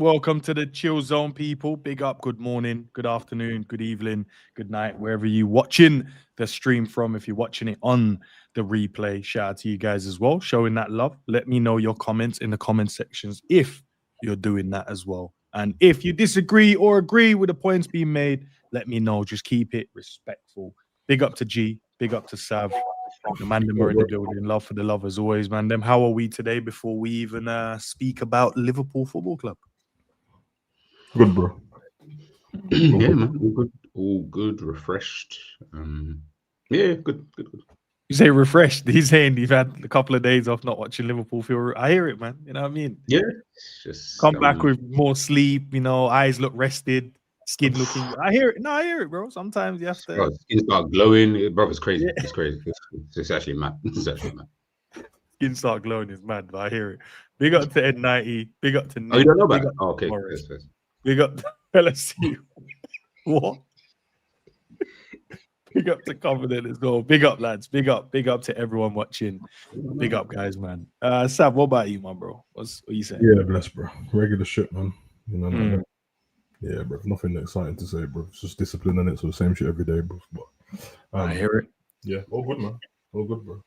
welcome to the Chill Zone, people. Big up, good morning, good afternoon, good evening, good night, wherever you watching the stream from. If you're watching it on the replay, shout out to you guys as well, showing that love. Let me know your comments in the comment sections if you're doing that as well. And if you disagree or agree with the points being made, let me know. Just keep it respectful. Big up to G, big up to Sav. The man them are in the building. Love for the love as always, man. Them, how are we today before we even speak about Liverpool Football Club? Good, bro. Yeah, man. All good, refreshed. Yeah, good. You say refreshed. He's saying you've had a couple of days off not watching Liverpool. I hear it, man. You know what I mean? Yeah. Just come back with more sleep, you know, eyes look rested, skin looking. I hear it. No, I hear it, bro. Sometimes you have to. Bro, skin start glowing. Bro, it's crazy. Yeah. It's crazy. It's actually mad. It's actually mad. Skin start glowing is mad, but I hear it. Big up to N90. Big up to Nick. Oh, you don't know about it? Oh, okay. Yes. Big up to LSU. What? Big up to Covenant as well. Big up, lads. Big up to everyone watching. Big up, guys, man. Sav, what about you, man, bro? What you saying? Yeah, bless, bro. Regular shit, man. You know, yeah, bro. Nothing exciting to say, bro. It's just discipline in it, so the same shit every day, bro. But I hear it. Yeah, all good, man. All good, bro.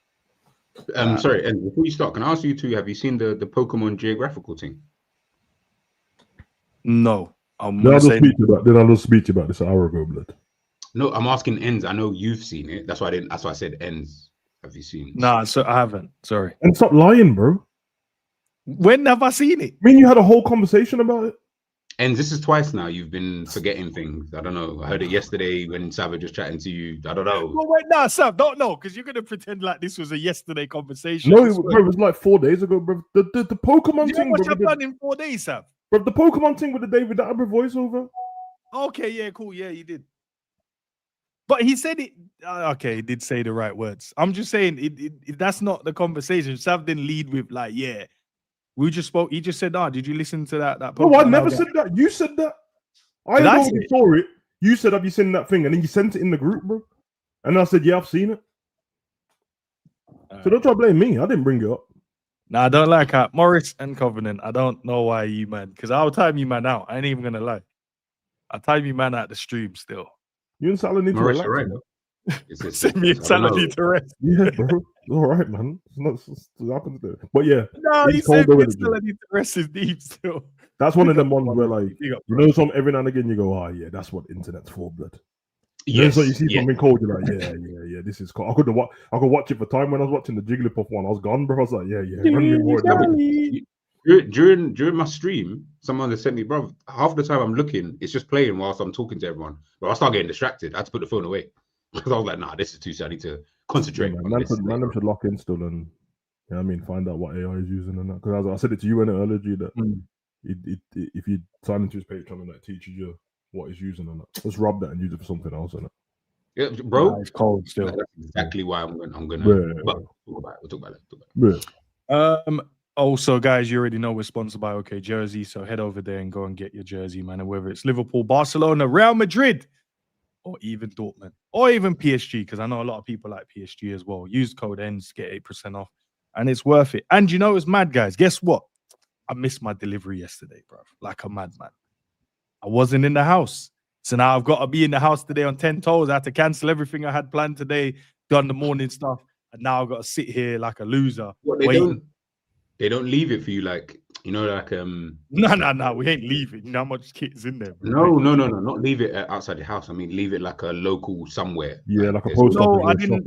Sorry, and before you start, can I ask you two? Have you seen the Pokemon geographical thing? No. Then I'll just speak to you about this an hour ago, blood. No, I'm asking ends. I know you've seen it. That's why I didn't. That's why I said ends. Have you seen it? Nah, so I haven't. Sorry. And stop lying, bro. When have I seen it? I mean, you had a whole conversation about it. And this is twice now. You've been forgetting things. I don't know. I heard it yesterday when Savage was chatting to you. I don't know. Well, wait, nah, Sav, don't know, because you're gonna pretend like this was a yesterday conversation. No, it was like 4 days ago, bro. The Pokemon thing. What I've done in 4 days, Sav? Bro, the Pokemon thing with the David Attenborough voiceover. Okay, yeah, cool. Yeah, you did. But he said it. Okay, he did say the right words. I'm just saying that's not the conversation. Sav didn't lead with like, yeah. We just spoke. He just said, did you listen to that? No, I never said that. You said that. I already saw it. You said, have you seen that thing? And then you sent it in the group, bro. And I said, yeah, I've seen it. So don't try to blame me. I didn't bring it up. Nah, I don't like that. Morris and Covenant. I don't know why you man. Because I'll time you man out. I ain't even gonna lie. I'll time you man out the stream still. You and Salah need to relax. Right, Send me and Salah need to rest. Yeah, bro. All right, man. It's happens there. But yeah. No, he said me and Salah need to rest his deep still. That's one of them ones where, like, you know, some every now and again you go, yeah, that's what internet's for, blood. Yes. So you see something cold, you're like, yeah, this is cool. I could watch it for time when I was watching the Jigglypuff one. I was gone, bro. I was like, yeah. During my stream, someone has sent me, bro. Half the time I'm looking, it's just playing whilst I'm talking to everyone. But I start getting distracted. I had to put the phone away because I was like, nah, this is too sad. I need to concentrate. Man should lock in still and find out what AI is using and that. Because I said it to you in earlier, G, that if you sign into his Patreon and that teaches you what he's using and that, just rub that and use it for something else, innit? Yeah, bro. It's cold still. That's exactly why I'm gonna. But we'll talk about it. Yeah. Also, guys, you already know we're sponsored by OK Jersey, so head over there and go and get your jersey, man. And whether it's Liverpool, Barcelona, Real Madrid, or even Dortmund, or even PSG, because I know a lot of people like PSG as well. Use code ENDS, get 8% off, and it's worth it. And you know, it's mad, guys. Guess what? I missed my delivery yesterday, bro. Like a madman. I wasn't in the house. So now I've got to be in the house today on 10 toes. I had to cancel everything I had planned today, done the morning stuff, and now I've got to sit here like a loser. They don't leave it for you, like, you know, like No, we ain't leaving. You know how much kit is in there? Bro. No, not leave it outside the house. I mean, leave it like a local somewhere. Yeah, like a post office. No,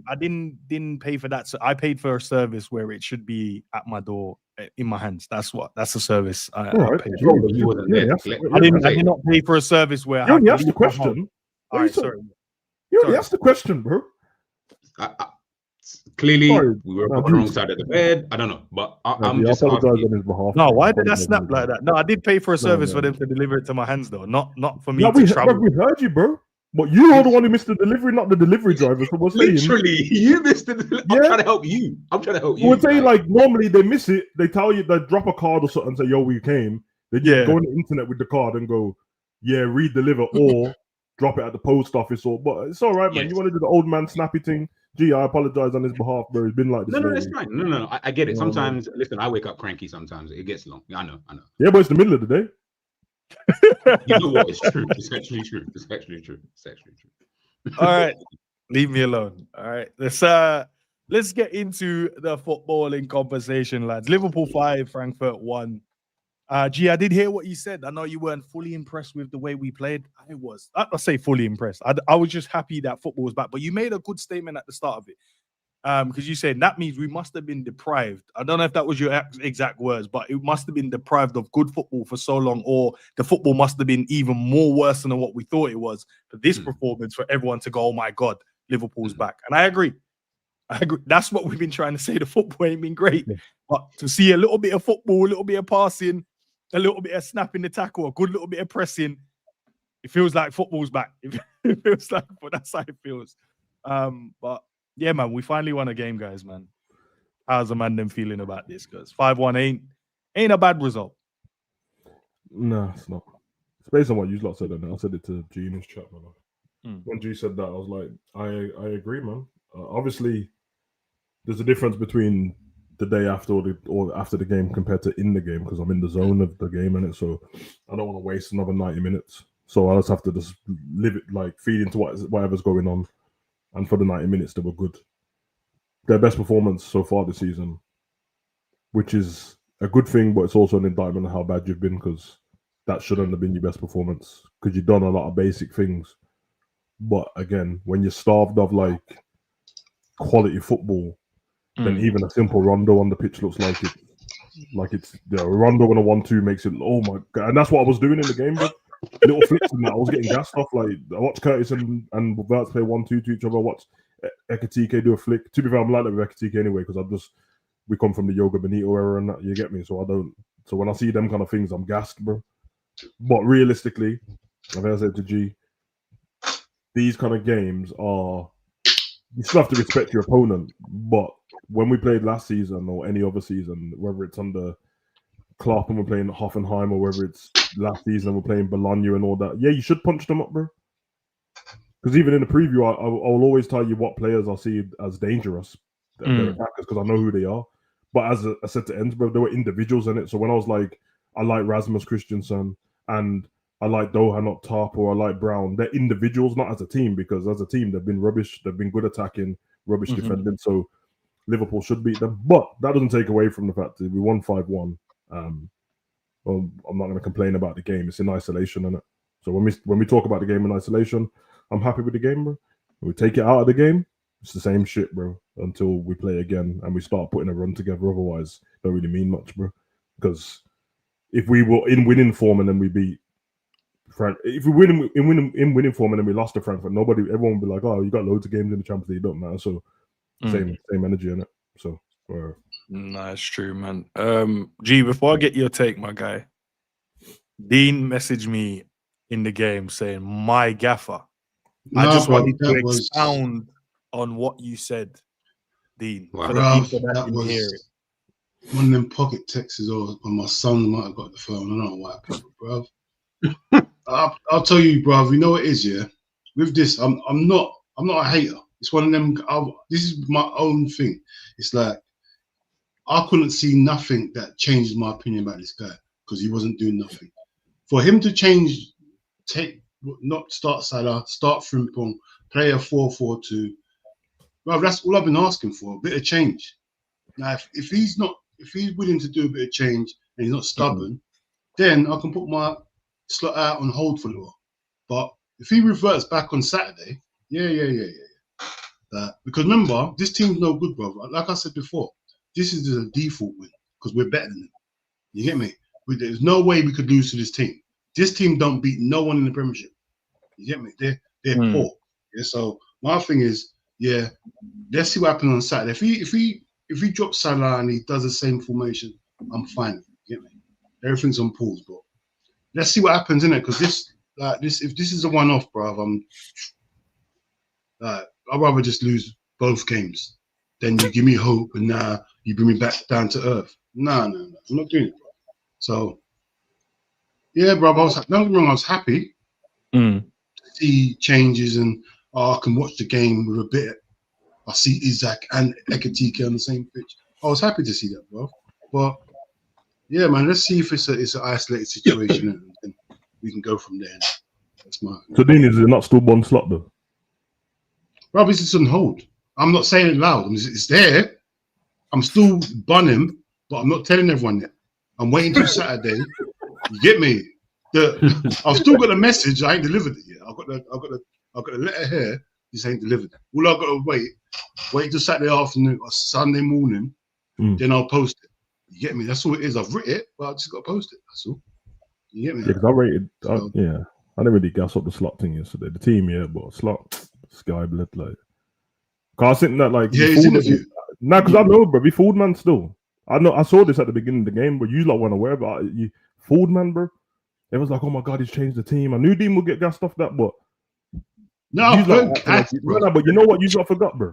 I didn't pay for that. So I paid for a service where it should be at my door in my hands. That's the service I paid for. You wasn't there. I did not pay for a service where you only asked the question. All right, sorry. You only asked the question, bro. Clearly, we were on the wrong side of the bed. I don't know, but I'm just apologize on his behalf. No, why did I snap like that? No, I did pay for a service for them to deliver it to my hands, though. Not for me to travel. We heard you, bro. But you are the one who missed the delivery, not the delivery driver. So we're saying, literally, you missed the delivery. I'm trying to help you. We're saying, like, normally they miss it. They tell you, they drop a card or something and say, yo, we came. They just go on the internet with the card and go, yeah, re-deliver or drop it at the post office. But it's all right, man. You want to do the old man snappy thing, G, I apologize on his behalf, bro. He's been like this. No, lately. it's fine. No, I get it. No, Sometimes, listen, I wake up cranky. Sometimes it gets long. I know. Yeah, but it's the middle of the day. You know what? It's true. It's actually true. It's actually true. All right, leave me alone. All right, let's get into the footballing conversation, lads. Liverpool 5, Frankfurt 1. G, I did hear what you said. I know you weren't fully impressed with the way we played. I was. I say fully impressed. I was just happy that football was back. But you made a good statement at the start of it. Because you said that means we must have been deprived. I don't know if that was your exact words, but it must have been deprived of good football for so long, or the football must have been even more worse than what we thought it was for this performance, for everyone to go, oh my God, Liverpool's back. And I agree. That's what we've been trying to say. The football ain't been great. But to see a little bit of football, a little bit of passing, a little bit of snapping the tackle, a good little bit of pressing, it feels like football's back. It feels like, but that's how it feels. But yeah, man, we finally won a game, guys, man. How's the man them feeling about this? Because 5-1 ain't a bad result. No, it's not. It's based on what you lot said, and I said it to G in his chat, man. When G said that, I was like, I agree, man. Obviously, there's a difference between the day after or after the game compared to in the game, because I'm in the zone of the game, and so I don't want to waste another 90 minutes. So I just have to just live it, like feed into whatever's going on. And for the 90 minutes, they were good. Their best performance so far this season, which is a good thing, but it's also an indictment of how bad you've been, because that shouldn't have been your best performance, because you've done a lot of basic things. But again, when you're starved of like quality football, then even a simple rondo on the pitch looks like it's rondo on a 1-2 makes it, oh my God. And that's what I was doing in the game, bro. Little flicks and that. I was getting gassed off. Like, I watched Curtis and WIRTZ play 1-2 to each other. I watched EKITITKE do a flick. To be fair, I'm like that with EKITITKE anyway, because we come from the Yoga Benito era and that, you get me? So when I see them kind of things, I'm gassed, bro. But realistically, like I said to G, these kind of games are, you still have to respect your opponent. But when we played last season or any other season, whether it's under Klopp and we're playing Hoffenheim, or whether it's last season and we're playing Bologna and all that, yeah, you should punch them up, bro. Because even in the preview, I will always tell you what players I see as dangerous, their attackers, because I know who they are. But as I said to Enz, bro, there were individuals in it. So when I was like, I like Rasmus Christensen and I like Dohan up top, or I like Brown, they're individuals, not as a team, because as a team, they've been rubbish. They've been good attacking, rubbish defending. So Liverpool should beat them. But that doesn't take away from the fact that we won 5-1. Well, I'm not going to complain about the game. It's in isolation, isn't it? So when we talk about the game in isolation, I'm happy with the game, bro. When we take it out of the game, it's the same shit, bro, until we play again and we start putting a run together. Otherwise, don't really mean much, bro. Because if we were in winning form and then we beat if we win in winning form and then we lost to Frankfurt, everyone would be like, oh, you got loads of games in the Champions League, don't matter. So same energy in it. So that's true, man. G, before I get your take, my guy, Dean messaged me in the game saying, my gaffer. I just wanted to expound on what you said, Dean. Wow. That was one of them pocket texts, or my son might have got the phone. I don't know what happened, bro. I'll tell you, bro. You know what it is, yeah. With this, I'm not a hater. It's one of them. This is my own thing. It's like I couldn't see nothing that changes my opinion about this guy, because he wasn't doing nothing. For him to change, not start Salah, start Frimpong, play a 4-4-2. Well, that's all I've been asking for, a bit of change. Now, if he's willing to do a bit of change and he's not stubborn, then I can put my slot out on hold for a little. But if he reverts back on Saturday, yeah. Because remember, this team's no good, brother. Like I said before, this is a default win because we're better than them. You get me? There's no way we could lose to this team. This team don't beat no one in the Premiership. You get me? They're poor. Yeah. So my thing is, yeah, let's see what happens on Saturday. If he drops Salah and he does the same formation, I'm fine. You get me? Everything's on pause, bro. Let's see what happens in it, because if this is a one-off, bro, I'd rather just lose both games than you give me hope and now you bring me back down to earth. No, I'm not doing it, bro. So yeah, bro, don't get me wrong, I was happy to see changes and I can watch the game with a bit I see Isaac and EKITITKE on the same pitch. I was happy to see that, bro. But yeah, man, let's see if it's an isolated situation and we can go from there. That's my. So Dean, is it not still one slot though? Bro, it's just on hold. I'm not saying it loud. It's there. I'm still bunning, but I'm not telling everyone yet. I'm waiting till Saturday. You get me? I've still got a message. I ain't delivered it yet. I've got the letter here. This ain't delivered. All I've got to wait till Saturday afternoon or Sunday morning. Then I'll post it. You get me? That's all it is. I've written it, but I just got to post it. That's all. You get me? Yeah, because I rated. I didn't really gas up the slot thing yesterday. The team, yeah, but slot sky blood like. Cause I think that like he's interviewed. Nah, because I know, bro. We fooled man still. I know. I saw this at the beginning of the game, but you lot weren't aware. But you fooled man, bro. It was like, oh my god, he's changed the team. I knew Dean would get gassed off that, but no, but you know what? You lot forgot, bro.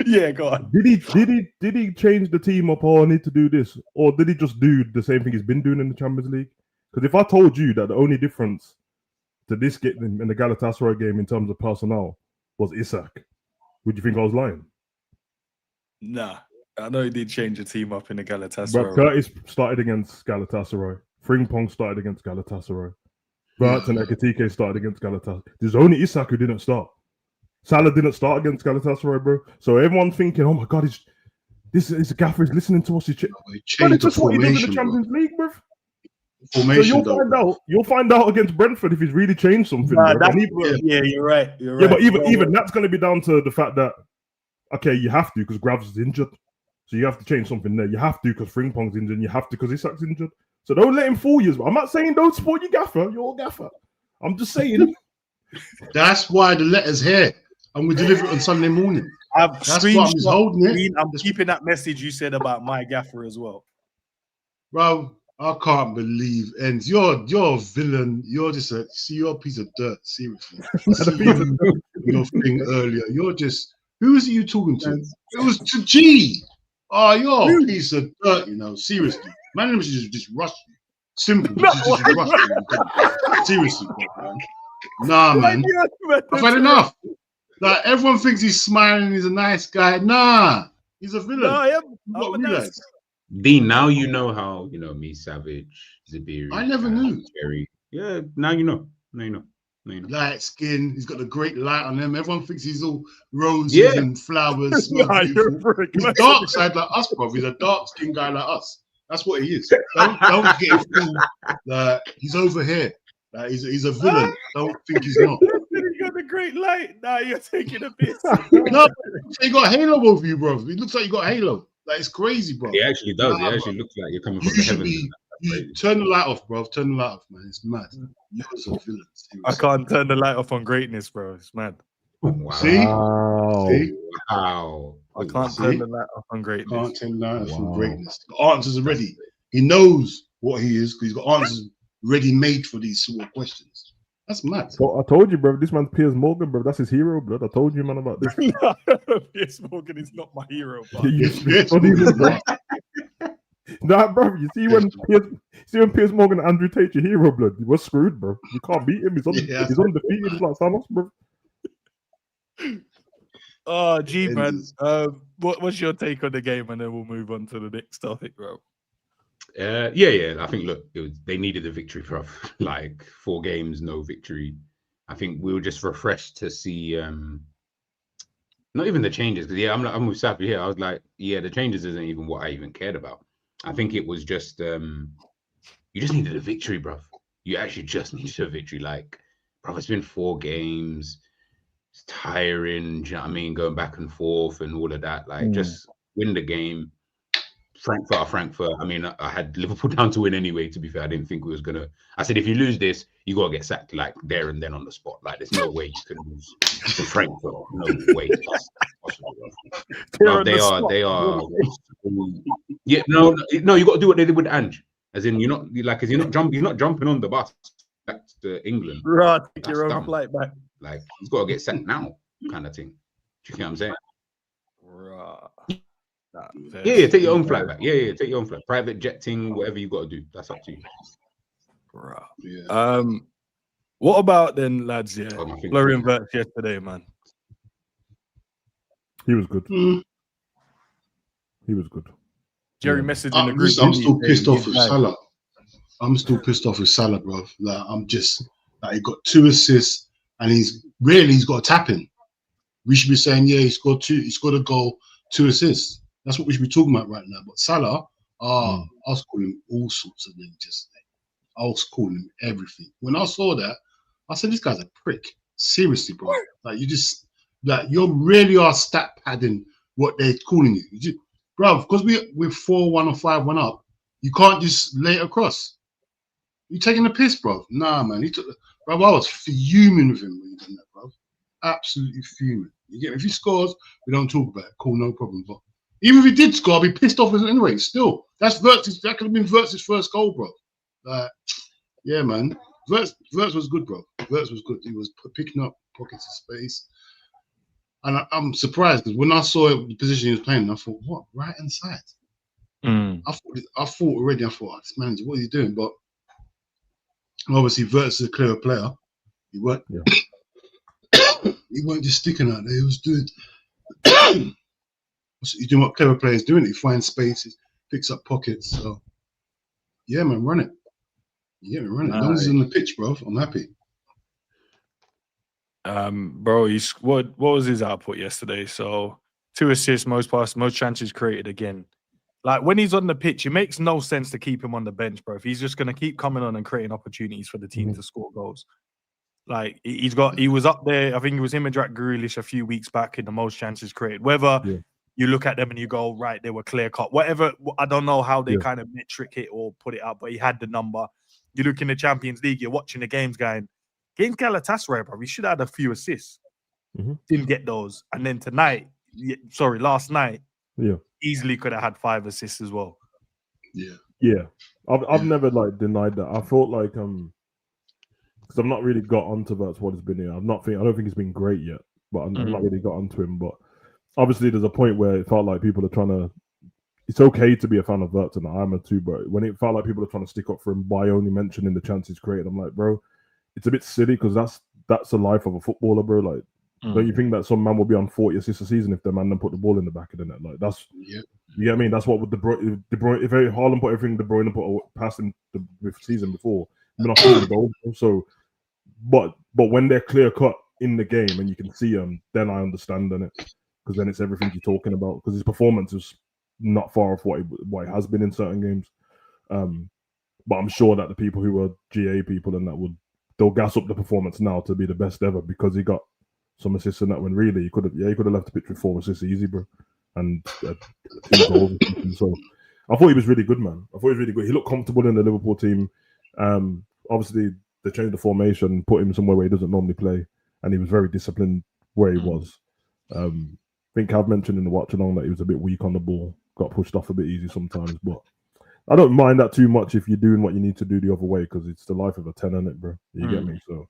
Yeah, go on. Did he change the team up? Oh, I need to do this, or did he just do the same thing he's been doing in the Champions League? Because if I told you that the only difference to this game in the Galatasaray game in terms of personnel was Isak, would you think I was lying? Nah, I know he did change the team up in the Galatasaray. But Curtis started against Galatasaray. Frimpong started against Galatasaray. WIRTZ and EKITITKE started against Galatasaray. There's only Isak who didn't start. Salah didn't start against Galatasaray, bro. So everyone's thinking, oh my god, this is a gaffer. He's listening to us. He changed the just what he did in the Champions League, bro. Formation, so you'll find out against Brentford if he's really changed something. Yeah, you're right. Yeah, but even that's going to be down to the fact that okay, you have to because Gravs is injured, so you have to change something there. You have to because Frimpong's injured. And you have to because Isak's injured. So don't let him fool you. I'm not saying don't support your gaffer. You're a gaffer. I'm just saying. That's why the letter's here. I'm going to deliver it on Sunday morning. That's why I'm holding it. I'm keeping that message you said about my gaffer as well. Bro, I can't believe, and you're a villain. You're just you're a piece of dirt. Seriously, your thing earlier. You're just who is it you talking to? It was to G. Oh, you're a piece of dirt. You know, seriously, man, just rush you. Simple. Just rush you. Seriously, man. Nah, man. I've had enough. Like everyone thinks he's smiling. He's a nice guy. Nah, he's a villain. No, Dean, now you know how me, Savage, Zabiri. I never knew. Jerry. Yeah, now you know. Now you know. Light skin. He's got a great light on him. Everyone thinks he's all roses and flowers. He's dark side like us, bro. He's a dark skinned guy like us. That's what he is. Don't get fooled. He's over here. He's a villain. Don't think he's not. He got a great light. Now you're taking a piss. No, he got halo over you, bro. It looks like you got halo. Like it's crazy, bro. It actually does. It actually looks like you're coming from the heavens. Turn the light off, bro. Turn the light off, man. It's mad. You're a villain. I can't turn the light off on greatness, bro. It's mad. Wow. See? Wow. I can't turn the light off on greatness. Can't turn the light off on greatness. The answers are ready. He knows what he is because he's got answers ready made for these sort of questions. That's mad. So I told you, bro. This man's Piers Morgan, bro. That's his hero, blood. I told you, man, about this. Piers Morgan is not my hero. Nah, bro. You see when Piers Morgan and Andrew Tate your hero, blood. We're screwed, bro. You can't beat him. He's undefeated. He's like Thanos, bro. Oh, gee, man. What's your take on the game, and then we'll move on to the next topic, bro. Yeah. I think they needed the victory, bro. Like 4 games, no victory. I think we were just refreshed to see not even the changes, because I'm with Sappy here. I was like, the changes isn't even what I even cared about. I think it was just you just needed a victory, bro. You actually just needed a victory. Like, bro, it's been 4 games. It's tiring, do you know what I mean? Going back and forth and all of that. Like, just win the game. Frankfurt. I mean, I had Liverpool down to win anyway, to be fair. I didn't think we was going to. I said, if you lose this, you got to get sacked, like, there and then on the spot. Like, there's no way you can lose to Frankfurt. No way. That's possible. No, they are. Yeah, no, you got to do what they did with Ange. As in, you're not jumping on the bus back to England. Right, take your own flight back. Like, he's got to get sacked now, kind of thing. Do you get what I'm saying? Right. Yeah, take your own flight back. Yeah, take your own flight. Private jetting, whatever you got to do. That's up to you. Right. Yeah. What about then, lads? Yeah, Florian WIRTZ yesterday, man. He was good. Mm. He was good. Jerry Yeah. messaged in the group. Listen, I'm still pissed off with Salah. Salah. I'm still pissed off with Salah, bro. Like, I'm just like, he got 2 assists and he's got a tap in. We should be saying, yeah, he scored a goal, 2 assists. That's what we should be talking about right now. But Salah, I was calling him all sorts of names yesterday. I was calling him everything. When I saw that, I said, this guy's a prick. Seriously, bro. Like, you really are stat padding what they're calling you. Bro, because we're 4-1 or 5-1 up, you can't just lay it across. You taking the piss, bro? Nah, man. Bro, I was fuming with him when he done that, bro. Absolutely fuming. You get me? If he scores, we don't talk about it. Cool, no problem. But even if he did score, I'd be pissed off with him anyway. Still, that could have been Wirtz's first goal, bro. Yeah, man. Wirtz was good, bro. Wirtz was good. He was picking up pockets of space. And I'm surprised because when I saw the position he was playing, I thought, what? Right hand side? I thought already, oh, this manager, what is he doing? But obviously, Wirtz is a clever player. He weren't just sticking out there. He was doing he's doing what clever players doing. He finds spaces, picks up pockets. So yeah, man, run it. Yeah, man, run it. As long as he's on the pitch, bro, I'm happy. Bro, what was his output yesterday? So 2 assists, most passes, most chances created again. Like when he's on the pitch, it makes no sense to keep him on the bench, bro. If he's just gonna keep coming on and creating opportunities for the team to score goals. Like he was up there. I think it was him and Jack Grealish a few weeks back in the most chances created. Whether you look at them and you go, right, they were clear cut. Whatever, I don't know how they kind of metric it or put it up, but he had the number. You look in the Champions League, you're watching the games going, against Galatasaray, bro, he should have had a few assists. Didn't get those. And then last night, easily could have had 5 assists as well. Yeah. I've never like denied that. I thought like because I've not really got onto Wirtz what has been here. I don't think it's been great yet, but I've not really got onto him. But obviously, there's a point where it felt like people are trying to. It's okay to be a fan of Wirtz, and I'm a too, but when it felt like people are trying to stick up for him by only mentioning the chances created, I'm like, bro, it's a bit silly because that's the life of a footballer, bro. Like, don't you think that some man will be on 40 assists a season if the man then put the ball in the back of the net? Like, that's you get what I mean? That's what with De Bruyne. If Haaland put everything De Bruyne put past him the season before, been off the goal. So, but when they're clear cut in the game and you can see them, then I understand it because then it's everything you're talking about because his performance is not far off what it has been in certain games. But I'm sure that the people who are GA people and that they'll gas up the performance now to be the best ever because he got some assists in that when really he could have left the pitch with 4 assists easy, bro, and 2 goals. So I thought he was really good, man. I thought he was really good. He looked comfortable in the Liverpool team. Obviously they changed the formation, put him somewhere where he doesn't normally play, and he was very disciplined where he was. I think I've mentioned in the watch along that he was a bit weak on the ball, got pushed off a bit easy sometimes, but I don't mind that too much if you're doing what you need to do the other way because it's the life of a 10, isn't it, bro? You get me? So,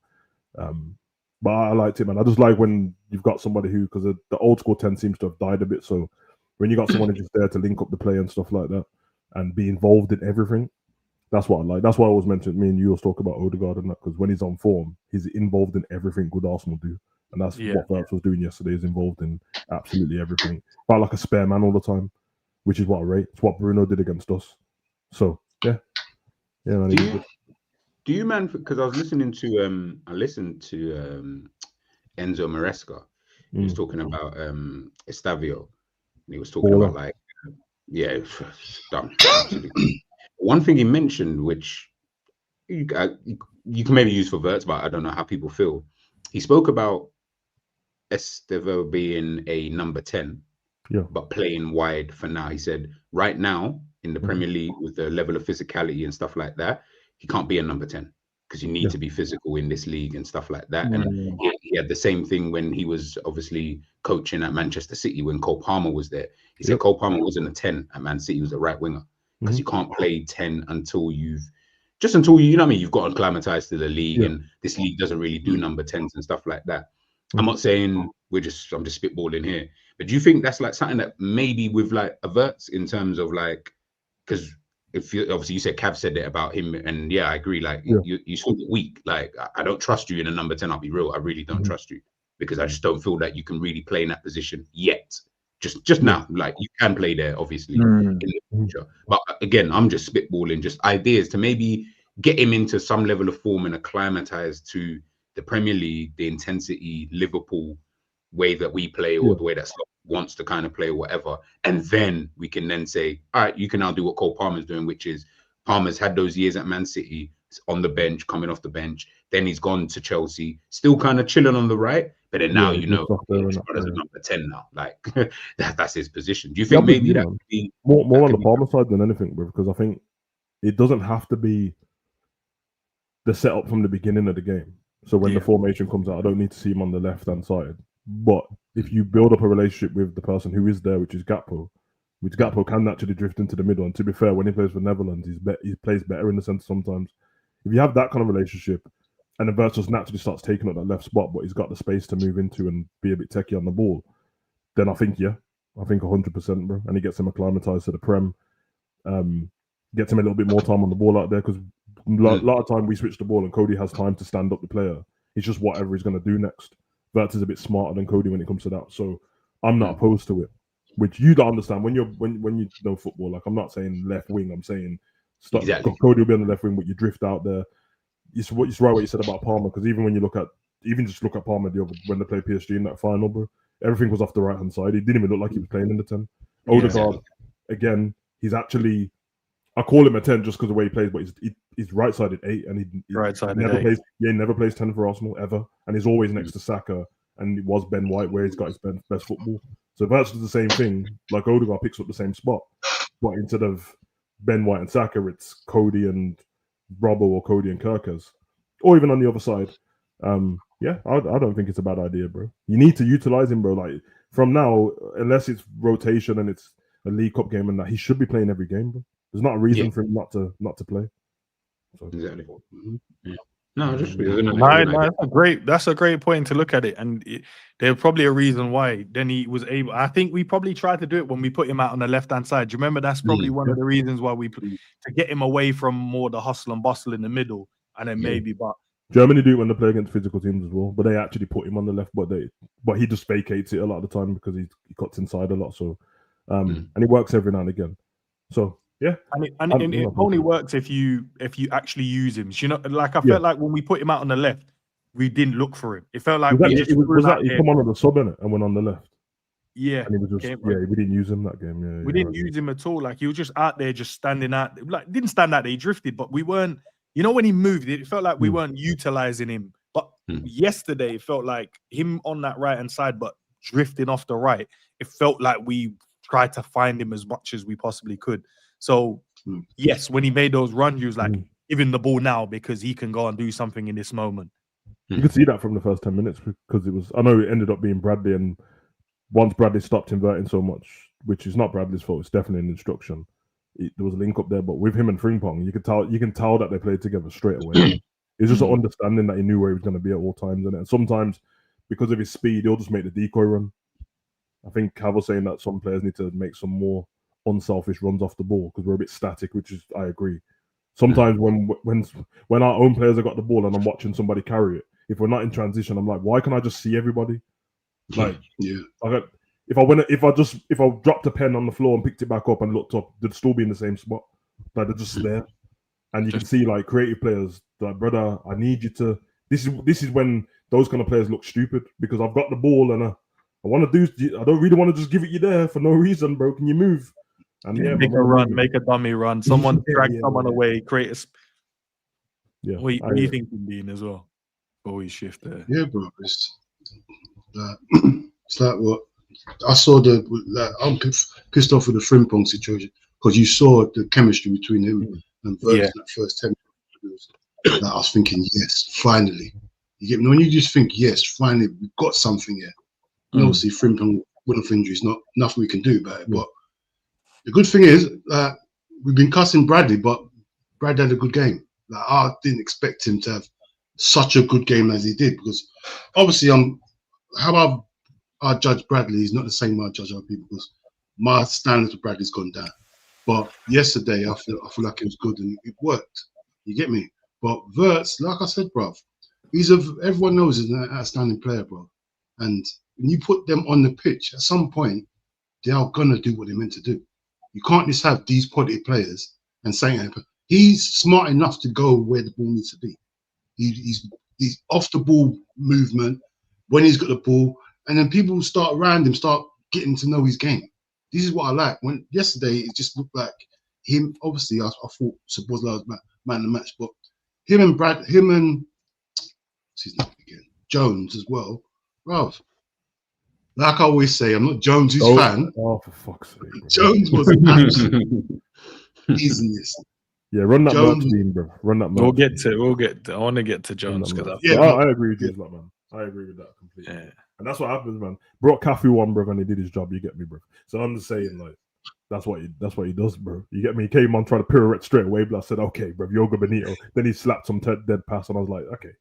but I liked it, man. I just like when you've got somebody who, because the old school 10 seems to have died a bit. So when you got someone who's just there to link up the play and stuff like that and be involved in everything, that's what I like. That's why I always mentioned me and you always talk about Odegaard and that because when he's on form, he's involved in everything good Arsenal do. And that's what Wirtz was doing yesterday, is involved in absolutely everything. Felt like a spare man all the time, which is what I rate. It's what Bruno did against us. So, yeah, man. Do you, man, because I was listening to, Enzo Maresca. He was talking about Estavio. And he was talking about, like, done. One thing he mentioned, which you can maybe use for Wirtz, but I don't know how people feel. He spoke about Estevao being a number 10, but playing wide for now. He said, right now, in the Premier League, with the level of physicality and stuff like that, he can't be a number 10 because you need to be physical in this league and stuff like that. And he had the same thing when he was obviously coaching at Manchester City when Cole Palmer was there. He said Cole Palmer wasn't a 10 at Man City, he was a right winger because you can't play 10 until you know what I mean, you've got acclimatized to the league and this league doesn't really do number 10s and stuff like that. I'm not saying I'm just spitballing here, but do you think that's like something that maybe with like a Wirtz in terms of like, because obviously you said Cav said it about him, and I agree. Like you sort of weak. Like I don't trust you in a number 10. I'll be real. I really don't trust you because I just don't feel that you can really play in that position yet. just now. Like, you can play there, obviously, in the future. But again, I'm just spitballing just ideas to maybe get him into some level of form and acclimatize to the Premier League, the intensity, Liverpool way that we play, or the way that Slot wants to kind of play, or whatever. And then we can then say, all right, you can now do what Cole Palmer's doing, which is Palmer's had those years at Man City on the bench, coming off the bench. Then he's gone to Chelsea, still kind of chilling on the right. But then now, you know, he's got as a number 10 now. Like, that's his position. Do you think maybe that could be more on the Palmer side than anything, bro? Because I think it doesn't have to be the setup from the beginning of the game. So when the formation comes out, I don't need to see him on the left-hand side. But if you build up a relationship with the person who is there, which is Gakpo, which Gakpo can naturally drift into the middle. And to be fair, when he plays for Netherlands, he plays better in the centre sometimes. If you have that kind of relationship, and then WIRTZ just naturally starts taking up that left spot, but he's got the space to move into and be a bit techie on the ball, then I think 100%, bro. And he gets him acclimatized to the Prem, gets him a little bit more time on the ball out there, because a lot of time we switch the ball and Cody has time to stand up the player. It's just whatever he's going to do next. WIRTZ is a bit smarter than Cody when it comes to that, so I'm not opposed to it. Which you don't understand when you know football. Like, I'm not saying left wing. I'm saying Cody will be on the left wing, but you drift out there. It's right what you said about Palmer, because even when you look at Palmer when they played PSG in that final, bro, everything was off the right hand side. He didn't even look like he was playing in the 10. Odegaard, again, he's actually, I call him a 10 just because of the way he plays, but he's right-sided 8, and he never plays 10 for Arsenal ever, and he's always next to Saka, and it was Ben White where he's got his best football. So WIRTZ is the same thing. Like, Odegaard picks up the same spot, but instead of Ben White and Saka, it's Cody and Robbo or Cody and Kirkers, or even on the other side. I don't think it's a bad idea, bro. You need to utilize him, bro. Like, from now, unless it's rotation and it's a League Cup game and that, he should be playing every game, bro. There's not a reason for him not to play. So. Exactly. No, that's a great point to look at it, and there's probably a reason why. Then he was able. I think we probably tried to do it when we put him out on the left-hand side. Do you remember? That's probably one of the reasons why to get him away from more the hustle and bustle in the middle, and then maybe. But Germany do it when they play against physical teams as well, but they actually put him on the left. But he just vacates it a lot of the time because he cuts inside a lot. So, and he works every now and again. So. Yeah, and it only works if you actually use him. You know, like I felt like when we put him out on the left, we didn't look for him. It felt like he come on the sub in it and went on the left. Yeah, and he was just we didn't use him that game. Yeah, we didn't use him at all. Like, he was just out there, just standing out. Like, didn't stand out there. He drifted, but we weren't. You know, when he moved, it felt like we weren't utilizing him. But yesterday, it felt like him on that right hand side, but drifting off the right. It felt like we tried to find him as much as we possibly could. So, yes, when he made those runs, he was like, give him the ball now because he can go and do something in this moment. You could see that from the first 10 minutes because I know it ended up being Bradley, and once Bradley stopped inverting so much, which is not Bradley's fault, it's definitely an instruction. There was a link up there, but with him and Frimpong, you can tell that they played together straight away. It's just an understanding that he knew where he was going to be at all times. And sometimes, because of his speed, he'll just make the decoy run. I think Cav was saying that some players need to make some more unselfish runs off the ball because we're a bit static, which is, I agree. Sometimes when our own players have got the ball and I'm watching somebody carry it, if we're not in transition, I'm like, why can't I just see everybody? Like, if I dropped a pen on the floor and picked it back up and looked up, they'd still be in the same spot. Like, they're just there, and you can see like creative players like, brother, I need you to. This is when those kind of players look stupid because I've got the ball and I want to do. I don't really want to just give it you there for no reason, bro. Can you move? And make a run, make a dummy run. Someone drag someone away, create a. What do you think, Dean, as well? Always shift there. Yeah, bro. It's like what I saw. I'm pissed off with the Frimpong situation because you saw the chemistry between him and WIRTZ in that first 10 minutes. Like, I was thinking, yes, finally. You get me? When you just think, yes, finally, we've got something here. And obviously, Frimpong with injuries, not nothing we can do about it. But the good thing is, we've been cussing Bradley, but Brad had a good game. Like, I didn't expect him to have such a good game as he did because obviously, how I judge Bradley is not the same way I judge other people because my standards of Bradley's gone down. But yesterday, I feel like it was good and it worked. You get me? But WIRTZ, like I said, bruv, everyone knows he's an outstanding player, bro. And when you put them on the pitch, at some point, they are gonna do what they're meant to do. You can't just have these quality players and saying he's smart enough to go where the ball needs to be. He's off the ball movement when he's got the ball, and then people start around him, start getting to know his game. This is what I like. When yesterday it just looked like him. Obviously, I thought Szoboszlai was man of the match, but him and what's his name again? Jones as well, bruv. Like I always say, I'm not Jones's fan. Oh, for fuck's sake! Jones was absolute business. Yeah, run that Jones, match team, bro. Run that match. We'll get to. I want to get to Jones because I agree with you, man. I agree with that completely. Yeah. And that's what happens, man. Brought Cafu on, bro, and he did his job. You get me, bro. So I'm just saying, like, that's what he does, bro. You get me? He came on, tried to pirouette straight away, but I said, okay, bro, Yoga Benito. Then he slapped some dead pass, and I was like, okay,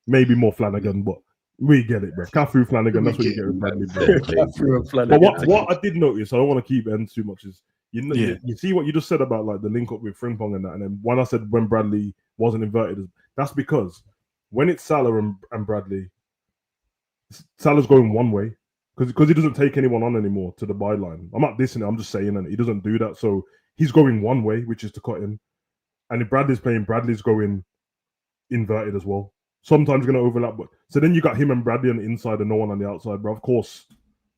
maybe more Flanagan, but we get it, bro. Cafu, Flanagan, that's what you get with Bradley, bro. But what I did notice, I don't want to keep end too much, is you see what you just said about like the link up with Frimpong and that, and then when I said when Bradley wasn't inverted, that's because when it's Salah and Bradley, Salah's going one way because he doesn't take anyone on anymore to the byline. I'm not dissing it, I'm just saying that he doesn't do that. So he's going one way, which is to cut him. And if Bradley's playing, Bradley's going inverted as well. Sometimes going to overlap, but so then you got him and Bradley on the inside and no one on the outside, bro. Of course,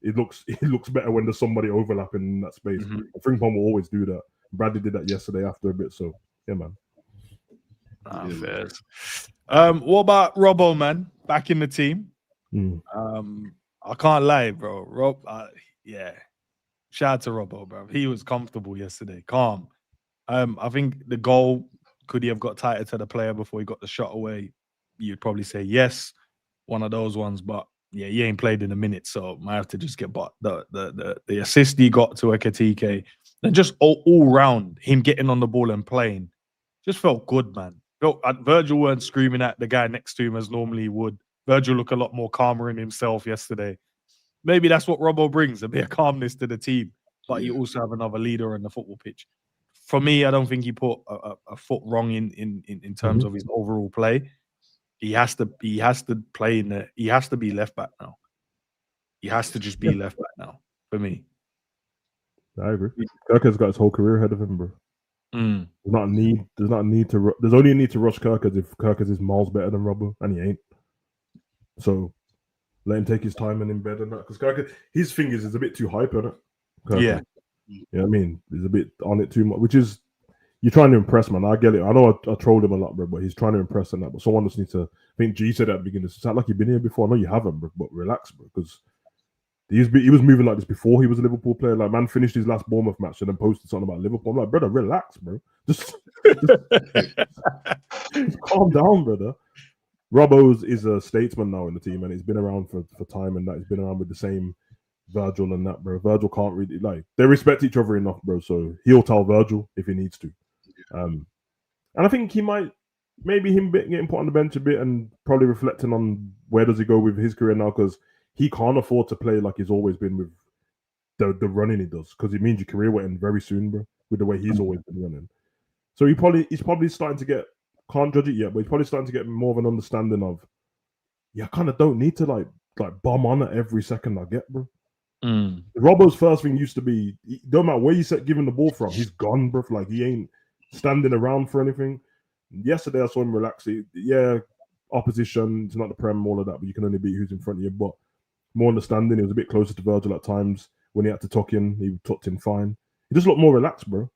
it looks better when there's somebody overlapping in that space. Frimpong will always do that. Bradley did that yesterday after a bit, so yeah, man. Fairs. What about Robbo, man? Back in the team. I can't lie, bro. Rob, shout out to Robbo, bro. He was comfortable yesterday, calm. I think the goal, could he have got tighter to the player before he got the shot away? You'd probably say yes, one of those ones, but yeah, he ain't played in a minute, so might have to just get the assist he got to EKITITKE, and just all round him getting on the ball and playing, just felt good, man. Virgil weren't screaming at the guy next to him as normally he would. Virgil looked a lot more calmer in himself yesterday. Maybe that's what Robbo brings, a bit of calmness to the team, but you also have another leader on the football pitch. For me, I don't think he put a foot wrong in terms of his overall play. He has to play in the. He has to be left back now. He has to just be left back now. For me, I agree. Kirker's got his whole career ahead of him, bro. There's not a need to. There's only a need to rush Kirkers if Kirkers is miles better than Robbo, and he ain't. So let him take his time and embed on that, because Kirker, his fingers is a bit too hype on it. Kirker. Yeah, you know what I mean, he's a bit on it too much, which is. You're trying to impress, man. I get it. I know I trolled him a lot, bro, but he's trying to impress on that. But someone just needs to. I think G said at the beginning, it's not like you've been here before. I know you haven't, bro, but relax, bro, because he was moving like this before he was a Liverpool player. Like, man finished his last Bournemouth match and then posted something about Liverpool. I'm like, brother, relax, bro. Just calm down, brother. Robbo is a statesman now in the team, and he's been around for time, and that he's been around with the same Virgil and that, bro. Virgil can't really, like, they respect each other enough, bro. So he'll tell Virgil if he needs to. And I think he might, maybe him getting put on the bench a bit and probably reflecting on where does he go with his career now, because he can't afford to play like he's always been with the running he does, because it means your career will end very soon, bro, with the way he's always been running. So he's probably starting to get, can't judge it yet, but he's probably starting to get more of an understanding of, I kind of don't need to like bomb on at every second I get, bro. Robbo's first thing used to be, don't matter where you set giving the ball from, he's gone, bro. Like, he ain't standing around for anything. Yesterday I saw him relax. Opposition, it's not the Prem, all of that, but you can only beat who's in front of you. But more understanding. He was a bit closer to Virgil at times. When he had to tuck in, he tucked in fine. He just looked more relaxed, bro.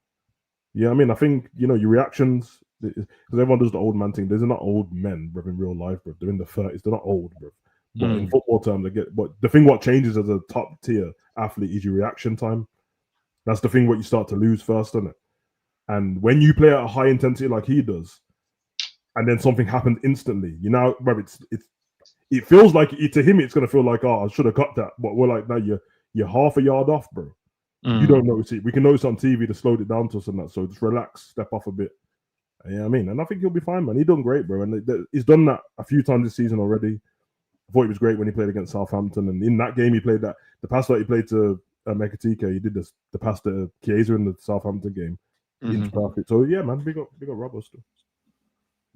Yeah, I mean, I think, your reactions, because everyone does the old man thing. They're not old men, bro, in real life, bro. They're in the 30s. They're not old, bro. But in football terms, but the thing what changes as a top tier athlete is your reaction time. That's the thing what you start to lose first, isn't it? And when you play at a high intensity like he does, and then something happens instantly, bro, it feels like to him it's gonna feel like, oh, I should have cut that. But we're like, no, you're half a yard off, bro. You don't notice it. We can notice on TV to slow it down to us and that. So just relax, step off a bit. Yeah, I mean, and I think he'll be fine, man. He's done great, bro. And he's done that a few times this season already. I thought he was great when he played against Southampton, and in that game he played the pass that he played to EKITITKE. He did the pass to Chiesa in the Southampton game. Perfect. So yeah, man, big up Robbo still.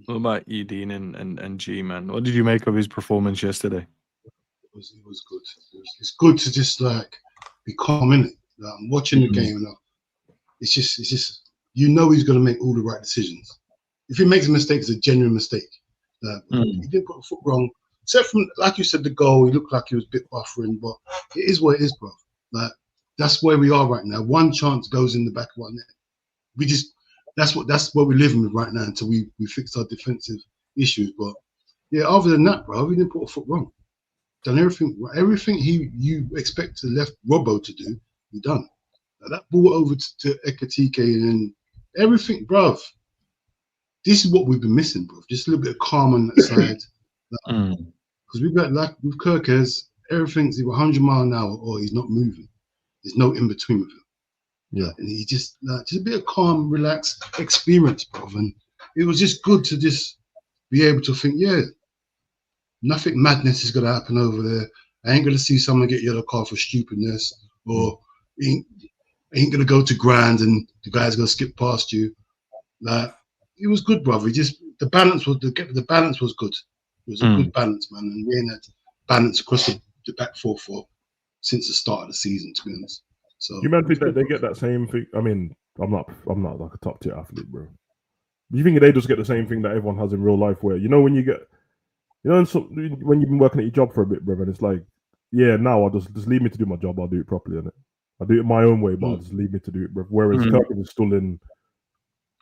What about you, Dean and G, man? What did you make of his performance yesterday? It was good. It's good to just like be calm in it. I'm watching the game, and it's just you know he's going to make all the right decisions. If he makes a mistake, it's a genuine mistake. He didn't put a foot wrong. Except from, like you said, the goal, he looked like he was a bit buffering, but it is what it is, bro. Like, that's where we are right now. One chance goes in the back of our net. We just, that's what we're living with right now until we fix our defensive issues. But yeah, other than that, bro, he didn't put a foot wrong. Done everything you expect to left Robbo to do, he done. Now, that ball over to EKITITKE and everything, bro. This is what we've been missing, bro. Just a little bit of calm on that side. Because we've got, like with Kirkers, everything's either 100 miles an hour or he's not moving. There's no in between with him. Yeah, and he just a bit of calm, relaxed experience, bro. And it was just good to just be able to think, yeah, nothing madness is gonna happen over there. I ain't gonna see someone get yellow card for stupidness, or ain't gonna go to grand and the guy's gonna skip past you. Like, it was good, brother. The balance was the balance was good. It was a good balance, man, and we ain't had balance across the back four since the start of the season, to be honest. So you might think that they get that same thing. I mean, I'm not like a top tier athlete, bro. You think they just get the same thing that everyone has in real life, where when you get, when you've been working at your job for a bit, bro, and it's like, yeah, now I'll just leave me to do my job. I'll do it properly, innit? I'll do it my own way, but I'll just leave me to do it, bro. Whereas Kirk is still in.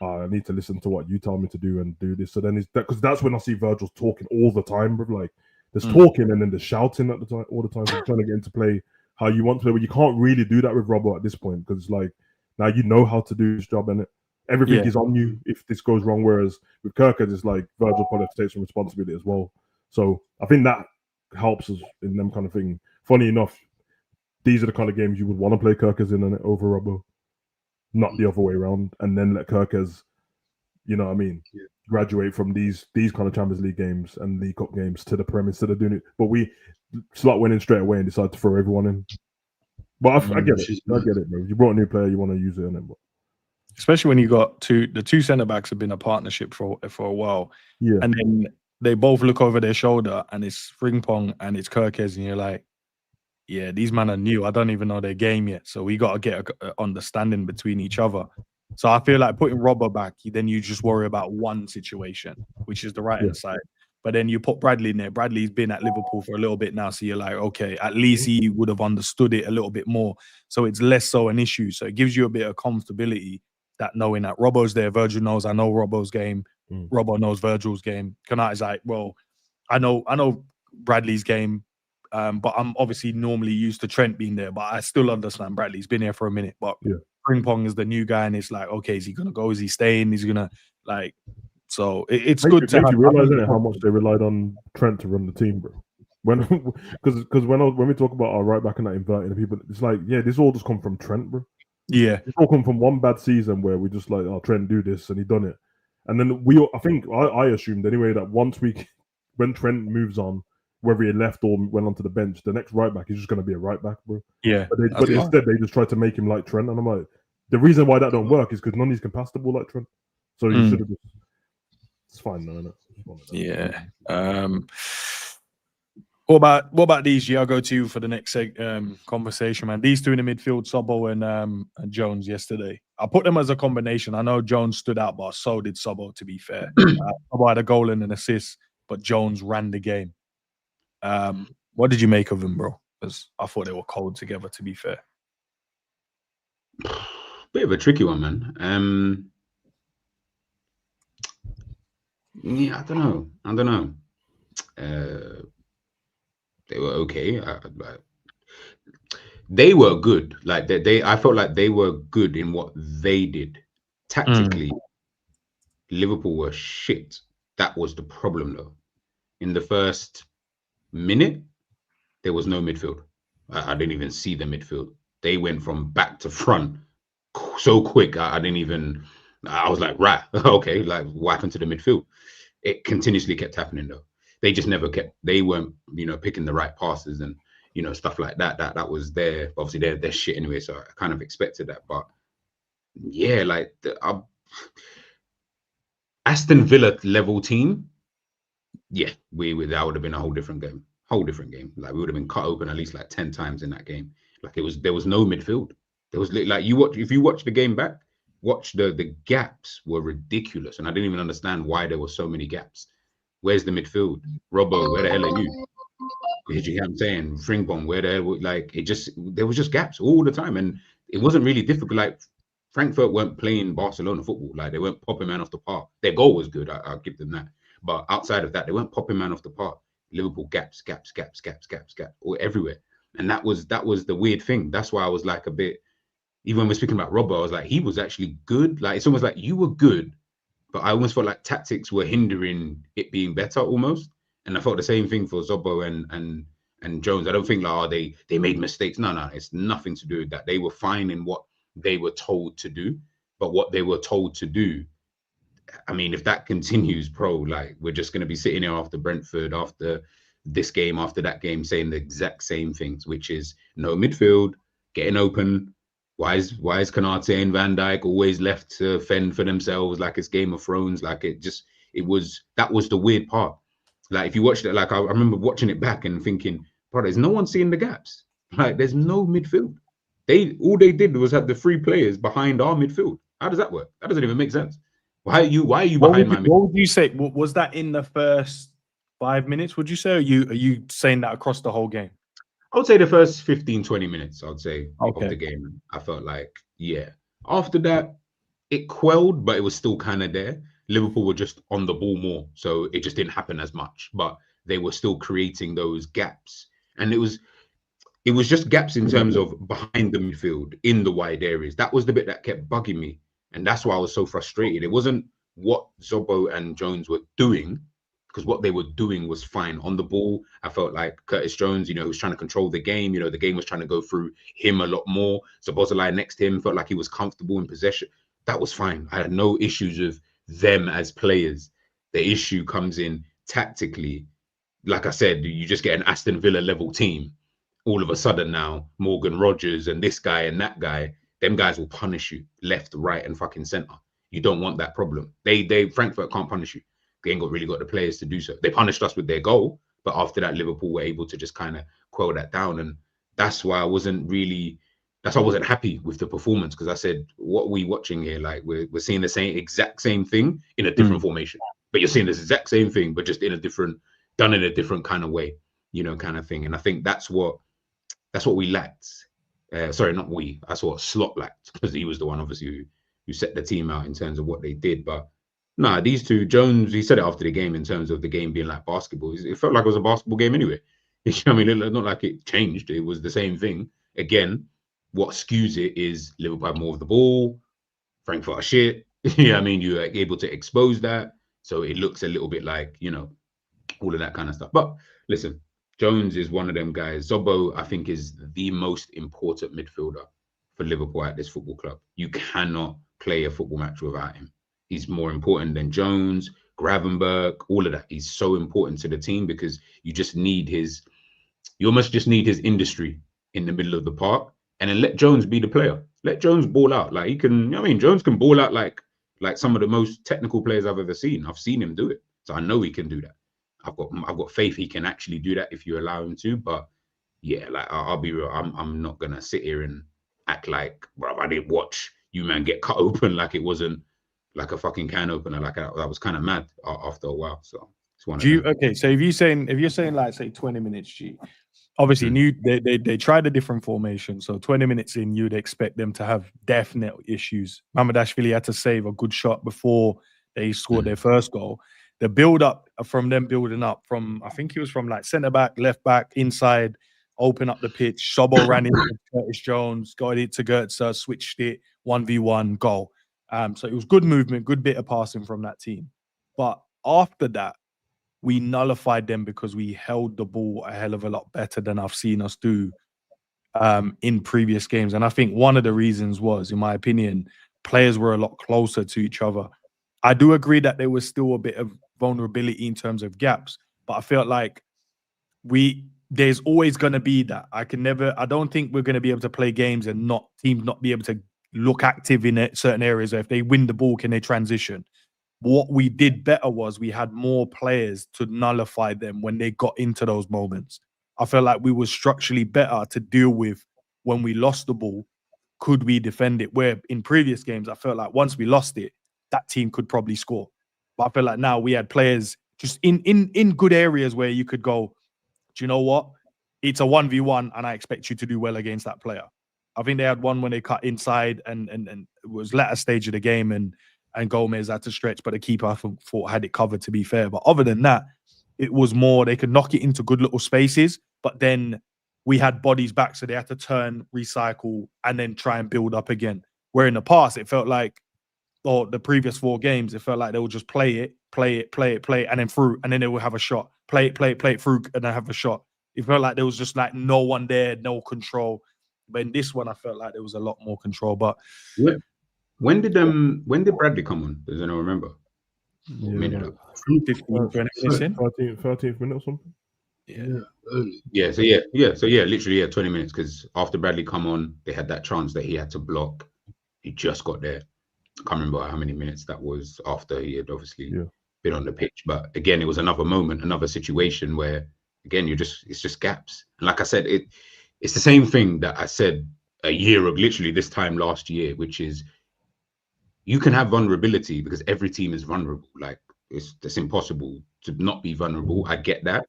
I need to listen to what you tell me to do and do this. So then because that's when I see Virgil's talking all the time, bro. Like, there's talking and then there's shouting at the time all the time. So trying to get into play how you want to play, but you can't really do that with Robbo at this point, because it's like, now you know how to do his job, and everything is on you if this goes wrong. Whereas with Kirkers, it's like Virgil probably has to take some responsibility as well. So I think that helps us in them kind of thing. Funny enough, these are the kind of games you would want to play Kirkers in over Robbo, not the other way around, and then let Kirkers, graduate from these kind of Champions League games and League Cup games to the Prem instead of doing it. But Slot went in straight away and decided to throw everyone in. But I get it. I get it, bro. You brought a new player, you want to use it, innit? But especially when you got the two centre backs have been a partnership for a while. Yeah. And then they both look over their shoulder and it's Frimpong and it's Kirkes, and you're like, yeah, these men are new. I don't even know their game yet. So we got to get an understanding between each other. So I feel like putting Robbo back, then you just worry about one situation, which is the right-hand side. But then you put Bradley in there. Bradley's been at Liverpool for a little bit now. So you're like, okay, at least he would have understood it a little bit more. So it's less so an issue. So it gives you a bit of comfortability that knowing that Robbo's there. Virgil knows I know Robbo's game. Robbo knows Virgil's game. Kanat is like, well, I know Bradley's game. But I'm obviously normally used to Trent being there, but I still understand Bradley's been here for a minute. But Frimpong is the new guy, and it's like, okay, is he gonna go? Is he staying? Is he gonna like? So it's good to have. You realize how much they relied on Trent to run the team, bro. Because when we talk about our right back and that inverting people, it's like, yeah, this all just come from Trent, bro. Yeah, it's all come from one bad season where we just like, oh, Trent do this and he done it, and then I assumed anyway that when Trent moves on, whether he left or went onto the bench, the next right back is just going to be a right back, bro. Yeah. But instead, they just tried to make him like Trent. And I'm like, the reason why that don't work is because none of these can pass the ball like Trent. So you should have just... It's fine, though, innit? Yeah. What about these? Yeah, I'll go to you for the next conversation, man. These two in the midfield, SZOBO and Jones yesterday. I put them as a combination. I know Jones stood out, but so did SZOBO, to be fair. SZOBO had a goal and an assist, but Jones ran the game. What did you make of them, bro? Because I thought they were cold together, to be fair. Bit of a tricky one, man. Yeah, I don't know. They were okay. They were good. Like I felt like they were good in what they did. Tactically, Liverpool were shit. That was the problem, though. In the first minute, there was no midfield. I didn't even see the midfield. They went from back to front so quick. I was like, right, okay, like what happened to the midfield? It continuously kept happening, though. They just never they weren't, picking the right passes and, stuff like that. That was there. Obviously, they're shit anyway, so I kind of expected that. But yeah, like the Aston Villa level team, yeah, that would have been a whole different game. Like we would have been cut open at least like 10 times in that game. Like there was no midfield. There was like if you watch the game back, watch the gaps were ridiculous, and I didn't even understand why there were so many gaps. Where's the midfield? Robbo, where the hell are you? You know what I'm saying? Frimpong, where the hell? Like there was just gaps all the time, and it wasn't really difficult. Like Frankfurt weren't playing Barcelona football. Like they weren't popping man off the park. Their goal was good. I'll give them that. But outside of that, they weren't popping man off the park. Liverpool gaps, all everywhere. And that was the weird thing. That's why I was like a bit. Even when we're speaking about Robbo, I was like, he was actually good. Like it's almost like you were good, but I almost felt like tactics were hindering it being better almost. And I felt the same thing for SZOBO and Jones. I don't think like they made mistakes. No, it's nothing to do with that. They were fine in what they were told to do, but what they were told to do, I mean, if that continues, like we're just going to be sitting here after Brentford, after this game, after that game, saying the exact same things, which is no midfield, getting open. Why is Konate and Van Dijk always left to fend for themselves like it's Game of Thrones? Like that was the weird part. Like if you watched it, like I remember watching it back and thinking, bro, there's no one seeing the gaps. Like there's no midfield. All they did was have the 3 players behind our midfield. How does that work? That doesn't even make sense. Why are you behind my midfield? What would you say? Was that in the first 5 minutes, would you say? Or are you saying that across the whole game? I would say the first 15, 20 minutes, I'd say, of the game. I felt like, yeah. After that, it quelled, but it was still kind of there. Liverpool were just on the ball more, so it just didn't happen as much. But they were still creating those gaps. And it was just gaps in terms of behind the midfield, in the wide areas. That was the bit that kept bugging me. And that's why I was so frustrated. It wasn't what SZOBO and Jones were doing, because what they were doing was fine. On the ball, I felt like Curtis Jones, was trying to control the game. The game was trying to go through him a lot more. Szoboszlai next to him felt like he was comfortable in possession. That was fine. I had no issues with them as players. The issue comes in tactically. Like I said, you just get an Aston Villa level team. All of a sudden now, Morgan Rogers and this guy and that guy, them guys will punish you left, right, and fucking center. You don't want that problem. Frankfurt can't punish you. They ain't really got the players to do so. They punished us with their goal, but after that, Liverpool were able to just kind of quell that down. And that's why I wasn't happy with the performance, because I said, what are we watching here? Like we're seeing the exact same thing in a different formation, but you're seeing this exact same thing, but just done in a different kind of way, kind of thing. And I think that's what we lacked. Sorry, not we. That's what Slot lacked, because he was the one obviously who set the team out in terms of what they did. But nah, these two, Jones, he said it after the game in terms of the game being like basketball. It felt like it was a basketball game anyway. I mean, not like it changed. It was the same thing. Again, what skews it is Liverpool have more of the ball. Frankfurt are shit. I mean, you're able to expose that. So it looks a little bit like, all of that kind of stuff. But listen, Jones is one of them guys. SZOBO, I think, is the most important midfielder for Liverpool at this football club. You cannot play a football match without him. He's more important than Jones, Gravenberg, all of that. He's so important to the team because you almost just need his industry in the middle of the park, and then let Jones be the player. Let Jones ball out. Like Jones can ball out like some of the most technical players I've ever seen. I've seen him do it. So I know he can do that. I've got faith he can actually do that if you allow him to. But yeah, like I'll be real. I'm not gonna sit here and act like, bro, I didn't watch you man get cut open like it wasn't like a fucking can opener. Like that was kind of mad after a while. So it's one. Okay, so if you're saying like say 20 minutes, G, obviously they tried a different formation. So 20 minutes in, you'd expect them to have definite issues. Mamardashvili had to save a good shot before they scored their first goal. The build up from them building up from, I think it was from like centre back, left back, inside, open up the pitch. SZOBO ran into Curtis Jones, got it to WIRTZ, switched it, 1v1 goal. So it was good movement, good bit of passing from that team. But after that, we nullified them because we held the ball a hell of a lot better than I've seen us do in previous games. And I think one of the reasons was, in my opinion, players were a lot closer to each other. I do agree that there was still a bit of vulnerability in terms of gaps, but I felt like there's always going to be that. I don't think we're going to be able to play games and teams not be able to look active in certain areas. If they win the ball, can they transition? What we did better was we had more players to nullify them when they got into those moments. I felt like we were structurally better to deal with when we lost the ball could we defend it? Where in previous games, I felt like once we lost it, that team could probably score. But I feel like now we had players just in good areas where you could go, do you know what? It's a 1v1 and I expect you to do well against that player. I think they had one when they cut inside and it was latter stage of the game and Gomez had to stretch, but the keeper I thought had it covered, to be fair. But other than that, it was more they could knock it into good little spaces, but then we had bodies back, so they had to turn, recycle, and then try and build up again. Where in the past, it felt like, or the previous 4 games, it felt like they would just play it, and then through, and then they would have a shot. Play it through, and then have a shot. It felt like there was just like no one there, no control. But in this one, I felt like there was a lot more control. But when did Bradley come on? Does anyone remember? Yeah, minute like 15, 20 minutes in. 13th minute or something. Literally 20 minutes, because after Bradley come on, they had that chance that he had to block. He just got there. I can't remember how many minutes that was after he had obviously been on the pitch. But again, it was another moment, another situation where, again, it's just gaps. And like I said, it's the same thing that I said a year of literally this time last year, which is you can have vulnerability because every team is vulnerable. Like it's impossible to not be vulnerable. I get that.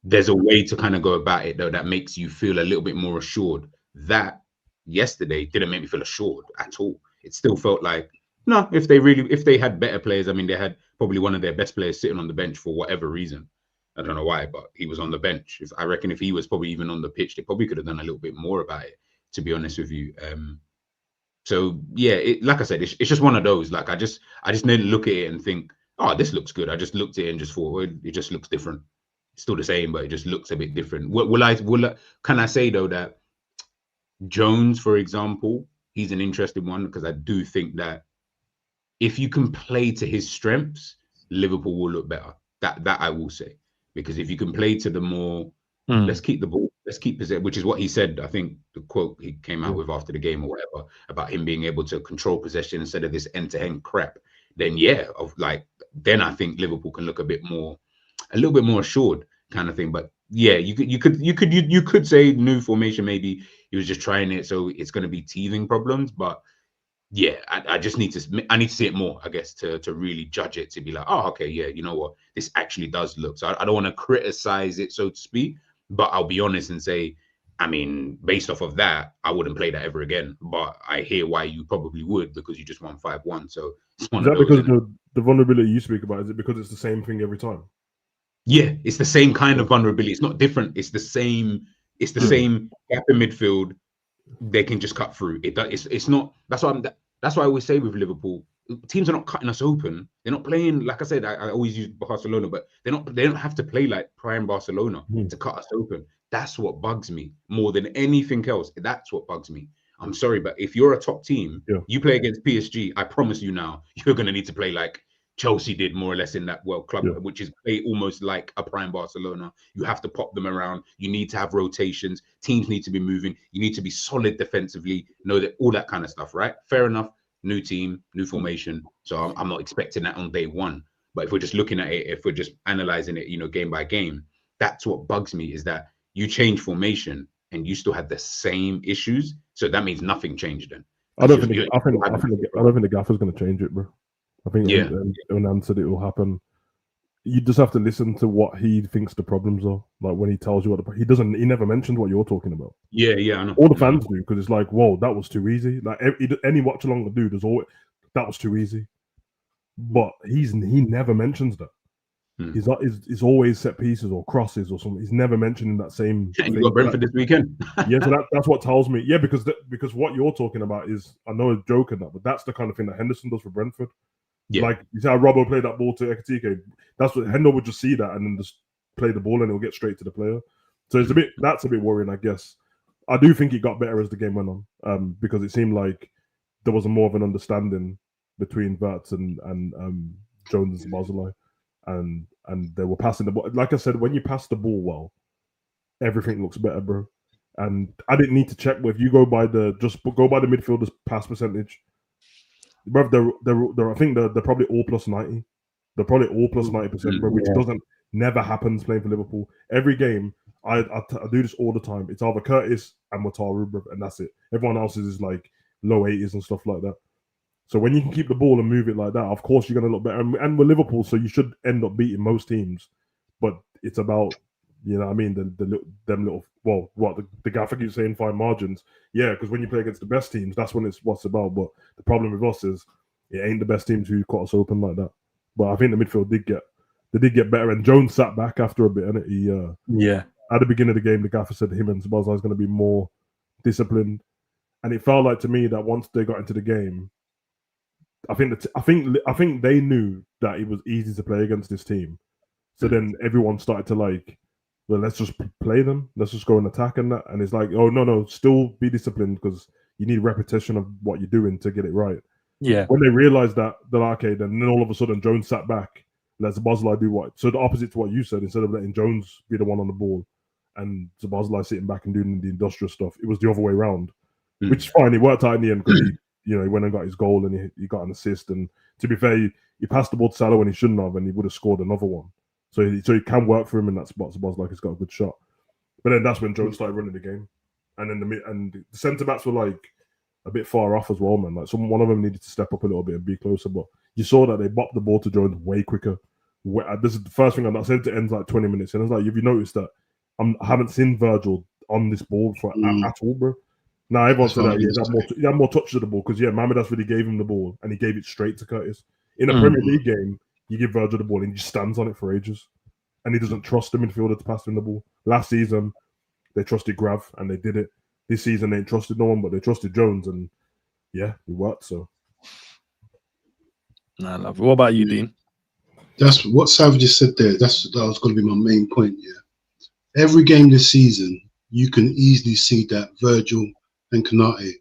There's a way to kind of go about it though that makes you feel a little bit more assured. That yesterday didn't make me feel assured at all. It still felt like, no, if they had better players, I mean, they had probably one of their best players sitting on the bench for whatever reason. I don't know why, but he was on the bench. I reckon if he was probably even on the pitch, they probably could have done a little bit more about it, to be honest with you. So yeah, like I said, it's just one of those. Like I just didn't look at it and think, oh, this looks good. I just looked at it and just thought, well, it just looks different. It's still the same, but it just looks a bit different. Can I say though that Jones, for example, he's an interesting one, because I do think that if you can play to his strengths, Liverpool will look better. That I will say, because if you can play to the more, let's keep the ball, let's keep possession, which is what he said. I think the quote he came out with after the game or whatever about him being able to control possession instead of this end-to-end crap. Then then I think Liverpool can look a little bit more assured, kind of thing. But yeah, you could say new formation, maybe he was just trying it, so it's going to be teething problems. But yeah, I need to see it more, I guess, to really judge it, to be like, oh, okay, yeah, you know what, this actually does look. So I don't want to criticize it, so to speak, but I'll be honest and say, I mean, based off of that, I wouldn't play that ever again. But I hear why you probably would, because you just won 5-1. So it's one of those. Is that because the vulnerability you speak about, is it because it's the same thing every time? Yeah, it's the same kind of vulnerability. It's not different. It's the same. It's the same gap in midfield. They can just cut through. It's not. That's why I always say with Liverpool, teams are not cutting us open. They're not playing. Like I said, I always use Barcelona, but they don't have to play like prime Barcelona to cut us open. That's what bugs me more than anything else. That's what bugs me. I'm sorry, but if you're a top team, you play against PSG, I promise you now, you're going to need to play like Chelsea did, more or less, in that World Club, which is play almost like a prime Barcelona. You have to pop them around. You need to have rotations. Teams need to be moving. You need to be solid defensively. Know that, all that kind of stuff, right? Fair enough. New team, new formation. So I'm not expecting that on day one. But if we're just looking at it, if we're just analyzing it, game by game, that's what bugs me, is that you change formation and you still had the same issues. So that means nothing changed then. I don't think the gaffer's going to change it, bro. I think when said it will happen, you just have to listen to what he thinks the problems are. Like when he tells you what he never mentioned what you're talking about. Yeah, I know. All the fans do, because it's like, whoa, that was too easy. Like any watch along the dude, that was too easy. But he never mentions that. He's always set pieces or crosses or something. He's never mentioning that same. You got Brentford this weekend. Yeah, so that's what tells me. Yeah, because what you're talking about is, I know a joke in that, but that's the kind of thing that Henderson does for Brentford. Yeah. Like you see how Robbo played that ball to EKITITKE. That's what Hendo would just see that and then just play the ball and it'll get straight to the player. So that's a bit worrying, I guess. I do think it got better as the game went on, because it seemed like there was more of an understanding between WIRTZ and Jones and Szoboszlai, and they were passing the ball. Like I said, when you pass the ball well, everything looks better, bro. And I didn't need to check, but if you go by the midfielders' pass percentage, bro, I think they're probably all plus 90. They're probably all plus 90%, bro, which never happens playing for Liverpool. Every game, I do this all the time. It's either Curtis and Wataru, bro, and that's it. Everyone else is like low 80s and stuff like that. So when you can keep the ball and move it like that, of course you're going to look better. And we're Liverpool, so you should end up beating most teams. But it's about, you know what I mean, them little, well, what the gaffer keeps saying, fine margins. Yeah, because when you play against the best teams, that's when it's what's about. But the problem with us is it ain't the best teams who cut us open like that. But I think the midfield did get better. And Jones sat back after a bit, and he at the beginning of the game, the gaffer said him and Szoboszlai is going to be more disciplined. And it felt like to me that once they got into the game, I think they knew that it was easy to play against this team. So then everyone started to like, well, let's just play them. Let's just go and attack and that. And it's like, oh no, still be disciplined because you need repetition of what you're doing to get it right. Yeah. When they realized that, they're like, okay, then all of a sudden Jones sat back, let Szoboszlai do what. So the opposite to what you said, instead of letting Jones be the one on the ball and Szoboszlai sitting back and doing the industrial stuff, it was the other way around, which is fine. It worked out in the end because he went and got his goal and he got an assist. And to be fair, he passed the ball to Salah when he shouldn't have, and he would have scored another one. So he can work for him in that spot. Szoboszlai has got a good shot. But then that's when Jones started running the game, and then the centre backs were like a bit far off as well, man. Like one of them needed to step up a little bit and be closer. But you saw that they bopped the ball to Jones way quicker. This is the first thing I said. It ends like 20 minutes, and I was like, "Have you noticed that I haven't seen Virgil on this ball at all, bro?" Now everyone said that he had more touch to the ball because Mohamed really gave him the ball and he gave it straight to Curtis. In a Premier League game, you give Virgil the ball and he just stands on it for ages, and he doesn't trust the midfielder to pass him the ball. Last season, they trusted Grav and they did it. This season, they ain't trusted no one, but they trusted Jones, and yeah, it worked. So, I love it. What about you, Dean? That's what Savage just said there. That was going to be my main point. Yeah, every game this season, you can easily see that Virgil and Konate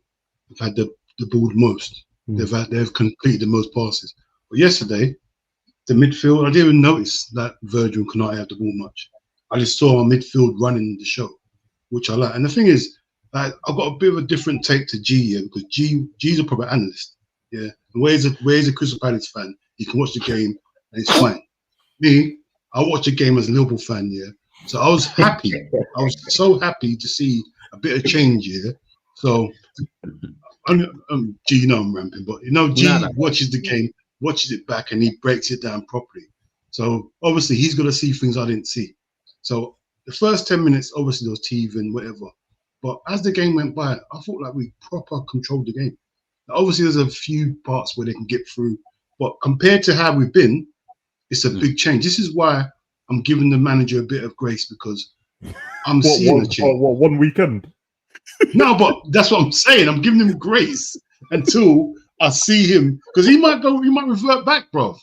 have had the ball the most. They've completed the most passes. But yesterday, the midfield, I didn't even notice that Virgil and Konate had the ball much. I just saw our midfield running the show, which I like. And the thing is, I've got a bit of a different take to G here because G's a proper analyst. Yeah, and where's a Crystal Palace fan? You can watch the game and it's fine. Me, I watch the game as a Liverpool fan. Yeah, so I was happy. I was so happy to see a bit of change here. So, G, I'm ramping, but G watches the game, watches it back, and he breaks it down properly. So obviously he's going to see things I didn't see. So the first 10 minutes, obviously there was TV and whatever. But as the game went by, I thought like we proper controlled the game. Now, obviously there's a few parts where they can get through, but compared to how we've been, it's a big change. This is why I'm giving the manager a bit of grace because I'm seeing a change. One weekend? No, but that's what I'm saying. I'm giving him grace until I see him because he might revert back, bro.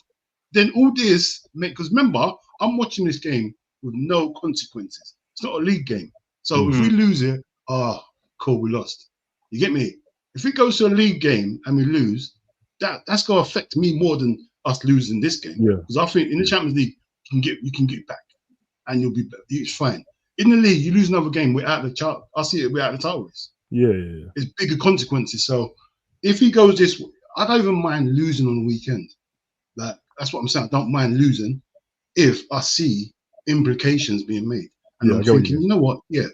Then all this, because remember, I'm watching this game with no consequences. It's not a league game. So if we lose it, cool, we lost. You get me? If it goes to a league game and we lose, that's going to affect me more than us losing this game. Because I think in the Champions League, you can get back and it's fine. In the league, you lose another game, we're out of the chart. I see it, we're out of the title race. Yeah. It's bigger consequences. So if he goes this way, I don't even mind losing on the weekend. Like that's what I'm saying. I don't mind losing if I see implications being made. And I'm thinking, you know what? Yeah,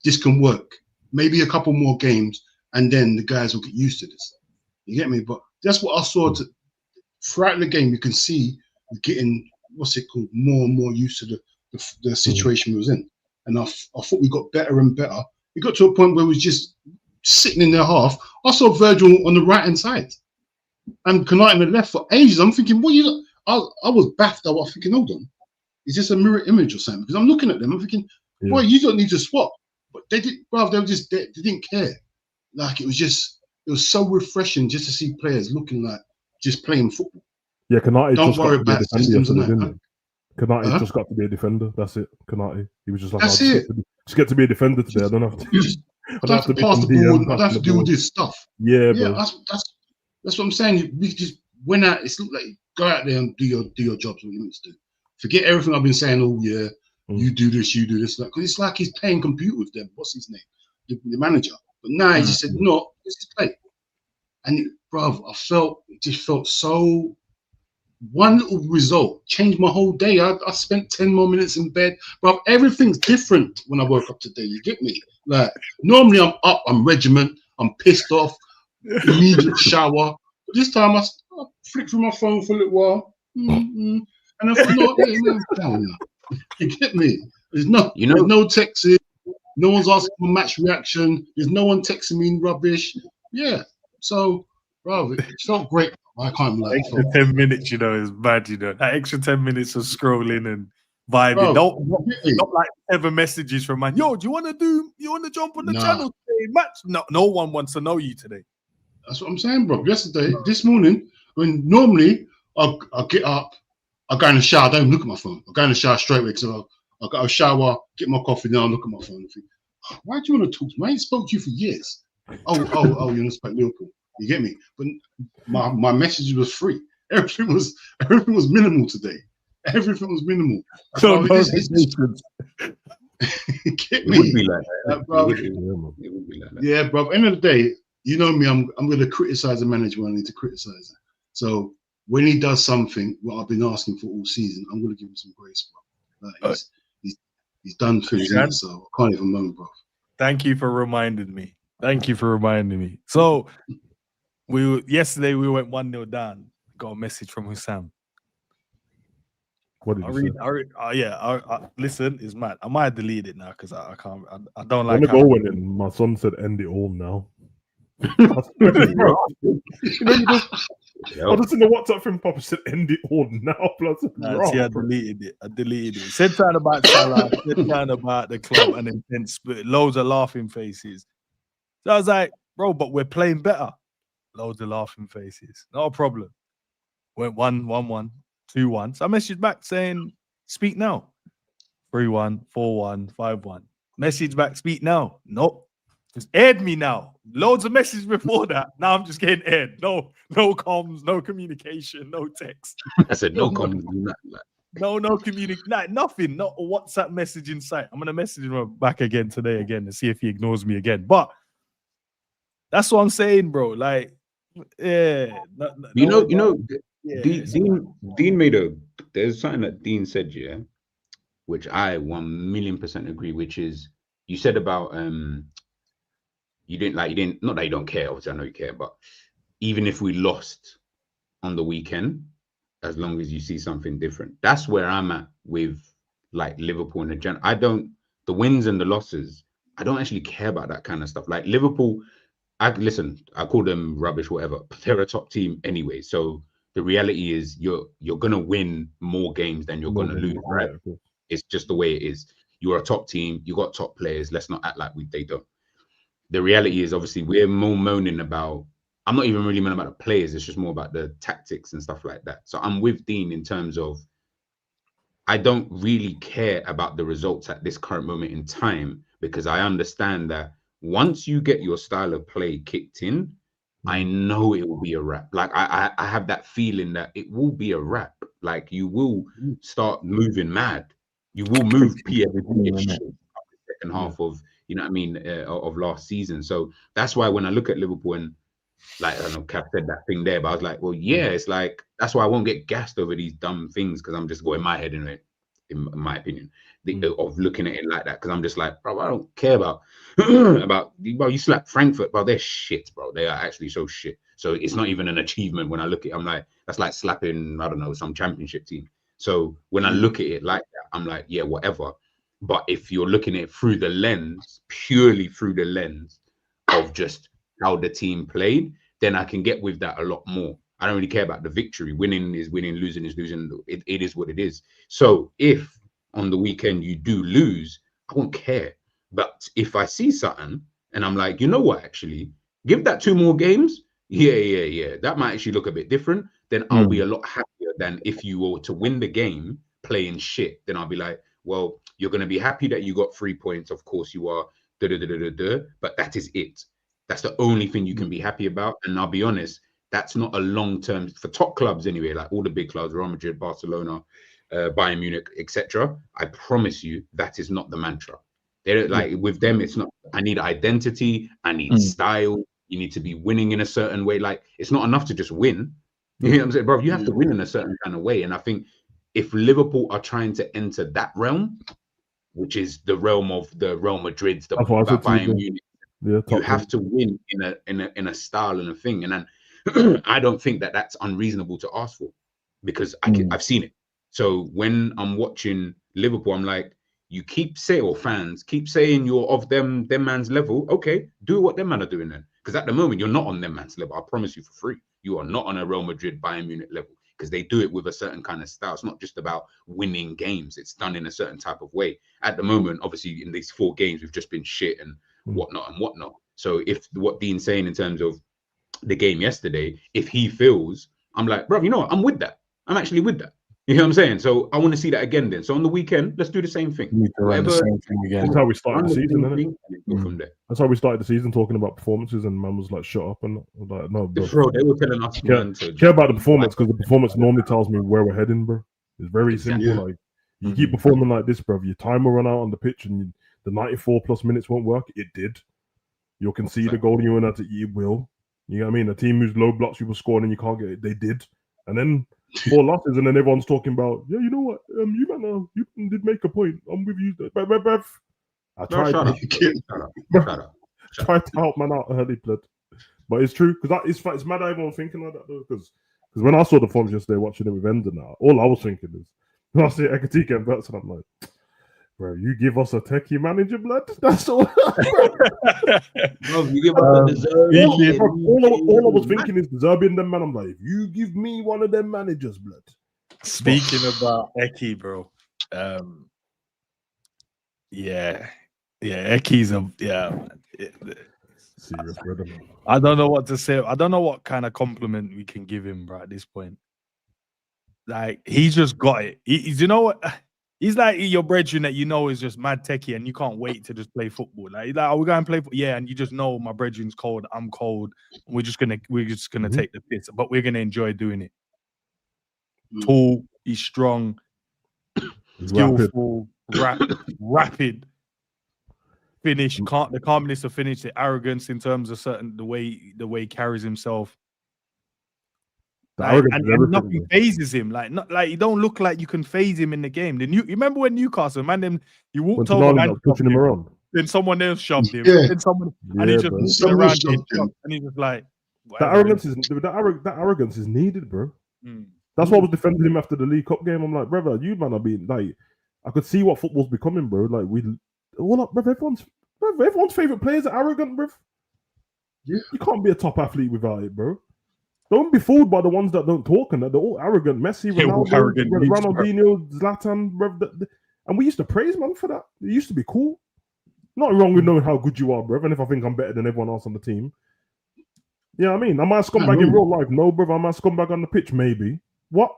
this can work. Maybe a couple more games, and then the guys will get used to this. You get me? But that's what I saw throughout the game. You can see we're getting more and more used to the situation we was in. And I thought we got better and better. We got to a point where we was just sitting in their half. I saw Virgil on the right-hand side and Konate on the left for ages. I'm thinking, I was baffed. I was thinking, hold on. Is this a mirror image or something? Because I'm looking at them. I'm thinking, boy, you don't need to swap. But they did, bro. They didn't care. Like it was so refreshing just to see players looking like just playing football. Yeah, Konate don't worry about systems and that. Konate just got to be a defender. That's it. Konate. He was just like, that's it. Just get to be a defender today. I don't have to. I don't have to pass the ball. I don't have to do all this stuff. Yeah, that's what I'm saying. We just went out. It's like go out there and do your jobs. What you need to do. Forget everything I've been saying all year. You do this, you do this. Because it's like he's playing computer with them. What's his name? The manager. But now he just said, no, let's just play. And it just felt so one little result changed my whole day. I spent 10 more minutes in bed, bro. Everything's different when I woke up today. You get me? Like normally I'm up, I'm regiment, I'm pissed off, immediate shower. But this time I flicked through my phone for a little while, and I thought, no, you get me? There's no texting. No one's asking for match reaction. There's no one texting me rubbish. Yeah. So, bro, it felt great. I can't lie. Extra 10 minutes, you know, is bad, you know. That extra 10 minutes of scrolling and vibing. Not like 7 messages from man. Yo, do you want to jump on the channel today? Match? No one wants to know you today. That's what I'm saying, bro. This morning, when normally I'll get up, I'll go in the shower, I don't even look at my phone. I'll go in the shower straight away because I'll go shower, get my coffee, then I'll look at my phone and think, why do you want to talk to me? I ain't spoke to you for years. Oh, you want to speak Liverpool. You get me? But my message was free. Everything was minimal today. Everything was minimal. So get me? It would be like that, bro. It would be like that. Yeah, bro. At the end of the day, you know me, I'm going to criticize the manager when I need to criticize him. So when he does something, what I've been asking for all season, I'm going to give him some grace, bro. Like, he's done things, so I can't even moan, bro. Thank you for reminding me. So yesterday we went 1-0 down. Got a message from Hussam. What did you say? Listen, it's mad. I might delete it now because I can't. I don't like. When the goal went in, my son said, "End it all now." I just in the WhatsApp from Papa said, "End it all now." See, I deleted it. Said something about Salah. Said something about the club and intense split. Loads of laughing faces. So I was like, bro, but we're playing better. Loads of laughing faces. No problem. Went 1-1, 2-1. So I messaged back saying, speak now. 3-1, 4-1, 5-1. Message back, speak now. Nope. Just aired me now. Loads of messages before that. Now I'm just getting aired. No comms, no communication, no text. I said no comms. No communication. Nothing. Not a WhatsApp message in sight. I'm gonna message him back again today to see if he ignores me again. But that's what I'm saying, bro. Like, yeah. Dean made there's something that Dean said, yeah, which I 1,000,000% agree, which is you said about you didn't not that you don't care, obviously I know you care, but even if we lost on the weekend, as long as you see something different. That's where I'm at with like Liverpool and the general. The wins and the losses, I don't actually care about that kind of stuff. Like Liverpool, I call them rubbish, whatever, but they're a top team anyway. So the reality is you're gonna win more games than you're gonna lose, right? It's just the way it is. You're a top team, you got top players. Let's not act like they don't. The reality is obviously we're more moaning about, I'm not even really moaning about the players, it's just more about the tactics and stuff like that. So I'm with Dean in terms of I don't really care about the results at this current moment in time, because I understand that once you get your style of play kicked in, I know it will be a wrap. Like I have that feeling that it will be a wrap. Like you will start moving mad. You will move everything in the second half of, you know what I mean, of last season. So that's why when I look at Liverpool and like, I don't know, Cap said that thing there, but I was like, well, yeah, it's like, that's why I won't get gassed over these dumb things, because I'm just going my head in it, in my opinion, of looking at it like that. Because I'm just like, bro, I don't care about, bro, you slap Frankfurt, bro, they're shit, bro. They are actually so shit. So it's not even an achievement when I look at it. I'm like, that's like slapping, I don't know, some championship team. So when I look at it like that, I'm like, yeah, whatever. But if you're looking at it through the lens, purely through the lens of just how the team played, then I can get with that a lot more. I don't really care about the victory. Winning is winning, losing is losing. It is what it is. So if on the weekend you do lose, I won't care. But if I see something and I'm like, you know what, actually, give that 2 more games. Yeah. That might actually look a bit different. Then I'll be a lot happier than if you were to win the game playing shit. Then I'll be like, well, you're going to be happy that you got 3 points. Of course you are. But that is it. That's the only thing you can be happy about. And I'll be honest, that's not a long-term, for top clubs anyway, like all the big clubs, Real Madrid, Barcelona, Bayern Munich, etc. I promise you, that is not the mantra. They're like, with them, it's not, I need identity, I need style, you need to be winning in a certain way. Like, it's not enough to just win. You know what I'm saying, bro? You have to win in a certain kind of way. And I think if Liverpool are trying to enter that realm, which is the realm of the Real Madrids, the Bayern Munich, you have to win in a style and a thing. And then I don't think that that's unreasonable to ask for, because I've seen it. So when I'm watching Liverpool, I'm like, you keep saying, or fans keep saying you're of them man's level. Okay, do what them man are doing then. Because at the moment, you're not on them man's level. I promise you for free. You are not on a Real Madrid, Bayern Munich level, because they do it with a certain kind of style. It's not just about winning games. It's done in a certain type of way. At the moment, obviously, in these 4 games, we've just been shit and whatnot. So if what Dean's saying in terms of the game yesterday, if he feels, I'm like, bro, you know what? I'm with that. I'm actually with that. You know what I'm saying? So I want to see that again then. So on the weekend, let's do the same thing. The same thing again. That's how we started the season, isn't it? Go from there. That's how we started the season, talking about performances, and man was like, shut up. And like, no, bro. They were telling us care about the performance, because the performance normally tells me where we're heading, bro. It's very simple. Like, you keep performing like this, bro, your time will run out on the pitch, and the 94 plus minutes won't work. It did. You'll concede a goal and you won't have to, you will. You know what I mean? A team who's low blocks, you will score and you can't get it. They did. And then 4 losses, and then everyone's talking about, yeah, you know what? You did make a point. I'm with you. But I tried. Tried to help man out early, blood. But it's true, because it's mad everyone thinking like that though. Because when I saw the forms yesterday, watching it with Ender now, all I was thinking is, when I see EKITITKE and WIRTZ, I'm like, bro, you give us a techie manager, blood. That's all. Bro, you give us all I was thinking is deserving them, man. I'm like, if you give me one of them managers, blood. Speaking about Eki, bro. Eki's serious, brother. I don't know what to say. I don't know what kind of compliment we can give him, bro, at this point. Like, he's just got it. You know what? He's like your brethren that you know is just mad techie, and you can't wait to just play football. Like, are we going to play football? Yeah, and you just know my brethren's cold, I'm cold. We're just gonna take the piss, but we're gonna enjoy doing it. Tall, he's strong, skillful, rapid. Finish, the calmness of finish, the arrogance in terms of the way he carries himself. And nothing phases him. Like you don't look like you can phase him in the game. You remember when Newcastle, man, then you walked over, man, pushing him around. Then someone else shoved him. Then someone, and he just around him, and he was like, that arrogance is needed, bro. That's why I was defending him after the League Cup game. I'm like, brother, you man are being like, I could see what football's becoming, bro. Like everyone's favorite players are arrogant, bro. Yeah, you can't be a top athlete without it, bro. Don't be fooled by the ones that don't talk and that they're all arrogant. Messi, Ronaldo, Ronaldinho, Zlatan, bro. And we used to praise man for that. It used to be cool. Nothing wrong with knowing how good you are, bro. Even if I think I'm better than everyone else on the team. You know what I mean? Am I a scumbag in real life? No, bro. Am I a scumbag on the pitch? Maybe. What?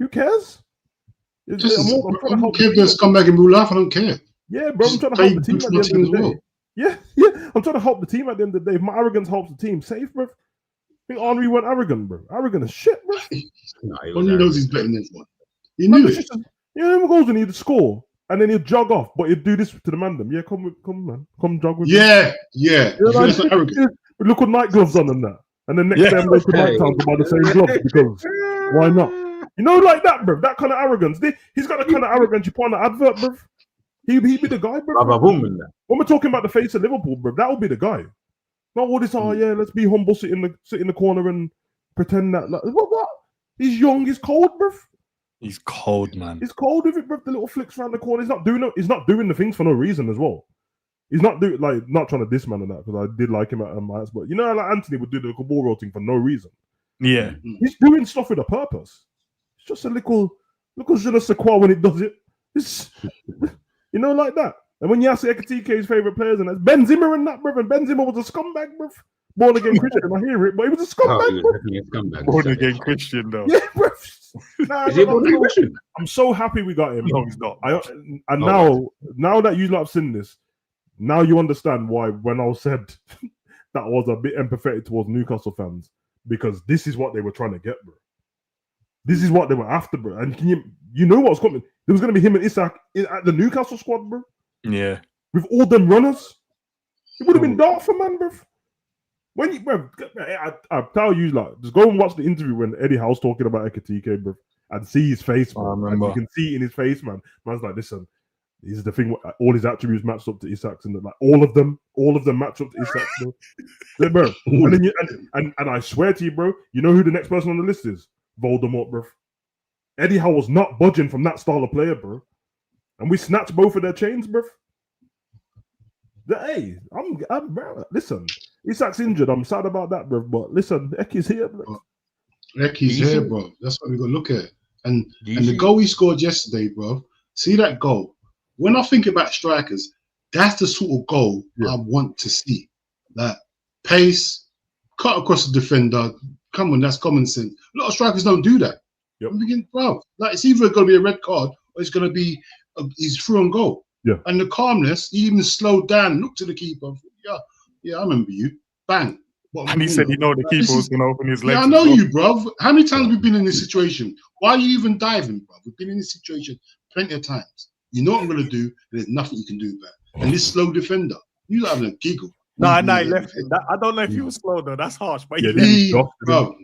Who cares? I don't care if there's scumbag in real life. I don't care. Yeah, bro. I'm trying to help the team at the end of the day. Yeah. I'm trying to help the team at the end of the day. If my arrogance helps the team, safe, bro. I think Henry went arrogant, bro. Arrogant as shit, bro. Henry knows he's better than everyone. He knew it. You know, goals and he'd score, and then he'd jog off, but he'd do this to the mandem. Yeah, come, man. Come jog with me. Yeah. That's not arrogant. Look with night gloves on and that. And then next time they could night town to buy the same gloves, because why not? You know, like that, bro. That kind of arrogance. He's got the kind of arrogance you put on the advert, bro. He'd be the guy, bro. When we're talking about the face of Liverpool, bro, that would be the guy. Not all this, let's be humble, sit in the corner and pretend that. Like, what? He's young, he's cold, bro. He's cold, man. He's cold with it, bro. The little flicks around the corner. He's not doing the things for no reason as well. He's not not trying to diss man and that, because I did like him at my but you know, like Anthony would do the ball rolling for no reason. Yeah. He's doing stuff with a purpose. It's just a little je ne sais quoi when it does it. It's, you know, like that. And when you ask EKITITKE's favorite players, and that's Ben Zimmer and that, bro. And Ben Zimmer was a scumbag, bro. Born again Christian, I hear it, but he was a scumbag, bro. Born again Christian, though. Yeah, bro. Is he born again Christian? I'm so happy we got him. No, he's not. Now that you lot have seen this, now you understand why when I said that I was a bit empathetic towards Newcastle fans, because this is what they were trying to get, bro. This is what they were after, bro. And you know what's coming? There was going to be him and ISAK at the Newcastle squad, bro. Yeah. With all them runners. It would have been dark for man, bro. When you, bro, I tell you, like, just go and watch the interview when Eddie Howe's talking about EKITITKE, bro, and see his face, I man. And remember. you can see it in his face, man. Man's like, listen, this is the thing. All his attributes matched up to ISAK's, and like all of them match up to ISAK's, bro. Yeah, bro. And then and I swear to you, bro, you know who the next person on the list is? Voldemort, bro. Eddie Howe was not budging from that style of player, bro. And we snatched both of their chains, bro. Hey, bro, listen, ISAK's injured. I'm sad about that, bro. But listen, Eki's here, bro. Eki's here, bro. That's what we got to look at. And the goal he scored yesterday, bro. See that goal? When I think about strikers, that's the sort of goal I want to see. Like pace, cut across the defender. Come on, that's common sense. A lot of strikers don't do that. Yep. I'm thinking, bro, like it's either going to be a red card or it's going to be he's through on goal. Yeah. And the calmness, he even slowed down, looked to the keeper. Yeah, I remember you. Bang. And he said, the keeper was going to open his legs. Yeah, I know you, bro. How many times have we been in this situation? Why are you even diving, bro? We've been in this situation plenty of times. You know what I'm going to do, there's nothing you can do about it. And this slow defender, you're having a giggle. No, he left it. I don't know if he was slow, though. That's harsh. But bro,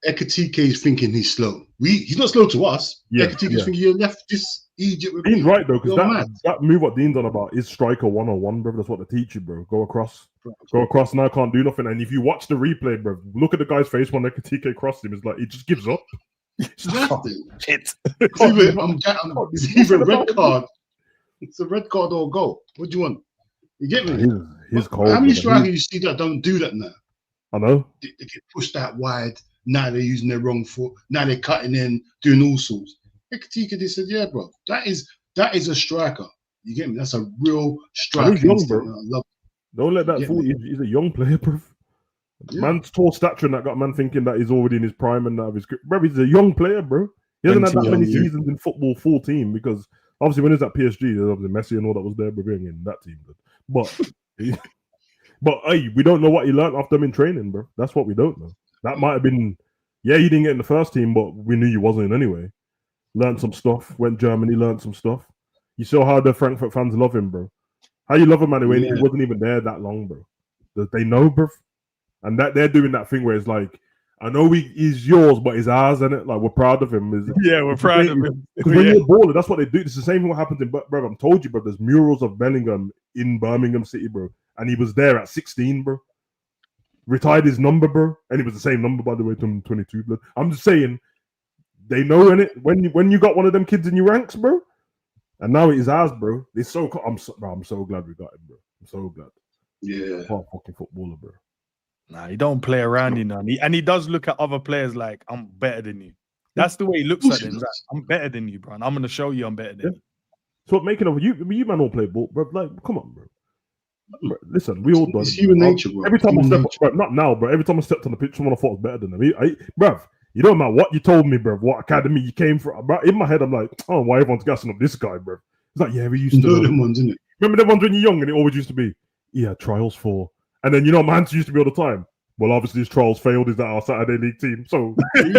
EKITITKE is thinking he's slow. He's not slow to us. EKITITKE is thinking you left this Egypt with Dean's right, though, because that move what Dean's on about is striker 101, bro. That's what they teach you, bro. Go across. Go across now, can't do nothing. And if you watch the replay, bro, look at the guy's face when EKITITKE crossed him. It's like, he just gives up. Shit. It's either a red card. It's a red card or a goal. What do you want? You get me? He's cold. How many strikers you see that don't do that now? I know. They get pushed out wide. Now they're using their wrong foot. Now they're cutting in, doing all sorts. EKITITKE, they said, yeah, bro, that is a striker. You get me? That's a real striker. He's young, bro. Don't let that fool. He's a young player, bro. Man's tall stature and that got man thinking that he's already in his prime and that his bro. He's a young player, bro. He hasn't had that many seasons in football full team because obviously when he was at PSG, there's obviously Messi and all that was there, but being in that team. But hey, we don't know what he learned off them in training, bro. That's what we don't know. That might have been, he didn't get in the first team, but we knew he wasn't in anyway. Learned some stuff. Went Germany, learned some stuff. You saw how the Frankfurt fans love him, bro. How you love a man when he wasn't even there that long, bro. They know, bro. And that they're doing that thing where it's like, I know he's yours, but he's ours, isn't it? Like, we're proud of him. We're proud of him. Because when you're a baller, that's what they do. It's the same thing what happens in, bro, I'm told you, bro, there's murals of Bellingham in Birmingham City, bro. And he was there at 16, bro. Retired his number, bro. And it was the same number, by the way, to 22, bro. I'm just saying, they know, innit? When you got one of them kids in your ranks, bro, and now it is ours, bro. It's so cool. I'm so glad we got him, bro. I'm so glad. Yeah. What a fucking footballer, bro. Nah, he don't play around, you know. And he does look at other players like, I'm better than you. That's the way he looks at them. Like, I'm better than you, bro. And I'm going to show you I'm better than you. So making of you man don't play ball, bro. Like, come on, bro. Listen, we all do. It's human nature, bro. Every time I step, bro, not now, bro. Every time I stepped on the pitch, someone I thought was better than them. Bro, you don't matter what you told me, bro. What academy you came from, bro. In my head, I'm like, oh, why everyone's gassing up this guy, bro? It's like, yeah, we used to know them ones, innit? Remember them ones when you're young, and it always used to be, trials for, and then you know, my answer used to be all the time. Well, obviously, his trials failed. Is that our Saturday League team? So, you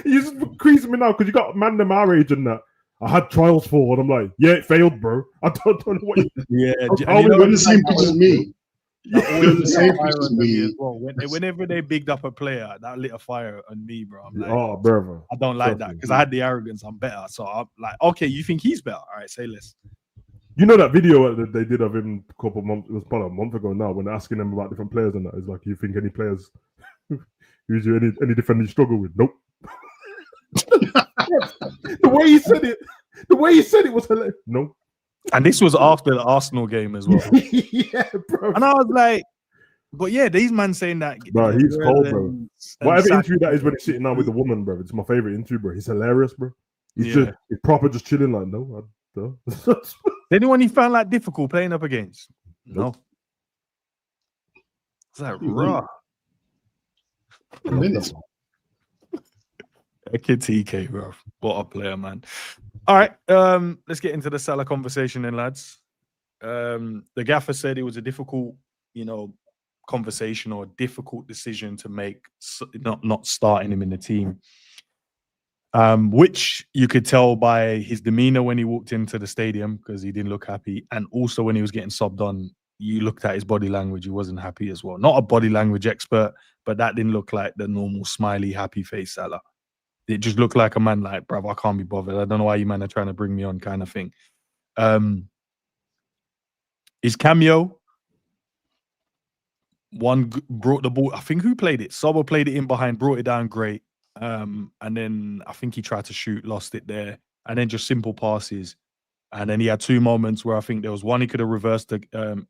just increasing me now because you got man them our age and that. I had trials for, and I'm like, yeah, it failed, bro. I don't know what. We're the same pitch as me. We're the same pitch as me as well. Whenever they bigged up a player, that lit a fire on me, bro. I'm like, oh, brother, I don't like that because I had the arrogance. I'm better, so I'm like, okay, you think he's better? All right, say less. You know that video that they did of him a couple of months, it was probably a month ago now, when they're asking him about different players and that. It's like, you think any players who's any defender you struggle with? Nope. The way he said it was hilarious. No. And this was after the Arsenal game as well. Yeah, bro. And I was like, but yeah, these men saying that. Bro, he's cold, bro. Whatever interview that is when he's sitting down with the woman, bro. It's my favorite interview, bro. He's hilarious, bro. He's proper just chilling, like, no. Anyone you found like difficult playing up against? No. It's like raw. EKITITKE, bro. What a player, man. All right, let's get into the Salah conversation then, lads. The gaffer said it was a difficult, conversation or a difficult decision to make, not starting him in the team. which you could tell by his demeanor when he walked into the stadium, because he didn't look happy. And also when he was getting subbed on, you looked at his body language, he wasn't happy as well. Not a body language expert, but that didn't look like the normal smiley, happy face Salah. It just looked like a man like, bruv, I can't be bothered. I don't know why you man are trying to bring me on kind of thing. His cameo, brought the ball. I think who played it? SZOBO played it in behind, brought it down great. And then I think he tried to shoot, lost it there. And then just simple passes. And then he had 2 moments where I think there was one he could have reversed the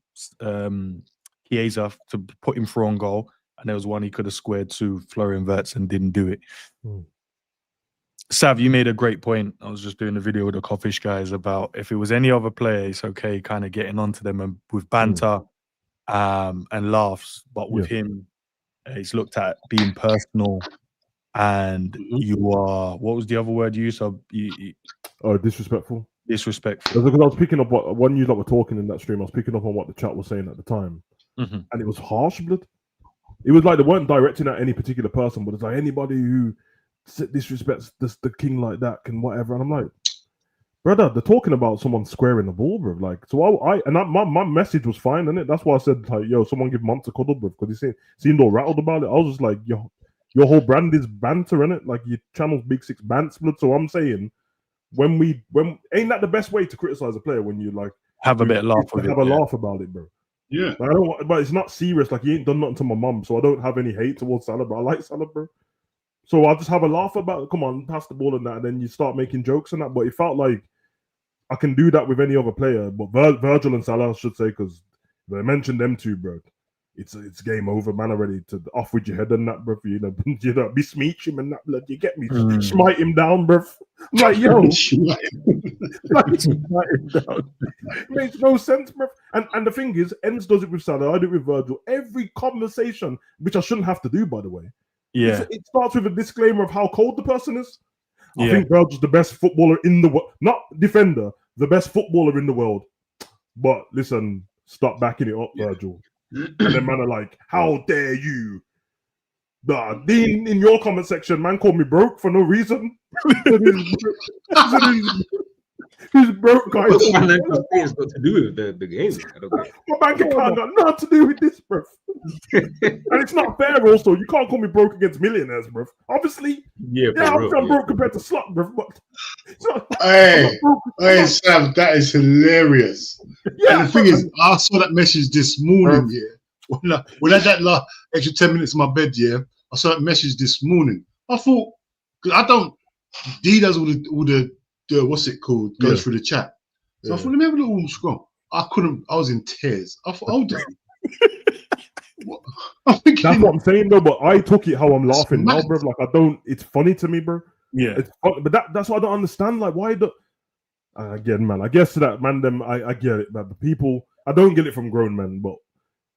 Chiesa to put him through on goal. And there was one he could have squared to FLORIAN WIRTZ and didn't do it. Sav, you made a great point. I was just doing a video with the Coffish guys about if it was any other player, it's okay kind of getting onto them and with banter and laughs. But with him, he's looked at being personal and you are, what was the other word you used? Disrespectful. Disrespectful. Because I was picking up what when you lot were talking in that stream, I was picking up on what the chat was saying at the time. And it was harsh blood. It was like they weren't directing at any particular person, but it's like anybody who disrespects the king like that can whatever. And I'm like, brother, they're talking about someone squaring the ball, bro. Like, so my message was fine, innit? That's why I said, like, yo, someone give Monts a cuddle, bro, because he seemed all rattled about it. I was just like, yo, your whole brand is banter, innit? Like, your channel's Big Six Bants, blood. So I'm saying, when ain't that the best way to criticize a player when you like have a bit of laugh with it, laugh about it, bro? Yeah, like, but it's not serious. Like, he ain't done nothing to my mum, so I don't have any hate towards Salah, but I like Salah, bro. So I'll just have a laugh about, come on, pass the ball and that, and then you start making jokes and that. But it felt like I can do that with any other player, but Virgil and Salah, I should say, because they mentioned them two, bro. It's game over, man. Already to off with your head and that, bro. You know, be smeech him and that blood. You get me? Smite him down, bro. I'm like, yo, smite him down. It makes no sense, bro. And the thing is, Enz does it with Salah. I do it with Virgil. Every conversation, which I shouldn't have to do, by the way. Yeah, it starts with a disclaimer of how cold the person is. I think Virgil's the best footballer in the world, not defender, the best footballer in the world. But listen, stop backing it up, Virgil. And then man are like, how dare you? Dean, in your comment section, man called me broke for no reason. He's broke, guys. What's financial things got to do with the game? I don't get it. My bank account got nothing to do with this, bro. And it's not fair also. You can't call me broke against millionaires, bro. Obviously, I'm broke compared to Slot, bro. But hey, Sam, that is hilarious. Yeah, and the thing is, I saw that message this morning, when I had that last extra 10 minutes in my bed, I saw that message this morning. I thought, because I don't, D does all the what's it called, goes through the chat. So I thought, let me have a little scroll. I was in tears. I thought, hold on. That's what I'm saying, though. But I took it how I'm laughing now, bro. Like, it's funny to me, bro. Yeah. It's funny, but that's what I don't understand. Like, why again, man, I guess that, man, I get it, man. The people, I don't get it from grown men, but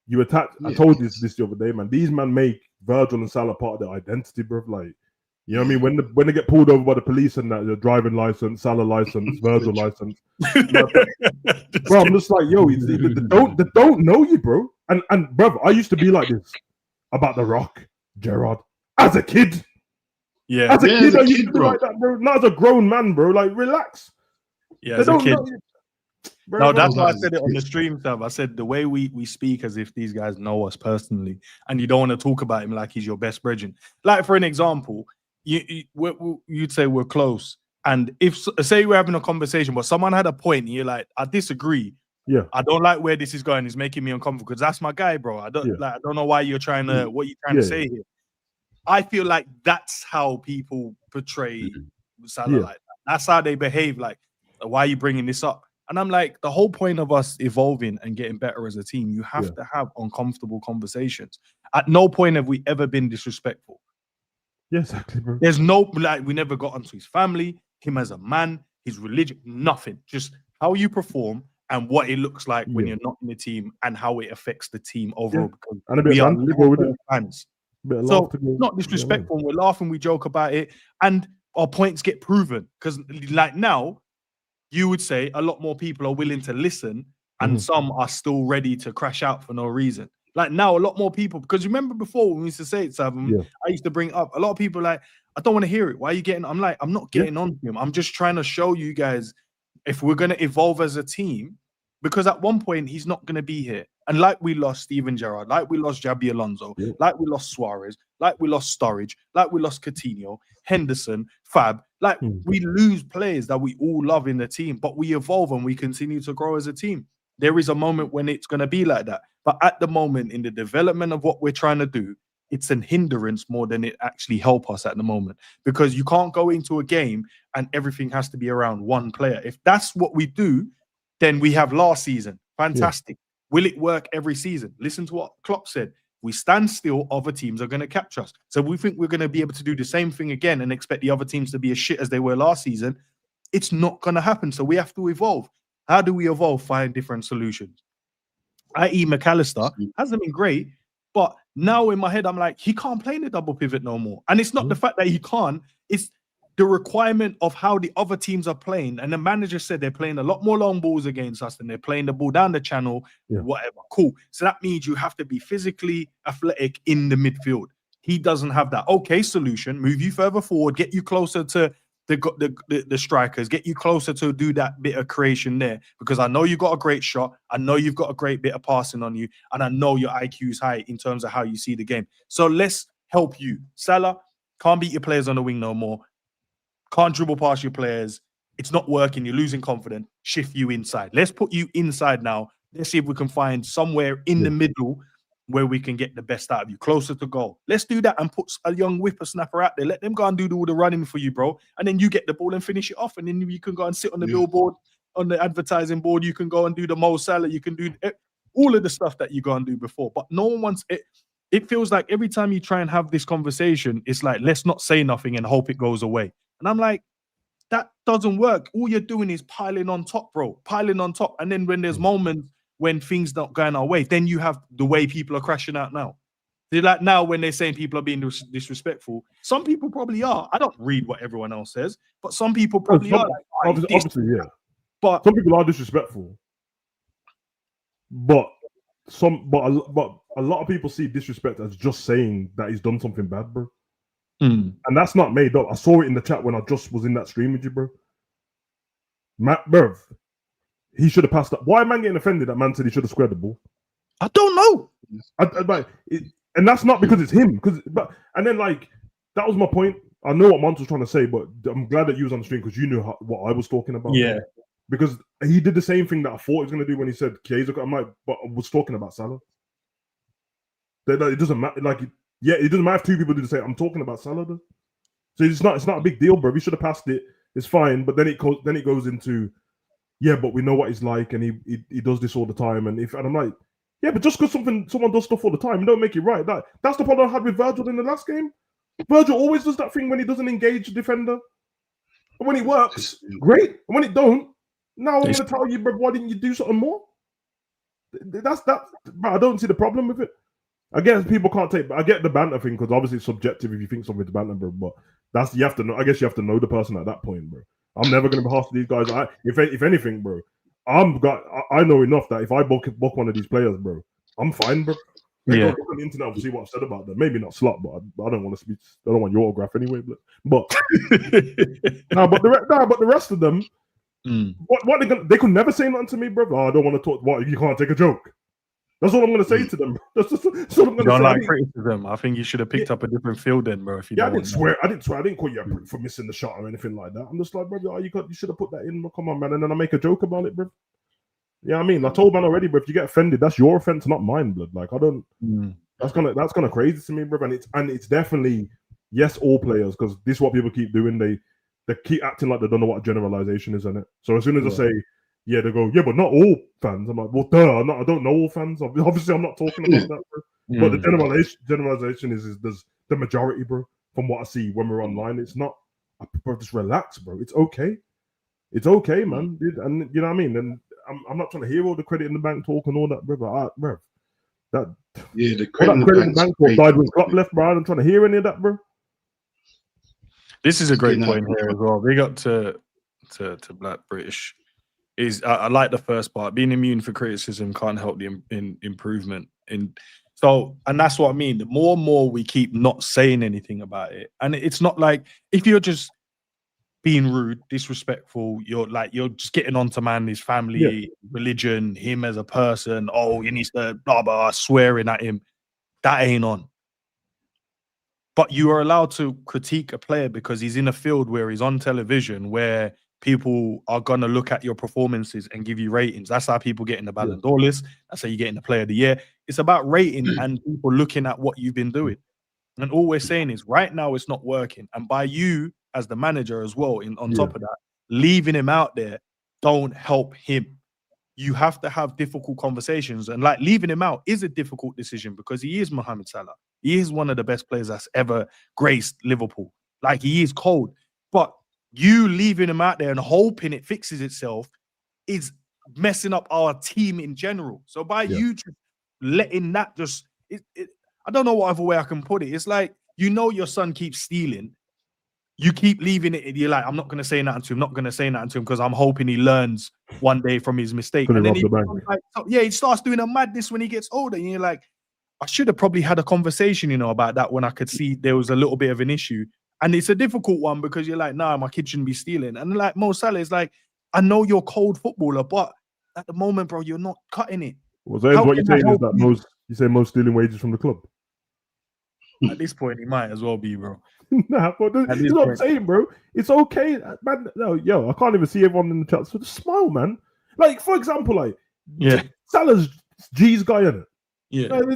you attack. I told you this the other day, man. These men make Virgil and Salah part of their identity, bro. Like, you know what I mean? When they get pulled over by the police and that, your driving license, Salah license, Virgil license, bro, I'm just like, yo, they don't know you, bro. And bro, I used to be like this about The Rock, Gerard, as a kid. Yeah, as a kid, I used to be like that, bro. Not as a grown man, bro. Like, relax. Yeah, as a kid. Bro, no, that's why I said it on the stream, Sav. I said the way we speak as if these guys know us personally, and you don't want to talk about him like he's your best brethren. Like, for an example, you'd say we're close, and if say we're having a conversation, but someone had a point, and you're like, I disagree. Yeah, I don't like where this is going. It's making me uncomfortable because that's my guy, bro. I don't know why you're trying to what you're trying to say here. I feel like that's how people portray Salah like that. That's how they behave. Like, why are you bringing this up? And I'm like, the whole point of us evolving and getting better as a team, you have to have uncomfortable conversations. At no point have we ever been disrespectful. Yeah, exactly, bro. There's no, like, we never got onto his family, him as a man, his religion, nothing. Just how you perform and what it looks like when you're not in the team and how it affects the team overall. Because and a bit we are Liverpool fans. So not disrespectful. We're laughing, we joke about it, and our points get proven. Because like now, you would say a lot more people are willing to listen, and some are still ready to crash out for no reason. Like now, a lot more people, because you remember before when we used to say it, Savum, I used to bring up a lot of people like, I don't want to hear it. Why are you getting? I'm like, I'm not getting on to him. I'm just trying to show you guys if we're going to evolve as a team, because at one point he's not going to be here. And like we lost Steven Gerrard, like we lost Jabi Alonso, like we lost Suarez, like we lost Sturridge, like we lost Coutinho, Henderson, Fab, like we lose players that we all love in the team, but we evolve and we continue to grow as a team. There is a moment when it's going to be like that. But at the moment, in the development of what we're trying to do, it's an hindrance more than it actually help us at the moment, because you can't go into a game and everything has to be around one player. If that's what we do, then we have last season. Fantastic. Will it work every season? Listen to what Klopp said. We stand still, other teams are going to capture us. So we think we're going to be able to do the same thing again and expect the other teams to be as shit as they were last season. It's not going to happen. So we have to evolve. How do we evolve? Find different solutions. i.e. McAllister hasn't been great, but now in my head, I'm like, he can't play in the double pivot no more. And it's not the fact that he can't, it's the requirement of how the other teams are playing. And the manager said they're playing a lot more long balls against us than they're playing the ball down the channel, whatever. Cool. So that means you have to be physically athletic in the midfield. He doesn't have that. Okay, solution, move you further forward, get you closer to the strikers, get you closer to do that bit of creation there, because I know you got a great shot. I know you've got a great bit of passing on you, and I know your IQ is high in terms of how you see the game. So let's help you. Salah can't beat your players on the wing no more. Can't dribble past your players. It's not working. You're losing confidence. Shift you inside. Let's put you inside now. Let's see if we can find somewhere in the middle where we can get the best out of you, closer to goal. Let's do that and put a young whippersnapper out there. Let them go and do all the running for you, bro. And then you get the ball and finish it off. And then you can go and sit on the billboard, on the advertising board. You can go and do the Mo Salah. You can do all of the stuff that you go and do before. But no one wants it. It feels like every time you try and have this conversation, it's like, let's not say nothing and hope it goes away. And I'm like, that doesn't work. All you're doing is piling on top, bro. Piling on top. And then when there's moments when things not going our way, then you have the way people are crashing out now. They're like, now when they're saying people are being disrespectful, some people probably are. I don't read what everyone else says, but some people probably are. Like, obviously, yeah. But some people are disrespectful. But a lot of people see disrespect as just saying that he's done something bad, bro. And that's not made up. I saw it in the chat when I just was in that stream with you, bro. Bro, he should have passed that. Why am I getting offended that man said he should have squared the ball? I don't know. And that's not because it's him. And then, like, that was my point. I know what Mons was trying to say, but I'm glad that you was on the stream because you knew what I was talking about. Yeah. Because he did the same thing that I thought he was going to do when he said Chiesa. I'm like, but I was talking about Salah. It doesn't matter. Like, it doesn't matter if two people do the same. I'm talking about Salah, though. So it's not a big deal, bro. He should have passed it. It's fine. But then it goes into, but we know what he's like, and he does this all the time. And I'm like, but just because someone does stuff all the time, don't make it right. That's the problem I had with Virgil in the last game. Virgil always does that thing when he doesn't engage the defender. And when it works, great. And when it don't, now I'm going to tell you, bro, why didn't you do something more? That's that. But I don't see the problem with it. I guess people can't take, but I get the banter thing because obviously it's subjective if you think something's banter, bro. But you have to know. I guess you have to know the person at that point, bro. I'm never going to be harsh to these guys. If anything, bro, I know enough that if I book one of these players, bro, I'm fine, bro. Go look on the internet and see what I've said about them. Maybe not Slot, but I don't want to speak. I don't want your autograph anyway. But the rest of them, what they could never say nothing to me, bro. Oh, I don't want to talk. What, you can't take a joke? That's all I'm going to say to them. That's what I'm going to say. Don't like criticism. I think you should have picked up a different field then, bro. If you I didn't swear. I didn't call you a prick for missing the shot or anything like that. I'm just like, bro, you should have put that in. Come on, man. And then I make a joke about it, bro. Yeah, I mean, I told man already, bro. If you get offended, that's your offense, not mine, blood. Like, I don't. That's kind of crazy to me, bro. And it's definitely all players, because this is what people keep doing. They keep acting like they don't know what a generalization is, isn't it? So as soon as I say, they go, but not all fans. I'm like, well, I don't know all fans. Obviously, I'm not talking about that, bro. But the generalization is there's the majority, bro. From what I see when we're online, it's not. Bro, just relax, bro. It's okay. It's okay, man. And you know what I mean. And I'm not trying to hear all the credit in the bank talk and all that, bro. Bro, the credit in the bank talk died when Klopp left, bro. I don't trying to hear any of that, bro. This is a great point here as well. Big up to Black British. I like the first part. Being immune for criticism can't help the improvement. And So, and that's what I mean. The more and more we keep not saying anything about it, and it's not like if you're just being rude, disrespectful, you're just getting onto man, his family, religion, him as a person. Oh, he needs to blah blah, swearing at him. That ain't on. But you are allowed to critique a player because he's in a field where he's on television, where people are going to look at your performances and give you ratings. That's how people get in the Ballon d'Or list. That's how you get in the Player of the Year. It's about rating and people looking at what you've been doing. And all we're saying is right now it's not working. And by you as the manager as well, on top of that, leaving him out there don't help him. You have to have difficult conversations. And like leaving him out is a difficult decision because he is Mohamed Salah. He is one of the best players that's ever graced Liverpool. Like he is cold. But you leaving him out there and hoping it fixes itself is messing up our team in general. So by you just letting that just, I don't know what other way I can put it. It's like, you know, your son keeps stealing. You keep leaving it. You're like, I'm not going to say nothing to him. Not going to say nothing to him because I'm hoping he learns one day from his mistake. And then he starts doing a madness when he gets older. And you're like, I should have probably had a conversation, you know, about that when I could see there was a little bit of an issue. And it's a difficult one because you're like, nah, my kid shouldn't be stealing. And like Mo Salah is like, I know you're a cold footballer, but at the moment, bro, you're not cutting it. Well, so what you're saying is that you say Mo's stealing wages from the club. At this point, he might as well be, bro. Nah, but that's what I'm saying, bro. It's okay, man. No, yo, I can't even see everyone in the chat. So just smile, man. Like, for example, like, Salah's G's guy, in it. Yeah, I mean,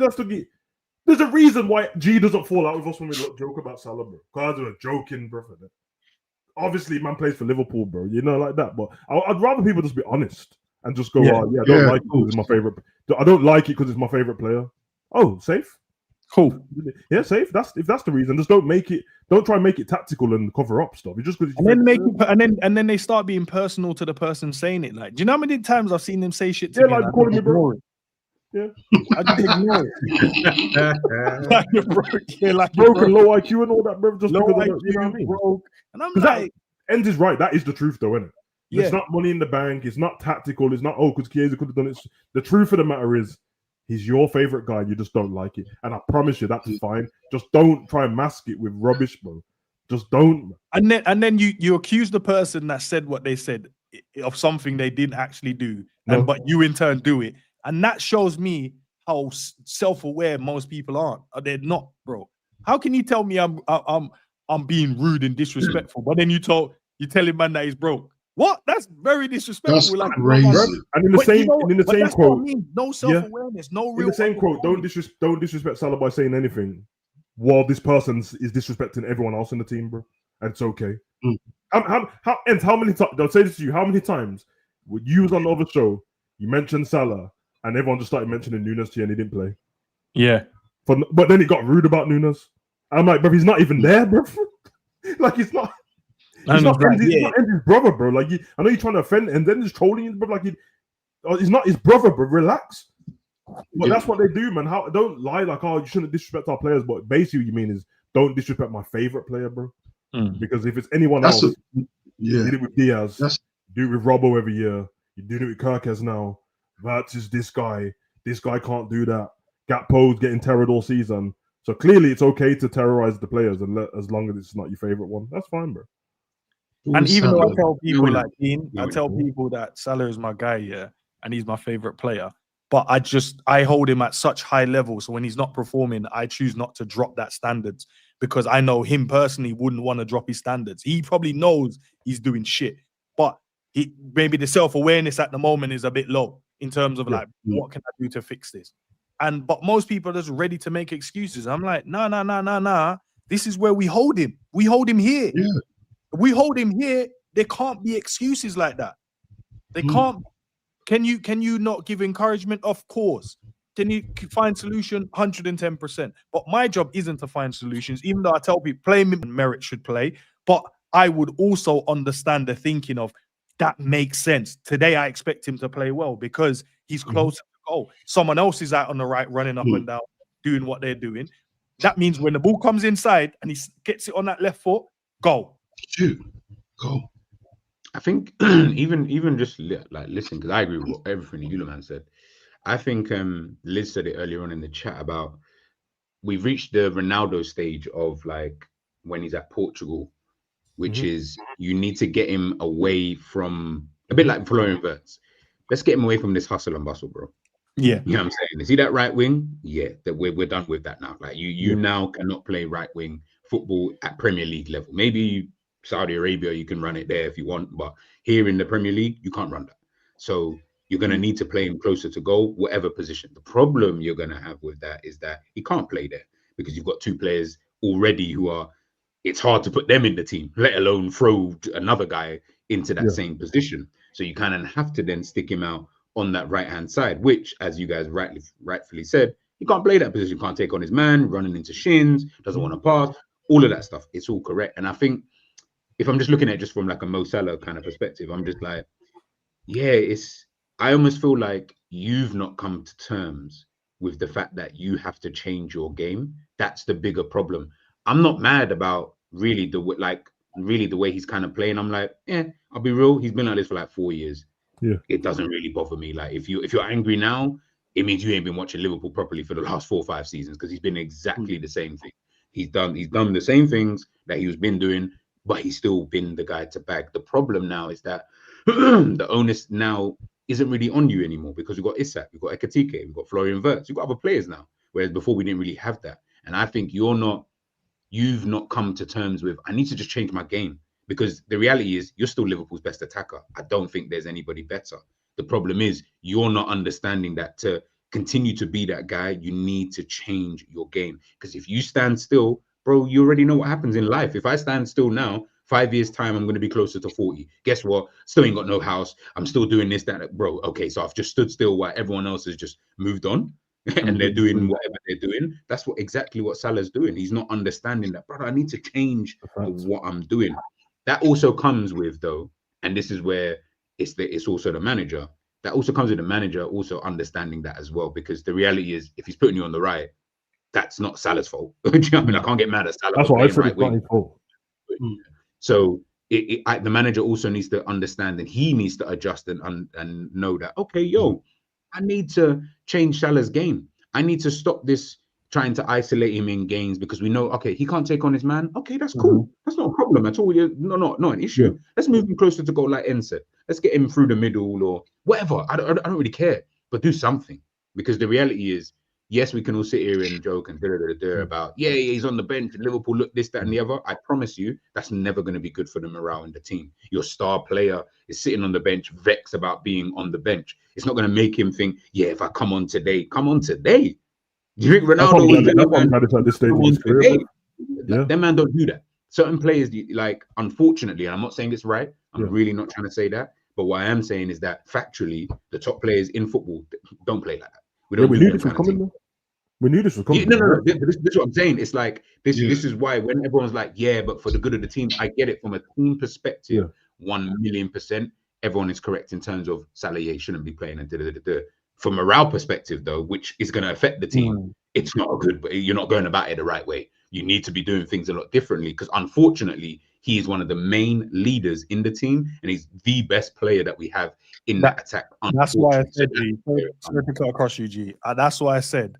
there's a reason why G doesn't fall out with us when we joke about Salah, bro. Guys are joking, bro. Obviously, man plays for Liverpool, bro. You know, like that. But I'd rather people just be honest and just go, I don't like it because it's my favorite. I don't like it because it's my favorite player. Oh, safe. Cool. Yeah, safe. If that's the reason, just don't try and make it tactical and cover up stuff. You just because and then they start being personal to the person saying it. Like, do you know how many times I've seen them say shit to me? Like calling me bro. Yeah, I just ignore it. Like you're broke, like broken, low IQ and all that, bro. Just low because IQ, you know what I mean? broke. And I'm like, End is right. That is the truth, though, isn't it? Yeah. It's not money in the bank. It's not tactical. It's not because Chiesa could have done it. The truth of the matter is, he's your favorite guy. You just don't like it, and I promise you that's fine. Just don't try and mask it with rubbish, bro. Just don't. And then you accuse the person that said what they said of something they didn't actually do, but you in turn do it. And that shows me how self-aware most people aren't. They're not, bro. How can you tell me I'm being rude and disrespectful, but then you tell him man that he's broke? What? That's very disrespectful. That's like crazy. And in the same quote, no self-awareness, no real. In the same quote, don't disrespect Salah by saying anything, while this person is disrespecting everyone else in the team, bro. And it's okay. How many times? I'll say this to you. How many times when you was on the other show, you mentioned Salah, and everyone just started mentioning Nunes to you and he didn't play. Yeah. But then it got rude about Nunes. I'm like, bro, he's not even there, bro. Like, he's not. He's not his brother, bro. Like, I know you're trying to offend, and then he's trolling his brother. Like, he's not his brother, bro. Relax. But that's what they do, man. Don't lie like, oh, you shouldn't disrespect our players. But basically, what you mean is don't disrespect my favorite player, bro. Because if it's anyone else, you did it with Diaz, do it with Robbo every year. You do it with Kirkes now. WIRTZ is this guy. This guy can't do that. Gakpo's getting terrored all season. So clearly, it's okay to terrorize the players, and as long as it's not your favorite one, that's fine, bro. And even though I tell people like Dean, I tell people that Salah is my guy, and he's my favorite player. But I hold him at such high level. So when he's not performing, I choose not to drop that standards because I know him personally wouldn't want to drop his standards. He probably knows he's doing shit, but maybe the self-awareness at the moment is a bit low in terms of what can I do to fix this? But most people are just ready to make excuses. I'm like, nah. This is where we hold him. We hold him here. Yeah. We hold him here. There can't be excuses like that. They can't. Can you not give encouragement? Of course. Can you find solution? 110%. But my job isn't to find solutions, even though I tell people play him and Merit should play. But I would also understand the thinking of that makes sense. Today I expect him to play well because he's closer to goal. Someone else is out on the right, running up and down, doing what they're doing. That means when the ball comes inside and he gets it on that left foot, go. Shoot, go. I think even just like listen, because I agree with everything the Yuleman said. I think Liz said it earlier on in the chat about we've reached the Ronaldo stage of like when he's at Portugal, which is you need to get him away from a bit like Florian Wirtz. Let's get him away from this hustle and bustle, bro. Yeah. You know what I'm saying? See that right wing? Yeah, that we're done with that now. Like you now cannot play right wing football at Premier League level. Maybe Saudi Arabia, you can run it there if you want, but here in the Premier League, you can't run that. So you're going to need to play him closer to goal, whatever position. The problem you're going to have with that is that he can't play there because you've got two players already who are, it's hard to put them in the team, let alone throw another guy into that same position. So you kind of have to then stick him out on that right-hand side, which, as you guys rightfully said, he can't play that position, can't take on his man, running into shins, doesn't want to pass, all of that stuff. It's all correct. And I think if I'm just looking at it just from like a Mo Salah kind of perspective, I'm just like, yeah, I almost feel like you've not come to terms with the fact that you have to change your game. That's the bigger problem. I'm not mad about really the way he's kind of playing. I'm like, I'll be real. He's been like this for like 4 years. Yeah, it doesn't really bother me. Like if you're angry now, it means you ain't been watching Liverpool properly for the last 4 or 5 seasons, because he's been exactly the same thing. He's done the same things that he's been doing, but he's still been the guy to bag. The problem now is that the onus now isn't really on you anymore, because we've got ISAK, we've got EKITITKE, we've got FLORIAN, we've got other players now, whereas before we didn't really have that. And I think you've not come to terms with, I need to just change my game, because the reality is you're still Liverpool's best attacker. I don't think there's anybody better. The problem is you're not understanding that to continue to be that guy, you need to change your game. Because if you stand still, bro, you already know what happens in life. If I stand still now, 5 years time, I'm going to be closer to 40. Guess what? Still ain't got no house. I'm still doing this, that, bro. Okay, so I've just stood still while everyone else has just moved on. And they're doing whatever they're doing. That's exactly what Salah's doing. He's not understanding that, brother, I need to change what I'm doing. That also comes with, though, and this is where it's also the manager. That also comes with the manager also understanding that as well, because the reality is, if he's putting you on the right, that's not Salah's fault. Do you know what I mean? I can't get mad at Salah. That's what I said. Right fault. So the manager also needs to understand, and he needs to adjust and know that, okay, I need to change Salah's game. I need to stop this trying to isolate him in games, because we know, okay, he can't take on his man. Okay, that's cool. That's not a problem at all. Not an issue. Let's move him closer to goal like Enset. Let's get him through the middle or whatever. I don't really care, but do something. Because the reality is, yes, we can all sit here and joke and about, he's on the bench and Liverpool look this, that, and the other. I promise you, that's never going to be good for the morale in the team. Your star player is sitting on the bench, vexed about being on the bench. It's not going to make him think, if I come on today. Do you think Ronaldo that man don't do that? Certain players, like, unfortunately, and I'm not saying it's right. I'm really not trying to say that. But what I am saying is that factually, the top players in football don't play like that. We knew this was coming. We knew this was coming. No. This is what I'm saying. It's like this is why when everyone's like, but for the good of the team, I get it from a team perspective, 1,000,000%. Everyone is correct in terms of Salah shouldn't be playing and From a morale perspective, though, which is going to affect the team, it's not good. But you're not going about it the right way. You need to be doing things a lot differently, because unfortunately, he is one of the main leaders in the team, and he's the best player that we have in that attack. That's why I said, G. Sorry to cut across you, G. That's why I said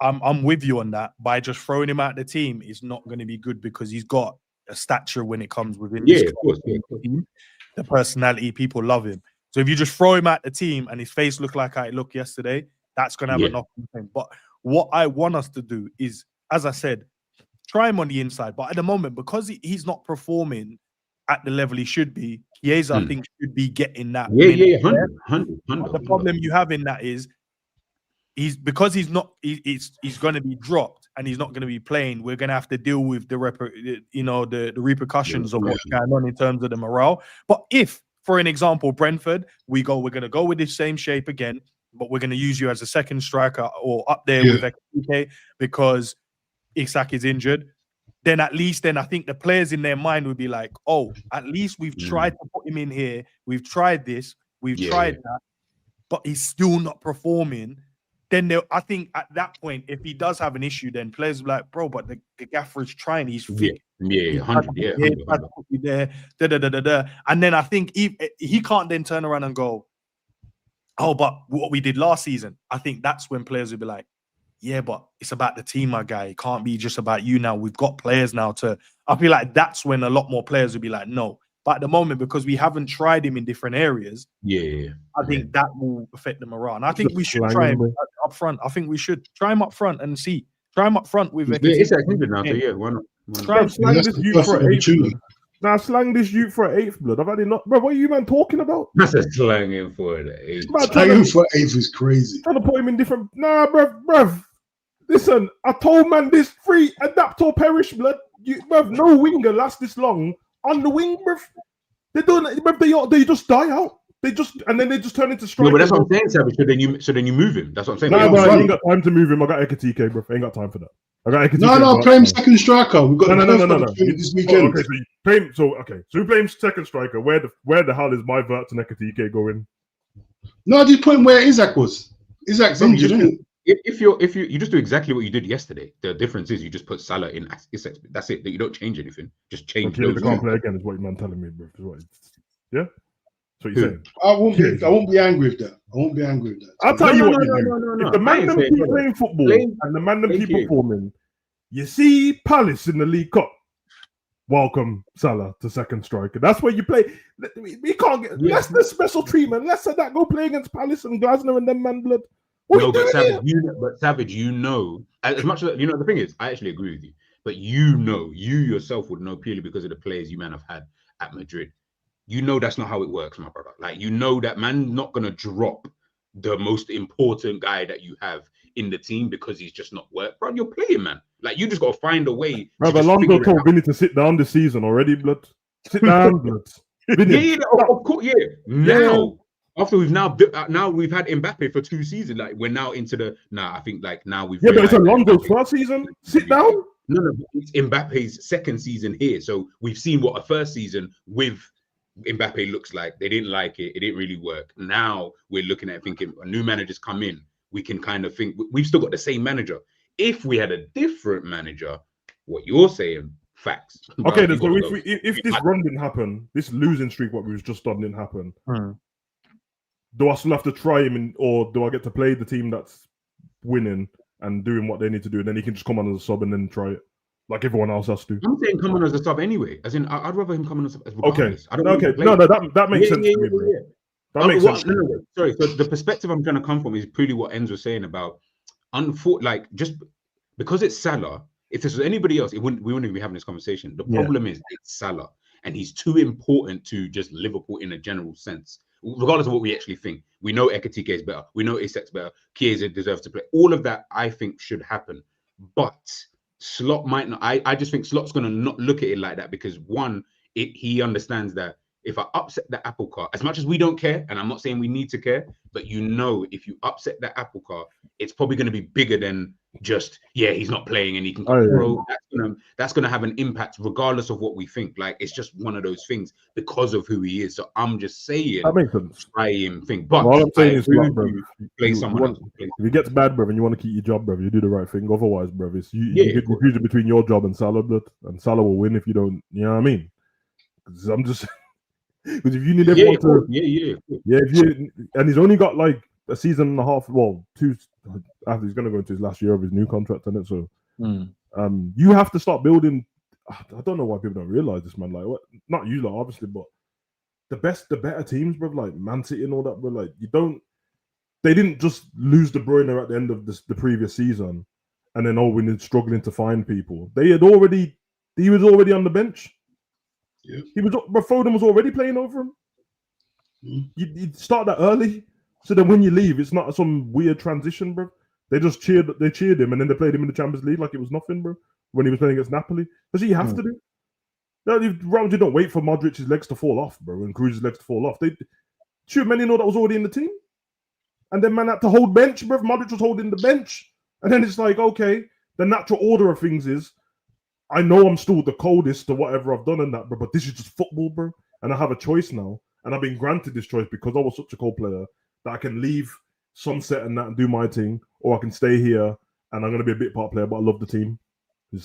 I'm with you on that. By just throwing him out the team is not going to be good, because he's got a stature when it comes within this team. The personality, people love him. So if you just throw him out the team and his face looked like how it looked yesterday, that's going to have a knock-on thing. But what I want us to do is, as I said, try him on the inside. But at the moment, because he's not performing at the level he should be, Chiesa, I think, should be getting that. 100. The problem you have in that is, he's going to be dropped and he's not going to be playing. We're going to have to deal with the repercussions of what's going on in terms of the morale. But if, for an example, Brentford, we're going to go with this same shape again, but we're going to use you as a second striker or up there with EKITITKE because Isak is injured, then I think the players in their mind would be like, oh, at least we've tried to put him in here. We've tried this. We've tried that, but he's still not performing. Then I think at that point, if he does have an issue, then players will be like, bro, but the gaffer is trying. He's fit. 100. There. And then I think he can't then turn around and go, oh, but what we did last season, I think that's when players would be like, yeah, but it's about the team, my guy. It can't be just about you now. We've got players now to. I feel like that's when a lot more players would be like, no. But at the moment, because we haven't tried him in different areas, I think that will affect the morale. And I think we should try him up front. I think we should try him up front and see. Try him up front with. It's that good now, so yeah, why not? Try and slang this youth for an eighth. Now slang this youth for an eighth, blood. I've had enough, bro. What are you man talking about? That's a slanging for an eighth. Slanging for eighth is crazy. Trying to put him in different. Nah, bruv. Listen, I told man this free adapt or perish, blood. Bruv, no winger lasts this long on the wing, bruv. They don't, bruv, they just die out. They just turn into striker. No, but that's what I'm saying, Savage. So then you move him. That's what I'm saying. No, I ain't got time to move him. I got EKITITKE, bruv. I ain't got time for that. I got EKITITKE. No, play him second striker. We've got no. This weekend. Okay, so you play him. So we play him second striker. Where the hell is my WIRTZ and EKITITKE going? No, I just put him where ISAK was. ISAK's injured, isn't it? If you just do exactly what you did yesterday, the difference is you just put Salah in ISAK. That's it. You don't change anything. Just change. Okay, they can't play again. Is what your man telling me, bro. Yeah. That's what you're saying. I won't be angry with that. I'll tell you what you do. If the man them keep playing football and the man them keep performing, you see Palace in the League Cup. Welcome Salah to second striker. That's where you play. We can't get that's the special treatment. Let's say that go play against Palace and Glasner and them man blood. But Savage, you know, as much as the thing is, I actually agree with you. But you yourself would know purely because of the players you man have had at Madrid. You know that's not how it works, my brother. Like, you know that man not gonna drop the most important guy that you have in the team because he's just not work, bro. You're playing, man. Like, you just gotta find a way. Bro, Alonso told Vinny to sit down this season already, blood. Sit down, blood. Of course, yeah. Now, after we've now we've had Mbappe for 2 seasons. Like, we're now into the I think like now we've. Yeah, but it's Alonso's first season. Sit down. No, it's Mbappe's second season here. So we've seen what a first season with Mbappe looks like. They didn't like it. It didn't really work. Now we're looking at thinking a new manager's come in. We can kind of think we've still got the same manager. If we had a different manager, what you're saying, facts. Okay, so if this run didn't happen, this losing streak, what we was just done didn't happen, do I still have to try him, or do I get to play the team that's winning and doing what they need to do, and then he can just come on as a sub and then try it like everyone else has to? I'm saying come on as a sub anyway. As in, I'd rather him come on as regardless. Okay. That makes sense to me, bro. That makes sense. Sorry. So the perspective I'm trying to come from is purely what Enzo was saying about, just because it's Salah. If this was anybody else, we wouldn't even be having this conversation. The problem is it's Salah, and he's too important to just Liverpool in a general sense. Regardless of what we actually think, we know EKITITKE is better. We know ISAK's better. Chiesa deserves to play. All of that, I think, should happen. But Slot might not. I just think Slot's going to not look at it like that because, one, he understands that if I upset the apple cart, as much as we don't care, and I'm not saying we need to care, but if you upset that apple cart, it's probably going to be bigger than just, he's not playing and he can control. That's going to have an impact regardless of what we think. Like, it's just one of those things because of who he is. So I'm just saying, that makes sense. Try him thing. But all I'm saying is, bro, play someone else. If it gets bad, bro, and you want to keep your job, bro, you do the right thing. Otherwise, bro, it's you get confusion between your job and Salah, and Salah will win if you don't. You know what I mean? Because I'm just. Because if you need everyone and he's only got like a season and a half, 2 after he's going to go into his last year of his new contract, and so you have to start building. I don't know why people don't realize this, man. Like, what? Not you, like, obviously, but the better teams, bro, like Man City and all that, bro. Like, they didn't just lose De Bruyne at the end of the previous season, and then we're struggling to find people. He was already on the bench. Yeah. Foden was already playing over him. You start that early, so then when you leave, it's not some weird transition, bro. They just cheered him, and then they played him in the Champions League like it was nothing, bro. When he was playing against Napoli, that's what you have to do. No, you don't wait for Modric's legs to fall off, bro, and Cruz's legs to fall off. Many know that was already in the team, and then man had to hold bench, bro. Modric was holding the bench, and then it's like, okay, the natural order of things is, I know I'm still the coldest to whatever I've done in that, bro, but this is just football, bro. And I have a choice now. And I've been granted this choice because I was such a cold player that I can leave Sunset and that and do my thing, or I can stay here and I'm going to be a bit part player, but I love the team.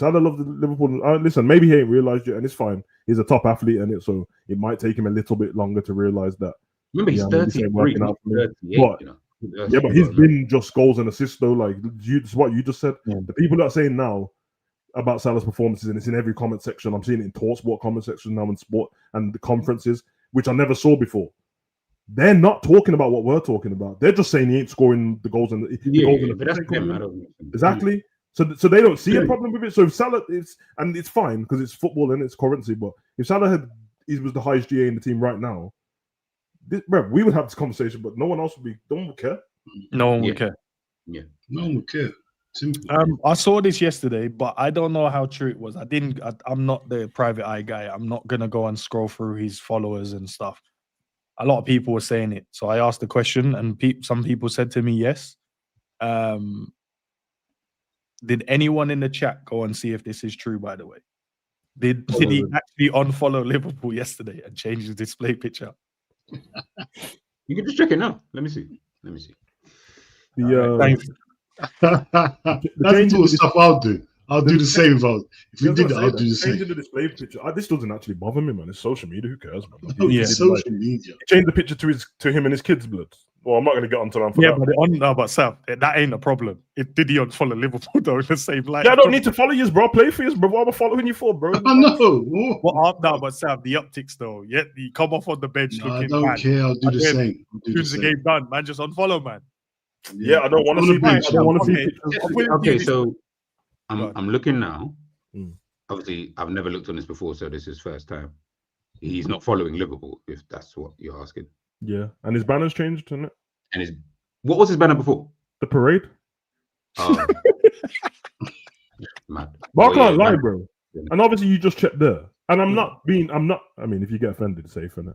I love the Liverpool. Listen, maybe he ain't realised yet, and it's fine. He's a top athlete in it, so it might take him a little bit longer to realise that Remember, he's Yeah, I mean, this ain't 33, working not out for me. 38. But- You know? Yeah, but he's been just goals and assists though. Like it's what you just said. Yeah. The people that are saying now about Salah's performances, and it's in every comment section. I'm seeing it in TalkSport comment section now, in sport and the conferences, which I never saw before. They're not talking about what we're talking about. They're just saying he ain't scoring the goals and the goals and the but that's assists ain't them. coming I in. don't. Exactly. So they don't see a problem with it. So if Salah it's fine because it's football and it's currency. But if Salah he was the highest GA in the team right now, we would have this conversation, but no one else would care. No one would care. Yeah, no one would care. Simple. I saw this yesterday, but I don't know how true it was. I'm not the private eye guy. I'm not gonna go and scroll through his followers and stuff. A lot of people were saying it, so I asked the question, and some people said to me, "Yes." Did anyone in the chat go and see if this is true? By the way, did he actually unfollow Liverpool yesterday and change the display picture? you can just check it now. Let me see. Thanks. That's the sort of stuff I'll do. I'll do the same. If we did it, I'll do the same. Changing the display picture. This doesn't actually bother me, man. It's social media. Who cares, man? Social media. Change the picture to him and his kids' blood. Well, I'm not going to get onto that. But Sam, that ain't a problem. Did he unfollow Liverpool though in the same light? Yeah, I don't need to follow you, bro. Play for you, bro. What am I following you for, bro? I know. But Sam, the optics though. Yeah, you come off on the bench looking. I don't care. I'll do the same. As soon as the game done, man, just unfollow, man. Yeah, I don't want to see. I don't want to see pictures. Okay, so I'm looking now. Obviously, I've never looked on this before, so this is first time. He's not following Liverpool, if that's what you're asking. Yeah, and his banner's changed, isn't it? And what was his banner before? The parade. Mad. But I can't lie, bro. And obviously, you just checked there. And I'm not. I mean, if you get offended, safe, innit?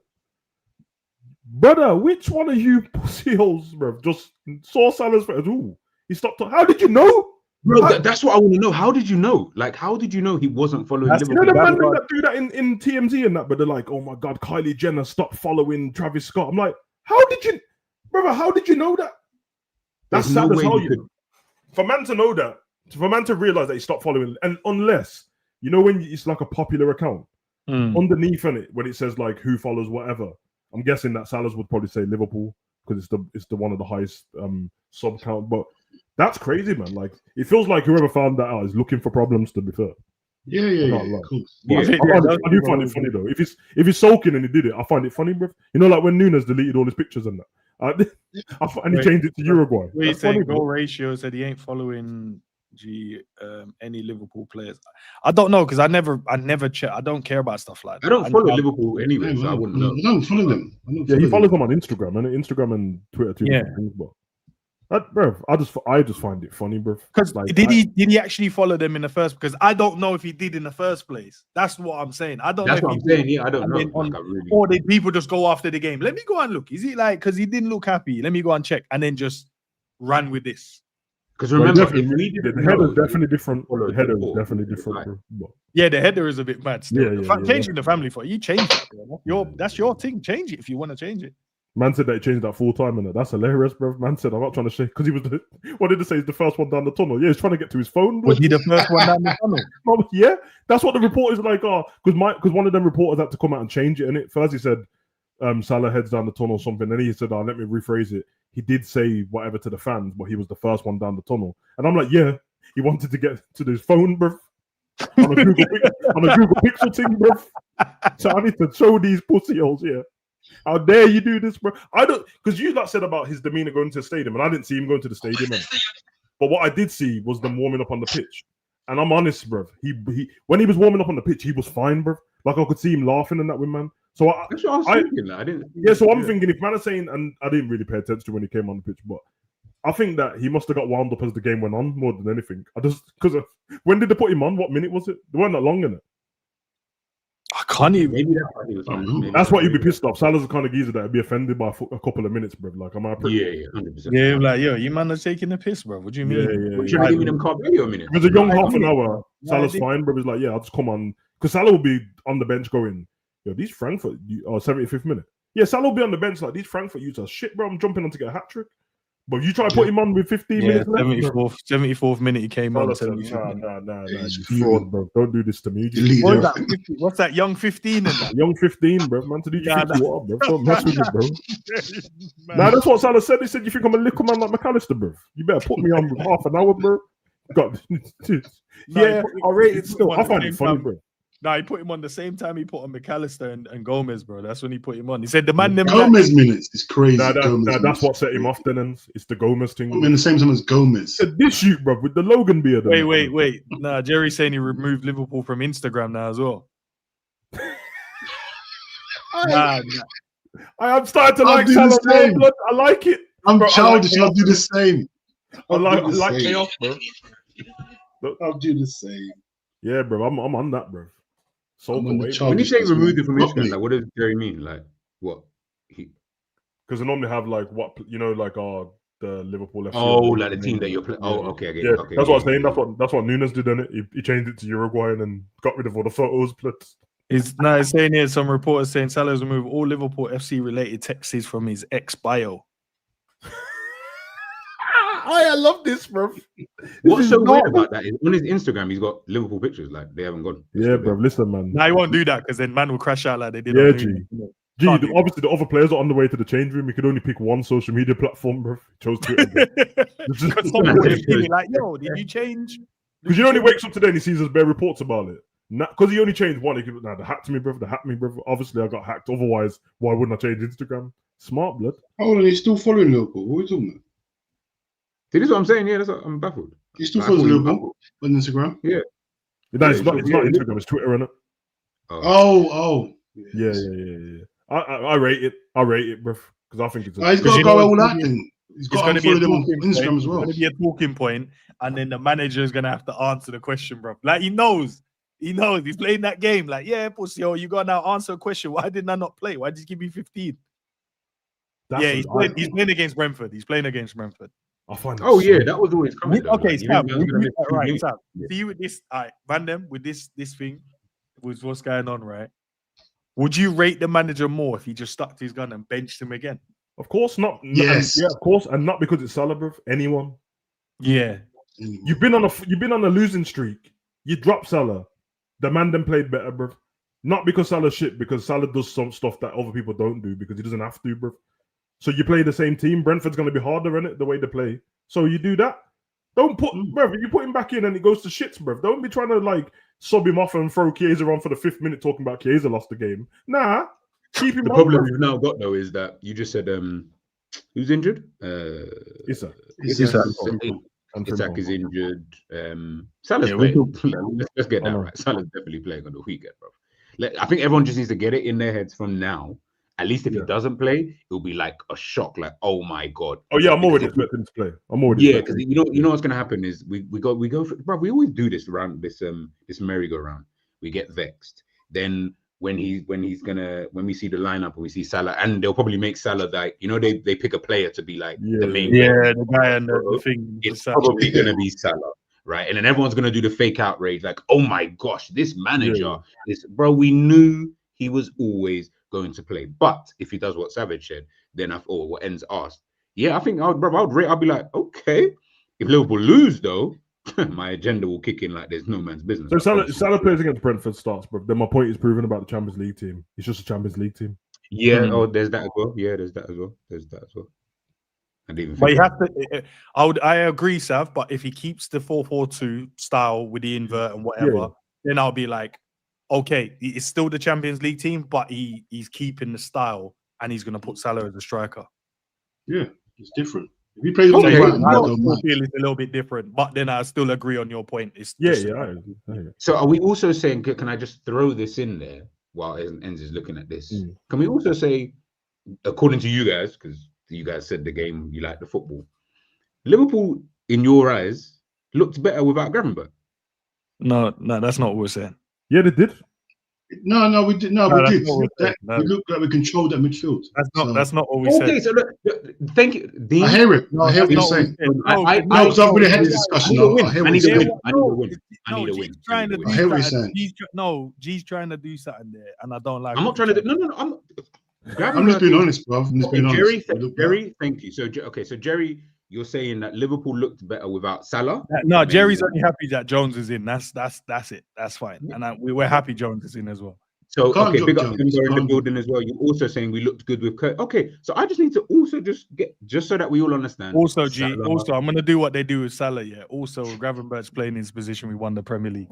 Brother, which one of you pussy holes, bro, just saw Salah's face? Ooh, he stopped. How did you know? Bro, that's what I want to know. How did you know? Like, how did you know he wasn't following Liverpool? You know the man that do that in TMZ and that, but they're like, oh my God, Kylie Jenner stopped following Travis Scott. I'm like, how did you know that? That's sad as hell. For man to know that, for man to realize that he stopped following, and unless, you know, when it's like a popular account, underneath in it, when it says like who follows whatever, I'm guessing that Salah's would probably say Liverpool because it's the one of the highest sub count. But that's crazy, man. Like, it feels like whoever found that out is looking for problems, to be fair. Yeah. Cool. I do find it funny though. If he's sulking and he did it, I find it funny, bro. You know, like when Nunes deleted all his pictures and that, and he changed it to Uruguay. What you saying? Goal ratio said he ain't following any Liverpool players. I don't know because I never check. I don't care about stuff like that. I don't follow Liverpool anyway, so I wouldn't know. I don't follow them. Yeah, he follows them on Instagram and Twitter too. Yeah. Bro, I just find it funny, bro. Because did he actually follow them in the first? Because I don't know if he did in the first place. That's what I'm saying. I don't. That's know what if I'm saying. Yeah, I don't know. Or did people just go after the game? Let me go and look. Is it like because he didn't look happy? Let me go and check, and then just ran with this. Because remember, the header is definitely different. The header is definitely different, bro. Yeah, the header is a bit mad. Still. Changing the family for you change that, bro. That's your thing. Change it if you want to change it. Man said that he changed that full time, and that's hilarious, bro. Man said, I'm not trying to shake because he was what did they say? He's the first one down the tunnel. Yeah, he's trying to get to his phone. Was he the first one down the tunnel? Yeah, that's what the report is like. Because one of them reporters had to come out and change it. And first he said, Salah heads down the tunnel or something. Then he said, let me rephrase it. He did say whatever to the fans, but he was the first one down the tunnel. And I'm like, yeah, he wanted to get to his phone, bro. on a Google Pixel thing, bro. So I need to show these pussy holes here. How dare you do this, bro? I don't, because you lot said about his demeanor going to the stadium, and I didn't see him going to the stadium. But what I did see was them warming up on the pitch. And I'm honest, bro. He when he was warming up on the pitch, he was fine, bro. Like I could see him laughing and that with man. So that's what I was thinking. I didn't. Yeah, so I'm thinking if man is saying, and I didn't really pay attention to when he came on the pitch, but I think that he must have got wound up as the game went on more than anything. Because when did they put him on? What minute was it? They weren't that long in it. I can't even. Maybe that's what he was on. That's what you'd be pissed off. Salah's the kind of geezer that would be offended by a couple of minutes, bro. Like, am I pretty? Yeah, 100%. Yeah, like, yo, you man are taking the piss, bro. What do you mean? Yeah. What, trying to give me them Carvalho a minute? It was a young half an hour. Salah's fine, bro. He's like, yeah, I'll just come on. Because Salah will be on the bench going, yo, these Frankfurt, 75th minute. Yeah, Salah will be on the bench like, these Frankfurt youths are shit, bro. I'm jumping on to get a hat trick. But you try to put him on with 15 Yeah, minutes left. 74th minute he came on. Salah said, 75th minute. nah, He's you fuming. fraud, bro. Don't do this to me. Delete What's it. that? 50, what's that? Young 15 and that. Young 15, bro. Man, to do you Nah, think you are, bro? Don't mess with me, bro. Nah, that's what Salah said. He said, you think I'm a little man like McAllister, bro? You better put me on with half an hour, bro. God, yeah, I'll rate it still. I find it funny, bro. Nah, he put him on the same time he put on McAllister and Gomez, bro. That's when he put him on. He said the man them Gomez minutes is crazy. That's what set him off then. It's the Gomez thing. I'm in the same time as Gomez. This shoot, bro, with the Logan beard. Wait. Nah, Jerry's saying he removed Liverpool from Instagram now as well. I'm starting to like Salah. I like it. I'm bro, childish. I'll do the same. I like chaos, bro. I'll do the same. Yeah, bro. I'm on that, bro. So when you say removed it from Instagram, like, what does Jerry mean? Like what? Because they normally have like what like the Liverpool. FC like the team that you're playing. Oh, okay, I get it. Okay, that's what I'm saying. That's what Nunes did, didn't it? He changed it to Uruguay and then got rid of all the photos. It's saying here some reporters saying Salah's removed all Liverpool FC related texts from his ex bio. I love this, bro. What's so weird about that is on his Instagram, he's got Liverpool pictures. Like they haven't gone. Yeah, bro. Listen, man. Nah, he won't do that because then man will crash out like they did. Yeah, obviously the other players are on the way to the change room. He could only pick one social media platform, bro. He chose Twitter. Because someone would have been like, "Yo, did you change?" Because you only wakes up today and he sees us bare reports about it. Because he only changed one. He could they hacked me, brother. They hacked me, brother. Obviously, I got hacked. Otherwise, why wouldn't I change Instagram? Smart blood. Hold on, he's still following Liverpool. What are we talking about? See, this is what I'm saying. Yeah, that's what I'm baffled. He still follows Liverpool on Instagram. Yeah. No, it's not Instagram. It's Twitter, isn't it? Oh. Yeah. I rate it. bro. Because I think it's. He's got to go all that thing. He's got to follow them on Instagram as well. It's going to be a talking point, and then the manager is going to have to answer the question, bro. Like he knows. He's playing that game. Like, yeah, pussy, you got to now answer a question. Why didn't I not play? Why did you give me 15? He's playing against Brentford. He's playing against Brentford. I find. That was always coming. Okay, Sam. Right, Sam. See with this, Van Dem, with this thing, with what's going on, right? Would you rate the manager more if he just stuck to his gun and benched him again? Of course not. Yes. Yeah, of course, and not because it's Salah, bro. Anyone. Yeah. You've been on a losing streak. You drop Salah. The man then played better, bro. Not because Salah's shit, because Salah does some stuff that other people don't do because he doesn't have to, bro. So you play the same team. Brentford's going to be harder, innit, the way they play. So you do that. Don't put, bro, you put him back in and it goes to shits, bro. Don't be trying to, like, sub him off and throw Chiesa on for the 5th minute talking about Chiesa lost the game. Nah. Keep him The problem we've now got, though, is that you just said, who's injured? Isak. Isak is injured. Salah's playing. Let's get that right. Salah's definitely playing on the weekend, bro. I think everyone just needs to get it in their heads from now. At least if he doesn't play, it'll be like a shock. Like, oh my god. Oh yeah, I'm already expecting him to play. Because you know what's gonna happen is we go for, bro. We always do this around this merry-go-round. We get vexed. Then when we see the lineup and we see Salah, and they'll probably make Salah like, they pick a player to be like the main the guy and the thing. It's probably gonna be Salah, right? And then everyone's gonna do the fake outrage, like, oh my gosh, this manager, we knew he was always going to play. But if he does what Savage said, then what Ends asked, I think I'd be like, okay. If Liverpool lose though, my agenda will kick in like there's no man's business. So Salah plays against Brentford starts, bro. Then my point is proven about the Champions League team. It's just a Champions League team. Yeah. Oh, there's that as well. Yeah, there's that as well. I didn't even. But you have to. I agree, Sav. But if he keeps the 4-4-2 style with the invert and whatever, then I'll be like, okay, it's still the Champions League team, but he's keeping the style and he's going to put Salah as a striker. Yeah, it's different. If he plays I feel it's a little bit different, but then I still agree on your point. It's So are we also saying, can I just throw this in there while Enz is looking at this? Can we also say, according to you guys, because you guys said the game, you like the football, Liverpool, in your eyes, looked better without Gravenberch? No, that's not what we're saying. Yeah, they did. No, we did. We did. We looked like we controlled that midfield. That's not what we said. Okay, so look, thank you, Dean. I hear it. I hear what you're saying. I was already had this discussion. I need a win. I need a win. I hear what you're saying. G's trying to do something there, and I don't like. I'm not trying to do. No. I'm just being honest, bro. Jerry, thank you. So Jerry you're saying that Liverpool looked better without Salah? No, Jerry's only happy that Jones is in. That's it. That's fine. And we're happy Jones is in as well. So, Can't okay, drop big up Jones. Timber in the Can't building as well. You're also saying we looked good with Kurt. Okay, so I just need to also just so that we all understand. Also, Salah. also, I'm going to do what they do with Salah, yeah. Also, Gravenberch's playing in his position, we won the Premier League.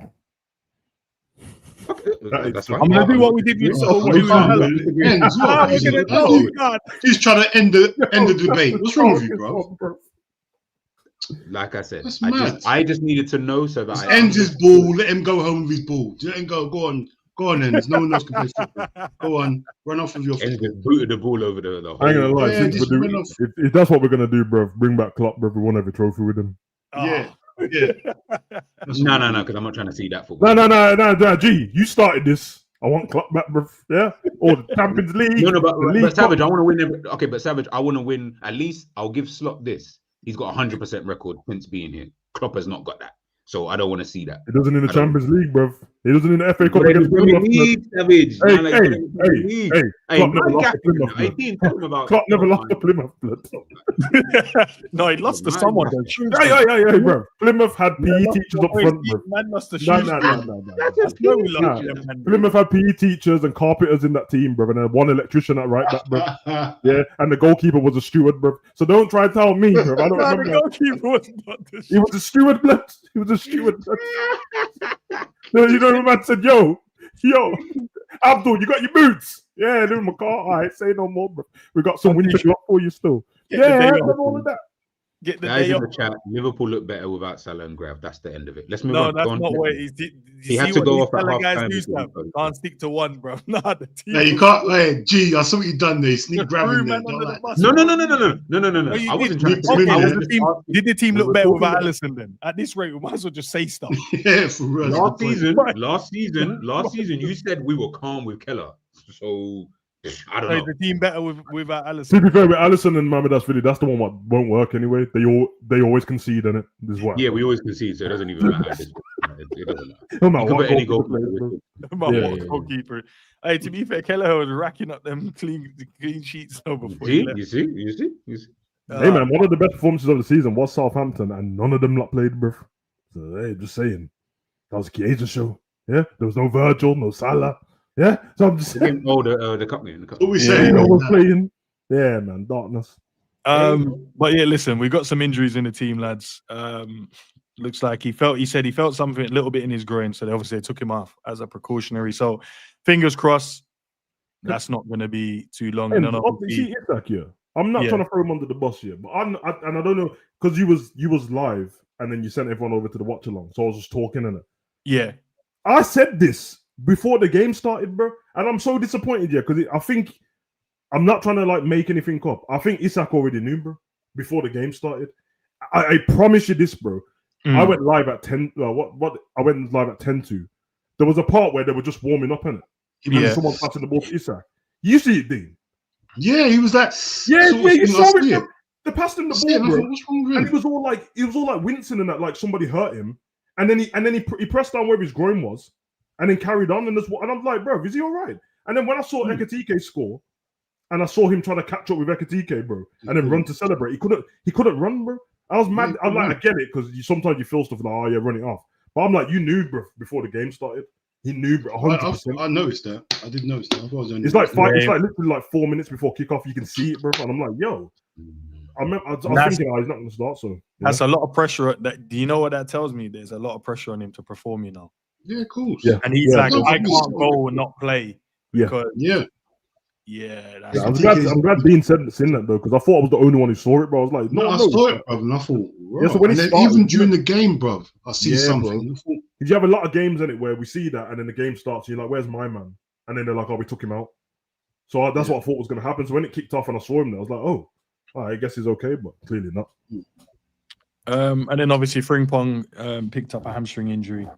Okay, that's fine. I'm going to do what we did with Salah. We're gonna God. He's trying to end the debate. What's wrong with you, bro? Like I said, That's mad. I just needed to know so that Just end his ball. Let him go home with his ball. Just let him go. Go on. Go on, then. There's no one else can play football. Go on. Run off with your and football. just booted the ball over the whole. I ain't gonna lie. Yeah, since just we're run doing, off. if that's what we're gonna do, bro, bring back Klopp, bro. We won every trophy with him. Yeah. Yeah. No, because I'm not trying to see that football. No. G, you started this. I want Klopp back, bro. Yeah, or the Champions League. No, but League Savage, Cup. I want to win. Okay, but Savage, I want to win. At least I'll give Slot this. He's got 100% record since being here. Klopp has not got that, so I don't want to see that. He doesn't in the Champions League, bro. He doesn't in the FA Cup But against Premier Plymouth. League, Savage. Hey, Klopp never lost to Plymouth, blood. 18, tell him about. Klopp never lost to Plymouth, blood. No, he lost to someone. Hey, bro. Plymouth had PE teachers up front, bro. Man lost to No. No, we lost them, man. Plymouth had PE teachers and carpenters in that team, bro, and then one electrician at right back, bro. Yeah, and the goalkeeper was a steward, bro. So don't try and tell me, bro. I don't No, remember. the goalkeeper was not the He was a steward, blood. He was a steward, blood. No, you know, the man said, yo, Abdul, you got your boots? Yeah, they're in my car. All right, say no more, bro. We got some winter clock for you still. Get the Yeah, day I off. remember all of that. Get the Guys day in off. the chat, Liverpool look better without Salah and Grav. That's the end of it. Let's move No, on. that's Go on. not what it is. He had to go off at half guys time do before stuff. he goes. Can't stick to one, bro. Nah, the team. Hey, you can't. Hey, G, I saw what you done there. Sneak grabbing there. under the bus. No. No, you I wasn't did. trying to. Okay, I was did just did the team we look were better talking without about- Allison then? At this rate, we might as well just say stuff. Yeah, for real. last season, Right. last season, you said we were calm with Keller. So I don't So know. is the team better without Allison? To be fair, with Allison and Mohamed Asfili, that's the one that won't work anyway. They always concede in it. This is what. Yeah, we always concede, so it doesn't even matter. It doesn't matter. No matter You could what put any goalkeeper goalkeeper plays, bro. My Yeah, what yeah. goalkeeper. Hey, to be fair, Kelleher was racking up them clean sheets though before he left. You see. Hey man, one of the best performances of the season was Southampton, and none of them lot played, bro. So hey, just saying, that was a Chiesa show. Yeah, there was no Virgil, no Salah. Yeah, so I'm just saying, Oh, the cup game. What we yeah, saying? no one's playing. Yeah, man, darkness. But yeah, listen, we got some injuries in the team, lads. Looks like he said he felt something a little bit in his groin, so they took him off as a precautionary. So fingers crossed, that's not going to be too long. And then obviously, ISAK here. I'm not Yeah. trying to throw him under the bus here, but I don't know because you was live and then you sent everyone over to the watch along, so I was just talking in it. yeah, I said this before the game started, bro, and I'm so disappointed here because I think I'm not trying to like make anything up. I think Isak already knew, bro, before the game started. I promise you this, bro. I went live at 10. I went live at 10 to. There was a part where they were just warming up in it. Yeah. And someone passing the ball to Isak. You see it, Dean? Yeah, he was like, Yeah, sort of you thing, saw I see it. They passed him the See it, ball, and I bro. thought, what's wrong with And him? he was all like wincing and that, like somebody hurt him. And then he pressed down where his groin was, and then carried on. And I'm like, bro, is he all right? And then when I saw Ekitike score, and I saw him trying to catch up with Ekitike, bro, and then run to celebrate, he couldn't run, bro. I was mad. I'm like, I get it because sometimes you feel stuff like, oh yeah, run it off. But I'm like, you knew, bro, before the game started. He knew, bro, 100%. I noticed that. I did notice that. I thought I was only It's like noticing. it's like literally like 4 minutes before kickoff. You can see it, bro. And I'm like, yo, I was thinking, he's not going to start. So that's a lot of pressure. Do you know what that tells me? There's a lot of pressure on him to perform, you know. Yeah, of course. Yeah. And he's like, No, I of can't course. go and not play. Yeah. Because, Yeah. that's I'm glad Dean said that though, because I thought I was the only one who saw it, bro. I was like, No, I saw it, bro, and I thought, Yeah, so when and he then started, even during the game, bro, I see Yeah, something. bro. I thought, Did you have a lot of games in it where we see that and then the game starts and you're like, where's my man? And then they're like, oh, we took him out. So that's what I thought was going to happen. So when it kicked off and I saw him there, I was like, oh, I guess he's okay, but clearly not. and then obviously Frimpong picked up a hamstring injury,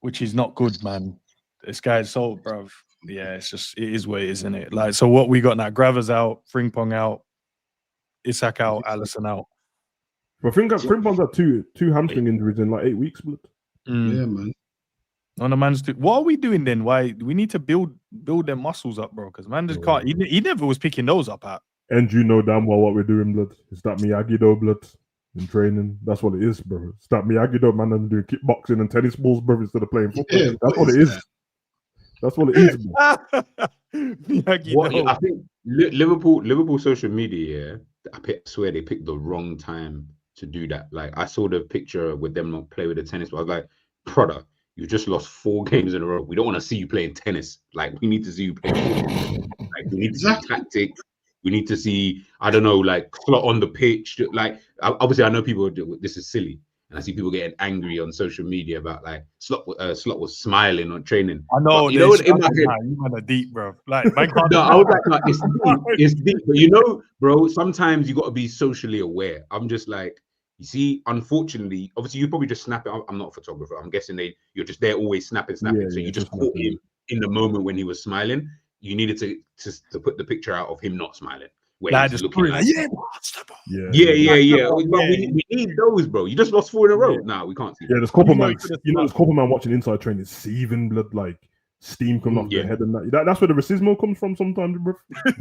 which is not good, man. This guy's so, bruv. Yeah, it is what it is, isn't it? Like, so what we got now? Gravers out, Frimpong out, Isak out, Allison out. But I think Frimpong's had two hamstring injuries in like 8 weeks. But yeah, man. On the man's what are we doing then? Why we need to build their muscles up, bro? Because man just can't. He never was picking those up at. And you know damn well what we're doing, blood. It's that Miyagi though, blood. in training. That's what it is, bro. Stop Miyagi-Do, man, and doing kickboxing and tennis balls, bro, instead of playing football. Yeah, That's what it is. That's what it is, bro. Miyagi-Do. I think Liverpool social media, I swear they picked the wrong time to do that. Like, I saw the picture with them not play with the tennis, but I was like, brother, you just lost 4 games in a row. We don't want to see you playing tennis. Like, we need to see you play football. Like, we need to see tactics. We need to see, I don't know, like, Slot on the pitch. Like, obviously, I know people do this is silly, and I see people getting angry on social media about like Slot was smiling on training. I know, but, you know what? In my head, you man are deep, bro. Like, man can't no, I was like, no, it's deep. But you know, bro, sometimes you got to be socially aware. I'm just like, you see, unfortunately, obviously, you probably just snap it. I'm not a photographer. I'm guessing you're just there always snapping. Yeah, so you just snapping. caught him in the moment when he was smiling. You needed to put the picture out of him not smiling. Where he's looking like, yeah. But we need those, bro. You just lost 4 in a row. Nah, we can't see. Yeah, there's couple man. There's couple man watching inside training, seething blood, like steam coming off their head, and that's where the racism comes from sometimes, bro.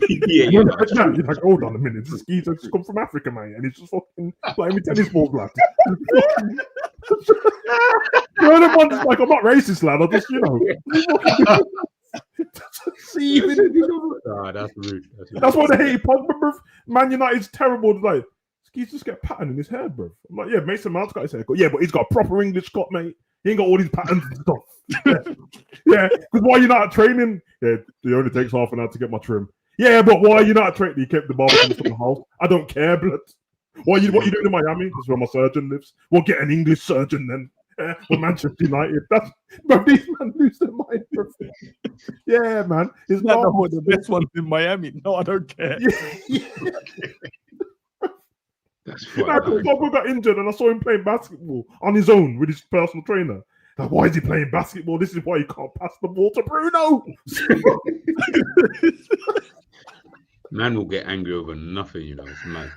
You're like, hold on a minute, this geezer just come from Africa, man, and he's just fucking playing with tennis balls, lad. Just like, I'm not racist, lad. I just, That's rude. That's why they hate Pogba, bro. Man United's terrible. Like, he's just got a pattern in his hair, bro. I'm like, yeah, Mason Mount's got his haircut. Yeah, but he's got a proper English cut, mate. He ain't got all these patterns and stuff. Yeah, because why you not training? Yeah, it only takes half an hour to get my trim. Yeah, but why you not training? You kept the barbecue from the house. I don't care, blood. What you doing in Miami? That's where my surgeon lives. We'll get an English surgeon then. For Manchester United. That's, but these men lose their mind. Bro. Yeah, man. It's not the best ones in Miami. No, I don't care. That's funny. Pogba got injured and I saw him playing basketball on his own with his personal trainer. Like, why is he playing basketball? This is why he can't pass the ball to Bruno. Man will get angry over nothing, It's mad.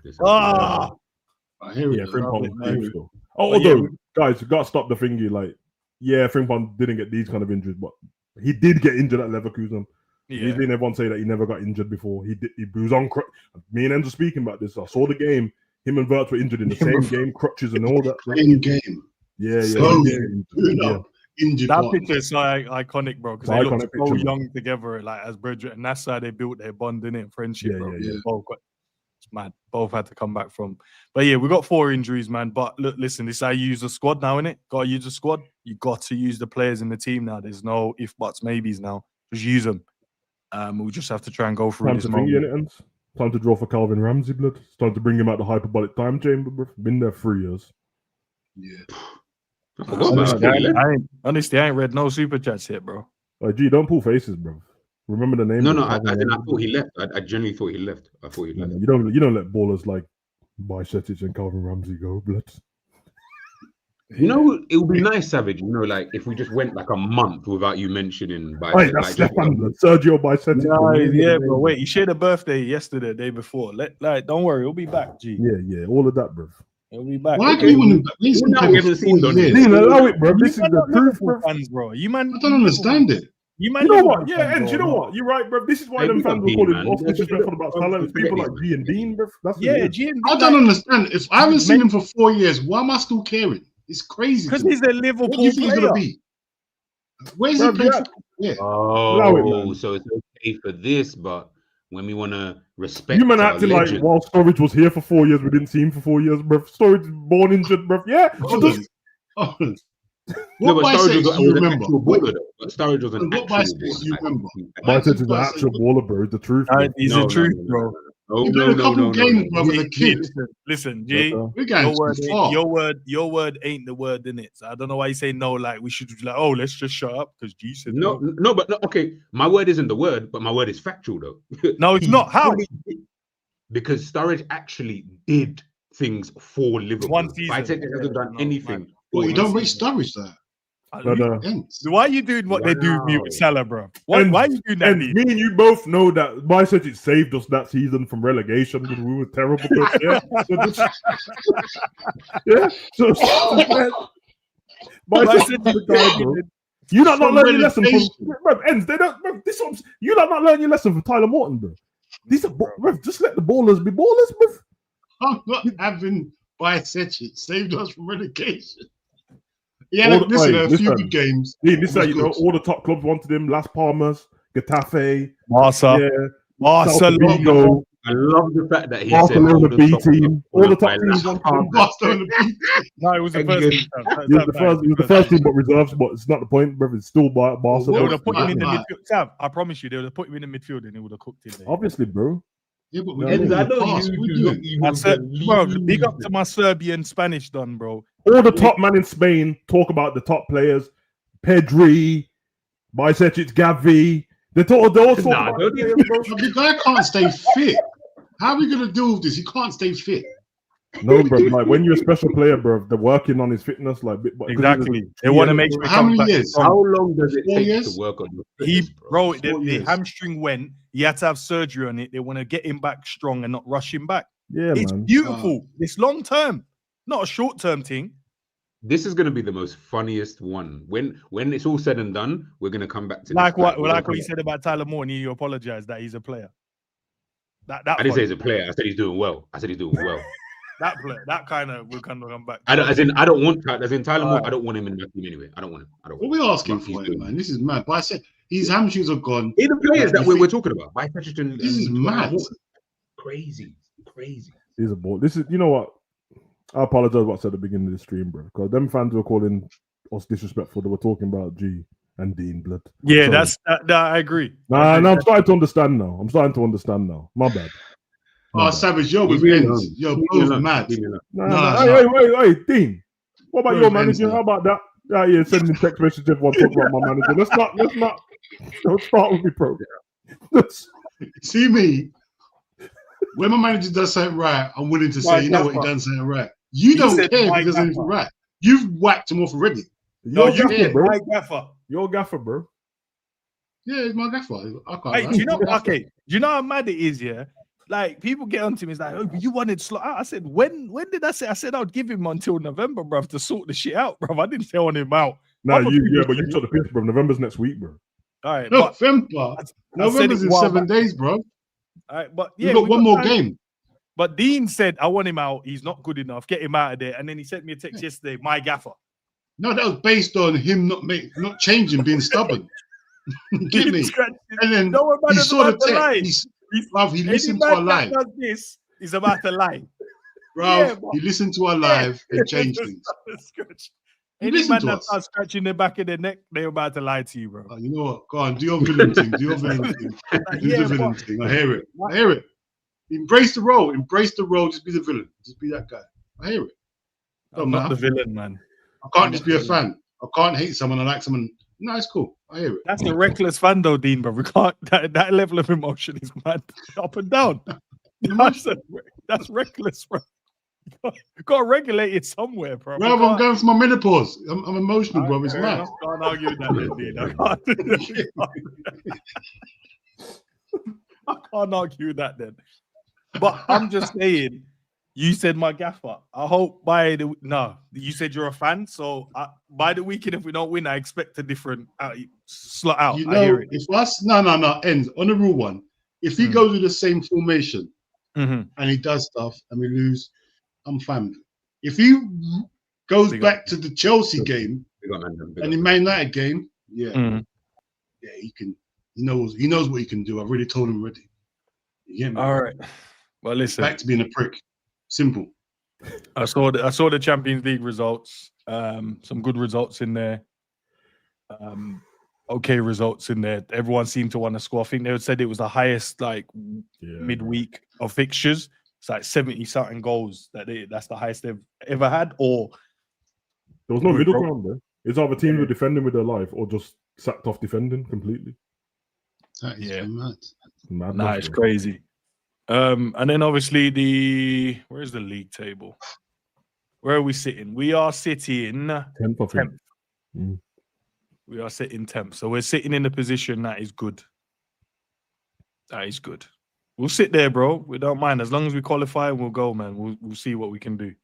I hear it. Frimpong. Although, guys, you got to stop the thingy. Like, yeah, Frimpong didn't get these kind of injuries, but he did get injured at Leverkusen. Yeah. He's been everyone say that he never got injured before. He was on. Me and Enzo speaking about this. I saw the game. Him and Wirtz were injured in the same game, crutches and all that. Same game. Yeah. Injured that picture is so iconic, bro, because they look so young together, like as brethren, and that's how they built their bond, innit? Friendship, bro. Yeah. It's mad. Both had to come back from. But yeah, we got 4 injuries, man. But look, listen, this is how you use the squad now, innit? Got to use the squad. You got to use the players in the team now. There's no if, buts, maybes now. Just use them. We'll just have to try and go through this moment. Time to draw for Calvin Ramsey, blood. It's time to bring him out the hyperbolic time chamber, bro. Been there 3 years. Yeah. Honestly, I ain't read no super chats yet, bro. Gee, don't pull faces, bro. Remember the name? No, I thought he left. I genuinely thought he left. I thought he left. You don't let ballers like Bajcetic and Calvin Ramsey go, blood. It would be nice, Savage. Like if we just went like a month without you mentioning Bajcetic. That's Sergio Bajcetic. Yeah, bro. Wait, he shared a birthday yesterday, the day before. Don't worry, he'll be back. G. Yeah, all of that, bro. He'll be back. Why do you want to? Allow it, bro. This is the truth, bro. You man, I don't understand it. You know what? Yeah, and you know what? You're right, bro. This is why them fans were calling off disrespectful about Salah. It's people like G and Dean, bro. G and I don't understand. If I haven't seen him for 4 years, why am I still caring? It's crazy. Because he's a Liverpool player. What do you think he's gonna be? Where's he playing? Yeah. Oh, so it's okay for this, but when we want to respect, you man acting like while Sturridge was here for 4 years, we didn't see him for 4 years, bro. Sturridge born injured, bro. Yeah. No, but Sturridge was an actual baller, though. But Sturridge was an actual baller. You remember? Bajcetic is an actual baller, bro. The truth. He's the truth, bro. He played a couple games, bro, with a kid. Listen, G, your word ain't the word, innit? So I don't know why you say no. Like we should be like, oh, let's just shut up because G said no. Okay, my word isn't the word, but my word is factual, though. No, it's not. How? Because Sturridge actually did things for Liverpool. One season. Bajcetic hasn't done anything. Well, you don't rate Sturridge there. Why are you doing what they do with Salah, bro? Why are you doing that? And me and you both know that Bajcetic saved us that season from relegation when we were terrible. So Bajcetic the guy, bro. You not learn your lesson from bro, ends. They don't. Bro, this one's, you not learn your lesson from Tyler Morton, bro. These are bro, just let the ballers be ballers, bro. I'm not having Bajcetic saved us from relegation. Yeah, listen, a few good games. Listen, you know, all the top clubs wanted him. Las Palmas, Getafe, Barca, Barcelona. I love the fact that he Barcelona said B team. All the top teams wanted him. Barcelona B team. No, it was the first team. It was the first team, but reserves. But it's not the point, brother. It's still Barca. They would have put him in the midfield. Sam, I promise you, they would have put him in the midfield and he would have cooked in there. Obviously, bro. Yeah, but we didn't pass. Bro, big up to my Serbian Spanish done, bro. All the top man in Spain talk about the top players. Pedri, Bajcetic, Gavi. They all talk about the guy can't stay fit. How are we going to deal with this? He can't stay fit. No, bro. Like when you're a special player, bro, they're working on his fitness. Like exactly, they want to make sure. How many years? How long does it take to work on your fitness, bro? The hamstring went. He had to have surgery on it. They want to get him back strong and not rush him back. Yeah, it's man. Beautiful. It's long term, not a short term thing. This is going to be the most funniest one. When it's all said and done, we're going to come back to like what you said about Tyler Moore, and you apologize that he's a player. I didn't say he's a player. I said he's doing well. That player, that kind of will kind of come back. I don't want Tyler Moore. I don't want him in my team anyway. I don't want him. What are we asking for him, man? This is mad. But I said his hamstrings are gone. In the players that we're talking about, this is mad. Crazy. He's a ball. This is, you know what? I apologize what I said at the beginning of the stream, bro. Because them fans were calling us disrespectful. They were talking about G and Dean blood. Yeah, I agree. Nah, I'm starting to understand now. My bad. Savage, you're with ends. You're both mad. Hey, Dean. What about your manager? How about that? Yeah, sending text messages. Everyone talk about my manager. Let's not. Don't start with me, bro. See me. When my manager does something right, I'm willing to say, you know what, he done something right. You don't care if he does anything right. You've whacked him off already. Your gaffer, bro. Yeah, it's my gaffer. Hey, do you know how mad it is, yeah? Like, people get onto me, it's like, oh, you wanted Slot out. I said, when did I say? I said I would give him until November, bruv, to sort the shit out, bruv. I didn't say I want him out. No, but you took the piss, bro. November's next week, bro. All right. November's in 7 days, bro. All right, but yeah, we got one more game. But Dean said, I want him out. He's not good enough. Get him out of there. And then he sent me a text yesterday, my gaffer. No, that was based on him not changing, being stubborn. Get me? And then he saw the text. He listened to our live. Does this, he's about to lie. Bro, he listened to our live and changed things. Any man that starts scratching the back of their neck, they're about to lie to you, bro. You know what? Go on, do your villain thing. Do the villain thing. I hear it. Embrace the role. Just be the villain. Just be that guy. I hear it. I'm not the villain, man. I can't just be a fan. I can't hate someone. I like someone. No, it's cool. I hear it. That's a reckless fan, though, Dean, bro. We can't. That level of emotion is mad, up and down. That's reckless, bro. You got to regulate it somewhere, bro. Bro, I'm going for my menopause. I'm emotional, bro. It's mad. I can't argue with that, Dean. I can't argue with that, then. But I'm just saying, you said my gaffer. I hope you said you're a fan. So by the weekend, if we don't win, I expect a different Slot out. You know, I hear it. If us, ends on the rule one. If he goes with the same formation and he does stuff and we lose, I'm fine with it. If he goes back to the Chelsea game and the Man United game, he can. He knows what he can do. I've already told him already. All right. Well, listen. Back to being a prick. Simple. I saw the Champions League results. Some good results in there. Okay results in there. Everyone seemed to want to score. I think they said it was the highest midweek of fixtures. It's like 70-something goals. That's the highest they've ever had. Or there was no middle ground there. It's either teams were defending with their life or just sacked off defending completely. That is mad. Nah, it's crazy. And then obviously where's the league table? Where are we sitting? We are sitting 10th. We are sitting 10th. So we're sitting in a position that is good. That is good. We'll sit there, bro. We don't mind. As long as we qualify, we'll go, man. We'll see what we can do.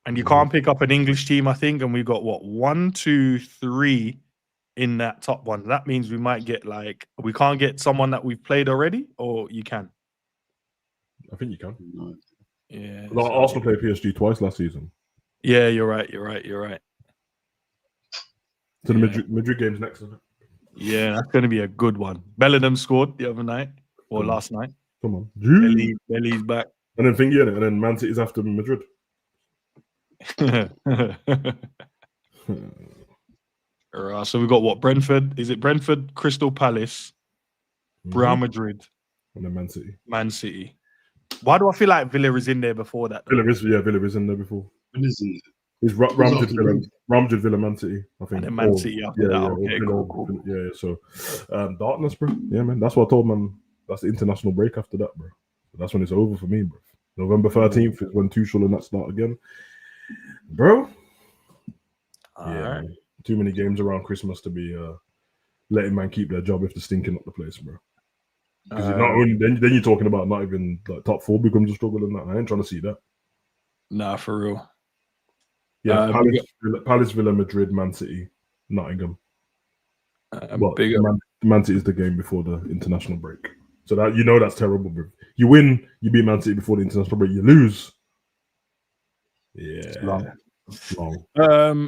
And you can't pick up an English team, I think. And we got 1, 2, 3 in that top one. That means we might get we can't get someone that we've played already, or you can. I think you can. Yeah. Like, Arsenal played PSG twice last season. Yeah, you're right. So the Madrid game's next, isn't it? Yeah, that's going to be a good one. Bellingham scored the other night or last night. Come on. Belly's back. And then thingy, and then Man City's after Madrid. So we've got what? Brentford? Is it Brentford, Crystal Palace, Real Madrid, and then Man City? Man City. Why do I feel like Villa is in there before that? Villa is in there before. Villa's in there. It's Ramjad Villa, Man City, I think. And then Man City after that. Okay, cool. Yeah, so darkness, bro. Yeah, man. That's what I told man. That's the international break after that, bro. That's when it's over for me, bro. November 13th is when Tuchel and that start again. Bro. Right. Man. Too many games around Christmas to be letting man keep their job if they're stinking up the place, bro. Because then you're talking about not even like top 4 becomes a struggle and that. I ain't trying to see that. Nah, for real. Yeah, Palace, Villa, Madrid, Man City, Nottingham. Man City is the game before the international break. So that that's terrible, bro. You win, you beat Man City before the international break. You lose. Yeah. It's long. Long.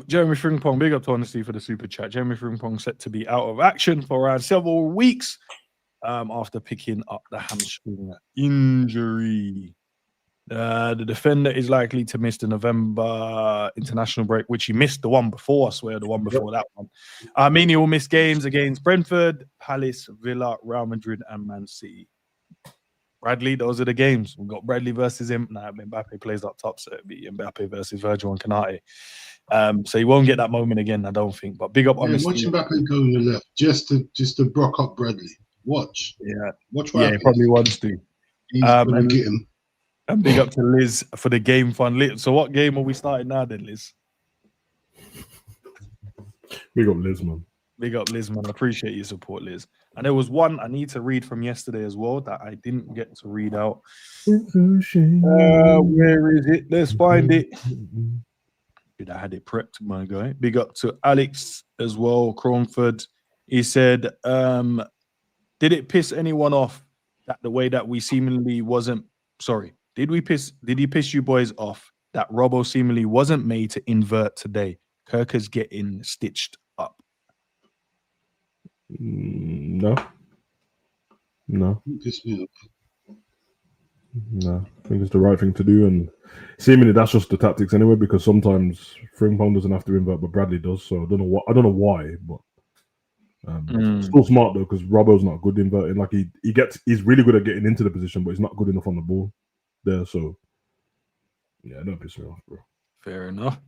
Jeremy Frimpong, big up to Honesty for the super chat. Jeremy Frimpong set to be out of action for around several weeks after picking up the hamstring injury. The defender is likely to miss the November international break, which he missed the one before, I swear, the one before that one. Meaning he will miss games against Brentford, Palace, Villa, Real Madrid, and Man City. Bradley, those are the games. We've got Bradley versus him. Nah, Mbappe plays up top, so it'll be Mbappe versus Virgil and Konate. So he won't get that moment again, I don't think. But big up on watch Mbappe go on the left just to block up Bradley. Watch. Yeah. Watch what happens. He probably wants to. He's gonna get him. And big up to Liz for the game fun. So what game are we starting now then, Liz? Big up Liz, man. Big up Liz, man. I appreciate your support, Liz. And there was one I need to read from yesterday as well that I didn't get to read out. Where is it? Let's find it. I had it prepped, my guy. Big up to Alex as well, Cronford. He said, did it piss anyone off that the way that we seemingly wasn't did he piss you boys off that Robbo seemingly wasn't made to invert today? Kirker's getting stitched up. No. Piss me off. No, I think it's the right thing to do, and seemingly that's just the tactics anyway. Because sometimes Frimpong doesn't have to invert, but Bradley does. So I don't know why, but still smart though, because Robbo's not good inverting. Like he's really good at getting into the position, but he's not good enough on the ball there. So yeah, don't piss me off, bro. Fair enough.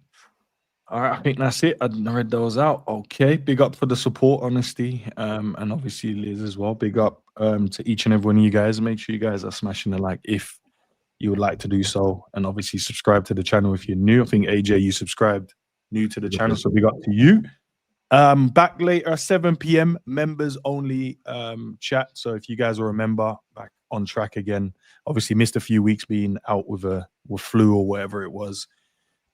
All right, I think that's it. I read those out. Okay, big up for the support, Honesty, and obviously Liz as well. Big up to each and every one of you guys. Make sure you guys are smashing the like if you would like to do so, and obviously subscribe to the channel if you're new. I think AJ, you subscribed new to the channel, so big up to you. Back later, 7 p.m. members only chat. So if you guys will remember, back on track again. Obviously missed a few weeks being out with flu or whatever it was.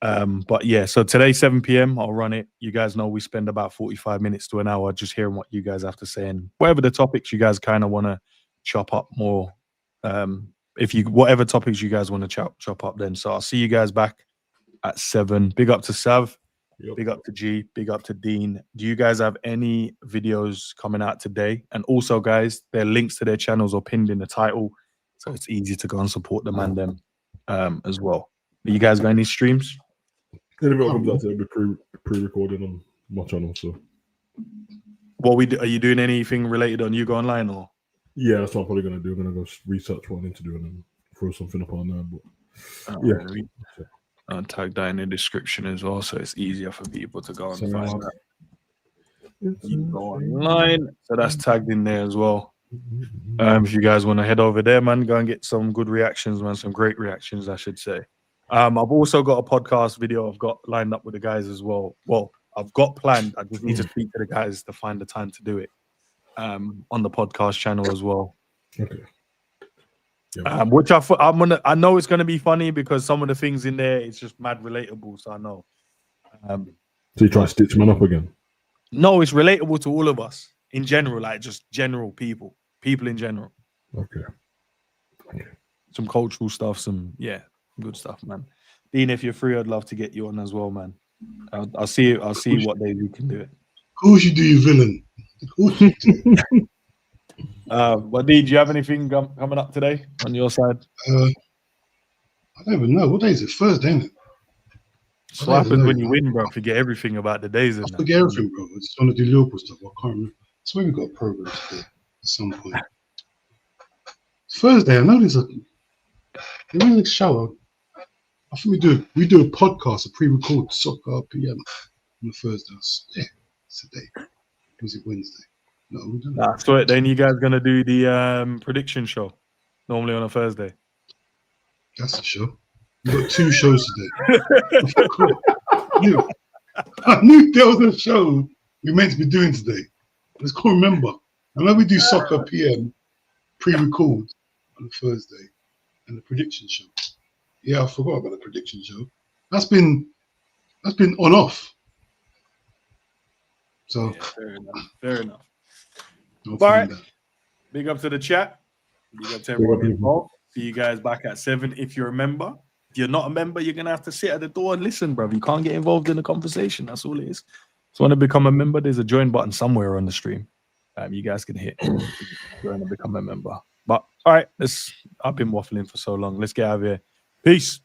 But yeah, so today 7 p.m. I'll run it. You guys know we spend about 45 minutes to an hour just hearing what you guys have to say and whatever the topics you guys kind of want to chop up more. Whatever topics you guys want to chop up then. So I'll see you guys back at 7. Big up to Sav. Yep. Big up to G. Big up to Dean. Do you guys have any videos coming out today? And also, guys, their links to their channels are pinned in the title, so it's easy to go and support them and them as well. Are you guys got any streams? Anyone comes out to be pre-recorded on my channel. So, are you doing anything related on You Go Online or? Yeah, that's what I'm probably gonna do. I'm gonna go research what I need to do and then throw something up on there. But yeah. I'll tag that in the description as well, so it's easier for people to go and find that. You Go Online, so that's tagged in there as well. If you guys want to head over there, man, go and get some good reactions, man, some great reactions, I should say. I've also got a podcast video I've got lined up with the guys as well. Well, I've got planned. I just need to speak to the guys to find the time to do it on the podcast channel as well. Okay. Which I know it's gonna be funny because some of the things in there it's just mad relatable. So I know. So you try to stitch man up again? No, it's relatable to all of us in general, like just general people in general. Okay. Some cultural stuff, Good stuff, man. Dean, if you're free, I'd love to get you on as well, man. I'll see what day we can do it. Of course you do, you villain. Of course you do. But Dean, do you have anything coming up today on your side? I don't even know. What day is it? Thursday, isn't it? That's what happens when you win, bro. Forget everything about the days. I forget everything, bro. I just want to do Liverpool stuff. I can't remember. It's when we got a program today at some point. It's Thursday. I know there's a next show. I think we do a podcast, a pre-recorded soccer PM on a Thursday. Yeah, it's a day. Was it Wednesday? No, we don't. Nah, so then you guys gonna do the prediction show normally on a Thursday. That's a show. We got 2 shows today. I knew there was a show we meant to be doing today. I just can't remember. I know we do soccer PM pre-record on a Thursday and the prediction show. Yeah, I forgot about the prediction show. That's been on off. So yeah, fair enough. All right. Big up to the chat. Big up to everyone involved. See you guys back at 7 if you're a member. If you're not a member, you're gonna have to sit at the door and listen, bro. You can't get involved in the conversation. That's all it is. So want to become a member, there's a join button somewhere on the stream. You guys can hit if you want to become a member. But all right, I've been waffling for so long. Let's get out of here. Peace.